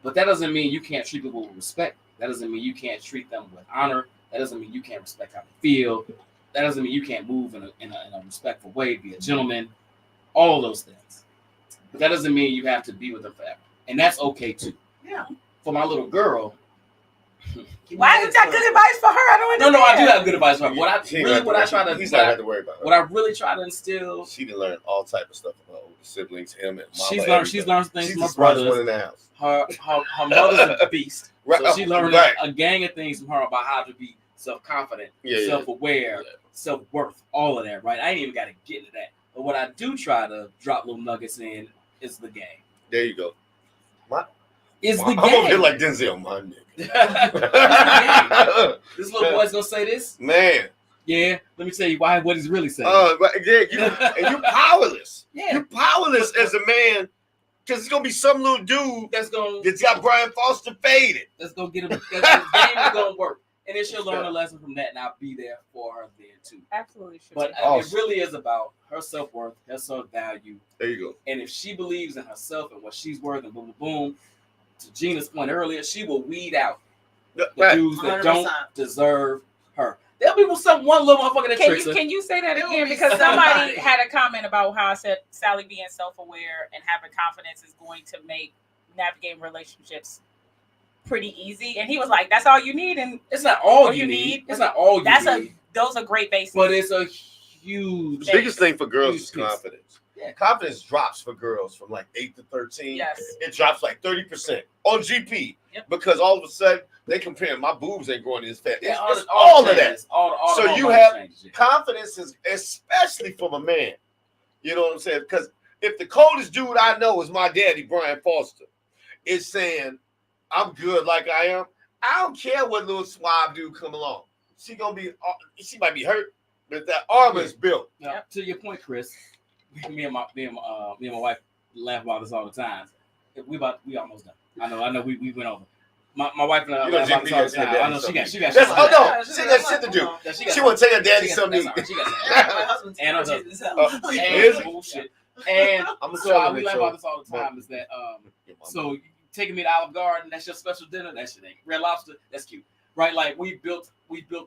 Speaker 1: But that doesn't mean you can't treat people with respect. That doesn't mean you can't treat them with honor. That doesn't mean you can't respect how they feel. That doesn't mean you can't move in a respectful way, be a gentleman, all those things. But that doesn't mean you have to be with them forever. And that's okay too.
Speaker 3: Yeah.
Speaker 1: For my little girl.
Speaker 2: Why is that good advice for her? I don't understand.
Speaker 1: No, I do have good advice for her.
Speaker 4: He's not have to worry about her.
Speaker 1: What I really try to instill.
Speaker 4: She dcan learn all type of stuff about older siblings, him and mama.
Speaker 1: She's learned things
Speaker 4: She
Speaker 1: from her
Speaker 4: just runs
Speaker 1: brothers.
Speaker 4: one in the house.
Speaker 1: Her mother's a beast.
Speaker 4: Right.
Speaker 1: So she learned
Speaker 4: Right.
Speaker 1: a gang of things from her about how to be self-confident,
Speaker 4: Yeah,
Speaker 1: self-aware, self-worth, all of that, right? I ain't even got to get into that. But what I do try to drop little nuggets in is the game.
Speaker 4: There you go.
Speaker 1: Is the
Speaker 4: I'm
Speaker 1: game.
Speaker 4: over here like Denzel, my nigga.
Speaker 1: This little boy's gonna say this?
Speaker 4: Man.
Speaker 1: Yeah. Let me tell you what he's really saying.
Speaker 4: You're powerless.
Speaker 1: Yeah.
Speaker 4: You're powerless as a man. Because it's gonna be some little dude
Speaker 1: That's gonna
Speaker 4: got Brian Foster faded.
Speaker 1: get him. The game is gonna work. And then she'll learn a lesson from that, and I'll be there for her then too.
Speaker 2: Absolutely. Sure.
Speaker 1: But
Speaker 4: Awesome.
Speaker 1: it really is about her self-worth, her self-value.
Speaker 4: There you go.
Speaker 1: And if she believes in herself and what she's worth, and boom, boom, boom, to Gina's point earlier, she will weed out the dudes that
Speaker 3: 100%.
Speaker 1: don't deserve her. There'll be one little motherfucker that tricks her.
Speaker 2: Can you say that
Speaker 3: It will
Speaker 2: again?
Speaker 3: be
Speaker 2: Because
Speaker 3: somebody.
Speaker 2: somebody had a comment about how I said Sally being self-aware and having confidence is going to make navigating relationships pretty easy. And he was like, "That's all you need." And
Speaker 1: It's not all
Speaker 2: What
Speaker 1: you
Speaker 2: you
Speaker 1: need.
Speaker 2: need.
Speaker 1: It's not all you
Speaker 2: that's
Speaker 1: need.
Speaker 2: those are great basics.
Speaker 1: But it's a huge.
Speaker 4: The biggest thing for girls
Speaker 1: Huge
Speaker 4: is
Speaker 1: piece.
Speaker 4: confidence.
Speaker 1: Yeah.
Speaker 4: Confidence drops for girls from like 8 to 13.
Speaker 2: Yes.
Speaker 4: It drops like 30% on GP.
Speaker 2: Yep.
Speaker 4: Because all of a sudden they compare my boobs ain't growing as fast.
Speaker 1: Yeah,
Speaker 4: It's all of that.
Speaker 1: changes. All
Speaker 4: So
Speaker 1: the
Speaker 4: you
Speaker 1: hormone
Speaker 4: have
Speaker 1: changes, yeah.
Speaker 4: confidence is especially from a man. You know what I'm saying? Because if the coldest dude I know is my daddy, Brian Foster, is saying, I'm good like I am, I don't care what little suave dude come along. She might be hurt, but that armor is built.
Speaker 1: Now, to your point, Chris, me and my wife laugh about this all the time. We almost done. I know we went over. My wife and I
Speaker 4: You know,
Speaker 1: laugh about this all the
Speaker 4: Jimmy,
Speaker 1: time. I know she got shit.
Speaker 4: That's, oh no,
Speaker 3: Yeah,
Speaker 4: she got shit to do.
Speaker 1: Yeah,
Speaker 4: She want to tell her daddy
Speaker 1: she got-
Speaker 4: something.
Speaker 1: that's all right. She got
Speaker 3: Yeah, my husband's
Speaker 1: And her
Speaker 3: Jesus.
Speaker 4: Is
Speaker 1: and bullshit. And
Speaker 4: I'm
Speaker 1: so we laugh about this all the time. Is that so taking me to Olive Garden? That's your special dinner. That shit ain't Red Lobster. That's cute, right? Like we built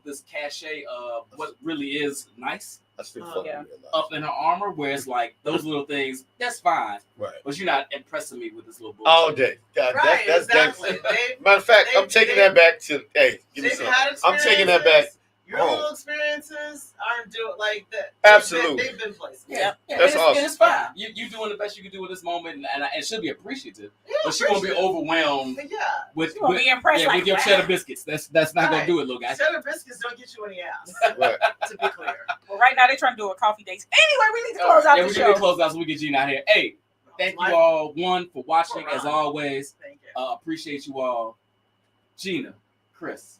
Speaker 1: this cachet of what really is nice
Speaker 4: I still
Speaker 2: Oh,
Speaker 4: fucking
Speaker 2: yeah.
Speaker 4: realize.
Speaker 1: up in her armor, where it's like those little things. That's fine,
Speaker 4: Right.
Speaker 1: but you're not impressing me with this little bullshit.
Speaker 4: All day. God,
Speaker 3: Right,
Speaker 4: that's
Speaker 3: exactly.
Speaker 4: gangster. Matter of fact, I'm taking that back to give me
Speaker 3: They've
Speaker 4: some.
Speaker 3: had
Speaker 4: I'm taking that back.
Speaker 3: experiences. Your
Speaker 4: home.
Speaker 3: little experiences aren't doing like that.
Speaker 4: Absolutely.
Speaker 3: They've been places.
Speaker 1: Yeah,
Speaker 4: That's
Speaker 1: and
Speaker 4: awesome.
Speaker 1: it's fine. You doing the best you can do in this moment, and it should be appreciative.
Speaker 3: Yeah,
Speaker 1: But she won't be
Speaker 3: appreciate it.
Speaker 1: overwhelmed
Speaker 3: But yeah,
Speaker 1: with
Speaker 2: You won't be impressed like
Speaker 1: with your
Speaker 2: that.
Speaker 1: cheddar biscuits. That's not gonna
Speaker 3: Right.
Speaker 1: do it, little guy.
Speaker 3: cheddar biscuits don't get you any ass.
Speaker 4: Right.
Speaker 3: To be clear.
Speaker 2: Well, right now they're trying to do a coffee date. Anyway, we need to close out
Speaker 1: Yeah,
Speaker 2: the
Speaker 1: we
Speaker 2: show.
Speaker 1: need to close out so we get Gina out here. Hey, thank you all for watching as always.
Speaker 3: Thank you.
Speaker 1: Appreciate you all, Gina, Chris.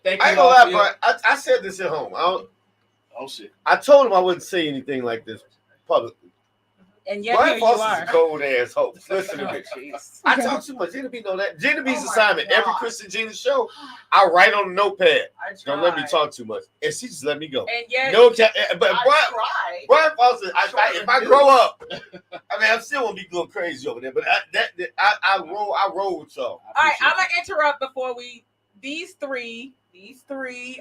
Speaker 1: Thank
Speaker 4: I
Speaker 1: you
Speaker 4: ain't gonna
Speaker 1: all.
Speaker 4: lie,
Speaker 1: for your-
Speaker 4: but I said this at home.
Speaker 1: Oh shit.
Speaker 4: I told him I wouldn't say anything like this publicly.
Speaker 2: And yet
Speaker 4: Brian
Speaker 2: here you
Speaker 4: Foster's
Speaker 2: are.
Speaker 4: a cold ass host. Listen to
Speaker 2: Oh,
Speaker 4: me.
Speaker 2: jeez.
Speaker 4: I talk too much. Gina B know that. Gina B's
Speaker 3: Oh my
Speaker 4: assignment. Every
Speaker 3: God.
Speaker 4: Chris and Gina show, I write on a notepad.
Speaker 3: I
Speaker 4: Don't let me
Speaker 3: tried.
Speaker 4: talk too much. And she just let me go.
Speaker 2: And yet,
Speaker 4: No, but
Speaker 3: I
Speaker 4: Brian
Speaker 3: tried.
Speaker 4: Foster, if I grow up, I mean, I'm still gonna be going crazy over there. But I roll with y'all.
Speaker 2: all right, I'm gonna interrupt before we these three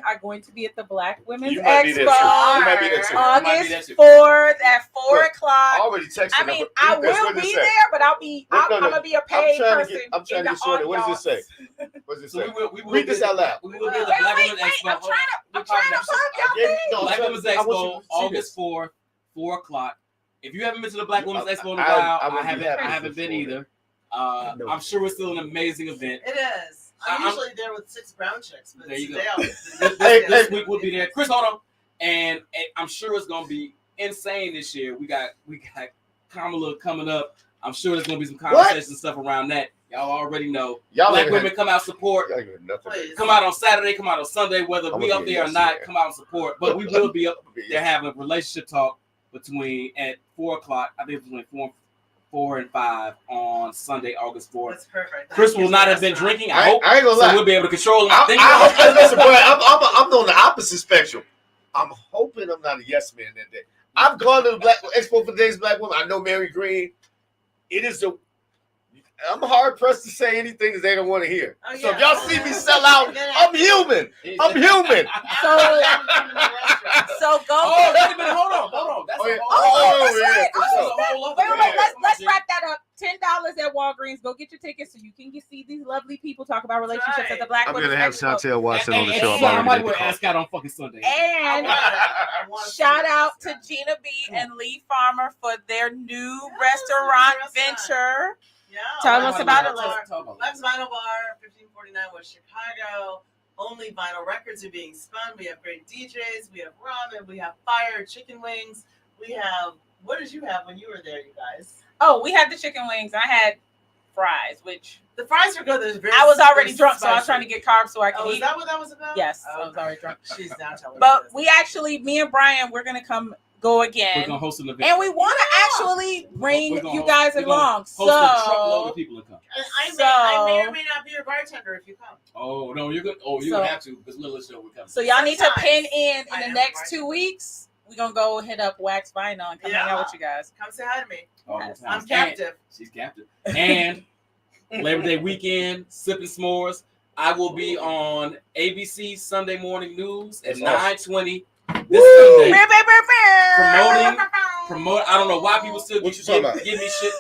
Speaker 2: are going to be at the Black Women's
Speaker 4: You might be there, too.
Speaker 2: Expo
Speaker 4: You might be there, too.
Speaker 2: August 4th at 4
Speaker 4: Look, I
Speaker 2: o'clock.
Speaker 4: already texted
Speaker 2: I
Speaker 4: her,
Speaker 2: mean,
Speaker 4: but
Speaker 2: I
Speaker 4: read this.
Speaker 2: will
Speaker 4: What does
Speaker 2: be
Speaker 4: it say?
Speaker 2: there, but I'm
Speaker 4: No,
Speaker 2: gonna be a paid person.
Speaker 4: I'm trying
Speaker 2: in
Speaker 4: to
Speaker 2: the
Speaker 4: get sorted. What does it say?
Speaker 2: audience.
Speaker 4: What does it
Speaker 1: So
Speaker 4: say?
Speaker 1: we will
Speaker 4: Read this out loud.
Speaker 1: We will be at the
Speaker 2: Wait,
Speaker 1: Black
Speaker 2: wait,
Speaker 1: Women's
Speaker 2: wait.
Speaker 1: Expo.
Speaker 2: I'm trying to plug
Speaker 4: I
Speaker 2: y'all
Speaker 4: gave- no, I'm
Speaker 1: Black
Speaker 4: trying-
Speaker 1: Women's
Speaker 4: I want you
Speaker 1: Expo,
Speaker 4: to see
Speaker 1: August
Speaker 4: this.
Speaker 1: 4th, 4 o'clock. If you haven't been to the Black Women's Expo in a
Speaker 4: I
Speaker 1: while, I
Speaker 4: wouldn't be
Speaker 1: haven't
Speaker 4: happy
Speaker 1: been
Speaker 4: before
Speaker 1: either.
Speaker 4: No.
Speaker 1: I'm sure it's still an amazing event.
Speaker 3: It is. I'm
Speaker 1: I'm-
Speaker 3: usually there with 6 brown chicks, but
Speaker 1: There you go.
Speaker 3: today
Speaker 1: This week we'll be there. Chris, hold on. And I'm sure it's gonna be insane this year. We got Kamala coming up. I'm sure there's gonna be some conversations and stuff around that. Y'all already know.
Speaker 4: Y'all
Speaker 1: Black
Speaker 4: ain't
Speaker 1: women
Speaker 4: had-
Speaker 1: come out support.
Speaker 4: y'all ain't had nothing.
Speaker 3: Please.
Speaker 1: Come out on Saturday. Come out on Sunday. Whether
Speaker 4: I'm
Speaker 1: we
Speaker 4: gonna
Speaker 1: up
Speaker 4: be
Speaker 1: there or
Speaker 4: yes
Speaker 1: not,
Speaker 4: man.
Speaker 1: come out and support. But we will be up there having a relationship talk at 4 o'clock. I think it's between 4 and 5 on Sunday, August 4th.
Speaker 3: That's perfect.
Speaker 1: Chris will not have been drinking. I hope.
Speaker 4: I ain't gonna
Speaker 1: So
Speaker 4: lie.
Speaker 1: we'll be able to control him.
Speaker 4: I
Speaker 1: I
Speaker 4: hope, listen, bro, I'm on the opposite spectrum. I'm hoping I'm not a yes man that day. I've gone to the Black Expo for the Days of Black Women. I know Mary Green. It is I'm hard pressed to say anything that they don't want to hear.
Speaker 3: Oh,
Speaker 4: So if
Speaker 3: yeah.
Speaker 4: y'all see me sell out, I'm human. I'm human.
Speaker 2: So go.
Speaker 1: Oh, wait a minute. Hold on. That's
Speaker 4: Oh, yeah.
Speaker 1: a whole.
Speaker 2: Oh,
Speaker 4: yeah.
Speaker 2: right.
Speaker 1: That's
Speaker 2: Oh,
Speaker 1: a whole other
Speaker 2: Wait,
Speaker 1: thing.
Speaker 2: let's wrap that up. $10 at Walgreens. Go get your tickets so you can see these lovely people talk about relationships
Speaker 3: Right.
Speaker 2: at the Black Women's Expo.
Speaker 4: Watson
Speaker 1: And somebody will ask out on fucking Sunday.
Speaker 2: And
Speaker 3: I want to
Speaker 2: shout
Speaker 3: see
Speaker 2: out
Speaker 3: this
Speaker 2: to
Speaker 3: guy.
Speaker 2: Gina B and Lee Farmer for their new restaurant venture.
Speaker 3: Yeah,
Speaker 2: Tell
Speaker 3: Wax
Speaker 2: us about
Speaker 3: Vinyl
Speaker 2: it.
Speaker 3: Bar. Wax Vinyl Bar, 1549 West Chicago. Only vinyl records are being spun. We have great DJs. We have ramen. We have fire chicken wings. We have. What did you have when you were there, you guys?
Speaker 2: Oh, we had the chicken wings. I had fries, which
Speaker 3: The fries are good. There's very.
Speaker 2: I was already
Speaker 3: they're
Speaker 2: drunk, so I was
Speaker 3: spicy.
Speaker 2: trying to get carbs so I could
Speaker 3: Oh, is
Speaker 2: eat.
Speaker 3: that what that was about?
Speaker 2: Yes,
Speaker 3: Oh,
Speaker 2: I was already drunk.
Speaker 3: She's down. Tell her
Speaker 2: But
Speaker 3: this.
Speaker 2: we actually, me and Brian, we're gonna go
Speaker 1: We're
Speaker 2: again,
Speaker 1: gonna host an event.
Speaker 2: and we want to actually bring
Speaker 1: We're gonna
Speaker 2: you
Speaker 1: host-
Speaker 2: guys
Speaker 1: we're gonna
Speaker 2: along.
Speaker 1: Host a truckload
Speaker 2: So
Speaker 1: of people to come.
Speaker 3: And I may
Speaker 2: So-
Speaker 3: or may not be your bartender if you come.
Speaker 1: Oh no, you're good. Oh, you're
Speaker 2: So-
Speaker 1: gonna have to because we're listening. We're coming.
Speaker 2: So y'all need to
Speaker 3: Sometimes.
Speaker 2: pin in
Speaker 3: I
Speaker 2: the
Speaker 3: am
Speaker 2: next
Speaker 3: right.
Speaker 2: 2 weeks. We're gonna go hit up Wax Vinyl and come hang out with you guys.
Speaker 3: Come say hi to me.
Speaker 1: All the
Speaker 2: Yes,
Speaker 1: time.
Speaker 3: I'm captive.
Speaker 1: She's captive. And Labor Day weekend, sipping s'mores. I will be on ABC Sunday Morning News at
Speaker 4: That's
Speaker 1: 9:20 this Sunday.
Speaker 2: Promoting.
Speaker 1: Promote. I don't know why people still
Speaker 4: What you talking about?
Speaker 1: give me shit.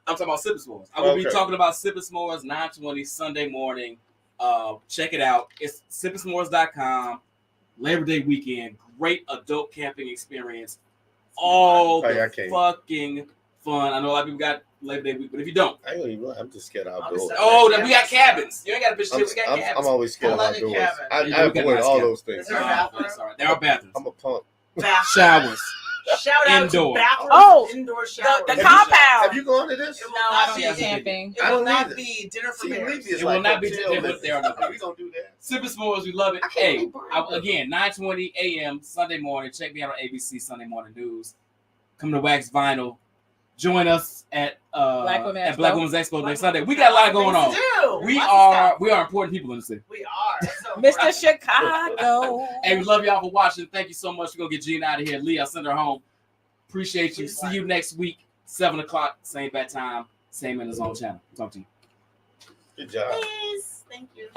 Speaker 1: I'm talking about sipping s'mores. I will be
Speaker 4: Okay.
Speaker 1: talking about sipping s'mores 9:20 Sunday morning. Check it out. It's sippingssmores.com. Labor Day weekend, great adult camping experience. All
Speaker 4: Oh, yeah, I
Speaker 1: the
Speaker 4: can't.
Speaker 1: fucking fun. I know a lot of people got Labor Day week, but if you don't,
Speaker 4: I ain't even. I'm just scared outdoors.
Speaker 1: oh, then we got cabins. You ain't got to bitch shit. We got
Speaker 4: I'm
Speaker 1: cabins.
Speaker 4: always scared of
Speaker 3: I like a
Speaker 4: outdoors.
Speaker 3: cabin.
Speaker 4: I
Speaker 1: Yeah, we got
Speaker 4: avoid
Speaker 1: nice
Speaker 4: all
Speaker 1: cabin.
Speaker 4: those things.
Speaker 3: Is there a bathroom?
Speaker 1: That's all right. There are bathrooms,
Speaker 4: I'm a punk.
Speaker 1: showers.
Speaker 3: Shout out
Speaker 1: Indoor.
Speaker 3: to bathrooms,
Speaker 2: Oh,
Speaker 3: indoor showers.
Speaker 2: the
Speaker 4: Have you-
Speaker 2: compound.
Speaker 4: Have you gone to this?
Speaker 3: It will
Speaker 2: No, I
Speaker 3: not
Speaker 2: don't
Speaker 3: be
Speaker 2: do
Speaker 1: Yeah.
Speaker 2: camping.
Speaker 3: It
Speaker 4: I
Speaker 3: will
Speaker 4: don't
Speaker 3: not
Speaker 4: either.
Speaker 3: be dinner for
Speaker 4: See,
Speaker 3: bears.
Speaker 4: Libya's
Speaker 1: It will
Speaker 4: like
Speaker 1: not be
Speaker 4: hotel
Speaker 1: today, but
Speaker 4: business.
Speaker 1: there are no
Speaker 4: Are we gonna do that?
Speaker 1: Sipping s'mores, we love it.
Speaker 4: I can't
Speaker 1: Hey,
Speaker 4: be blind.
Speaker 1: again, 9:20 a.m. Sunday morning. Check me out on ABC Sunday Morning News. Come to Wax Vinyl. Join us at
Speaker 2: Black Women's
Speaker 1: at Black
Speaker 2: Expo.
Speaker 1: Women's Expo next Sunday. We got a lot going on. We
Speaker 3: Lots of
Speaker 1: are
Speaker 3: stuff.
Speaker 1: important people in the city.
Speaker 3: We are. So
Speaker 2: Mr. Chicago.
Speaker 1: Hey, we love y'all for watching. Thank you so much. We're gonna get Gina out of here. Lee, I'll send her home. Appreciate you. See you next week, 7 o'clock, same bad time, same in the zone channel. Talk to you.
Speaker 4: Good job.
Speaker 3: Please. Thank you.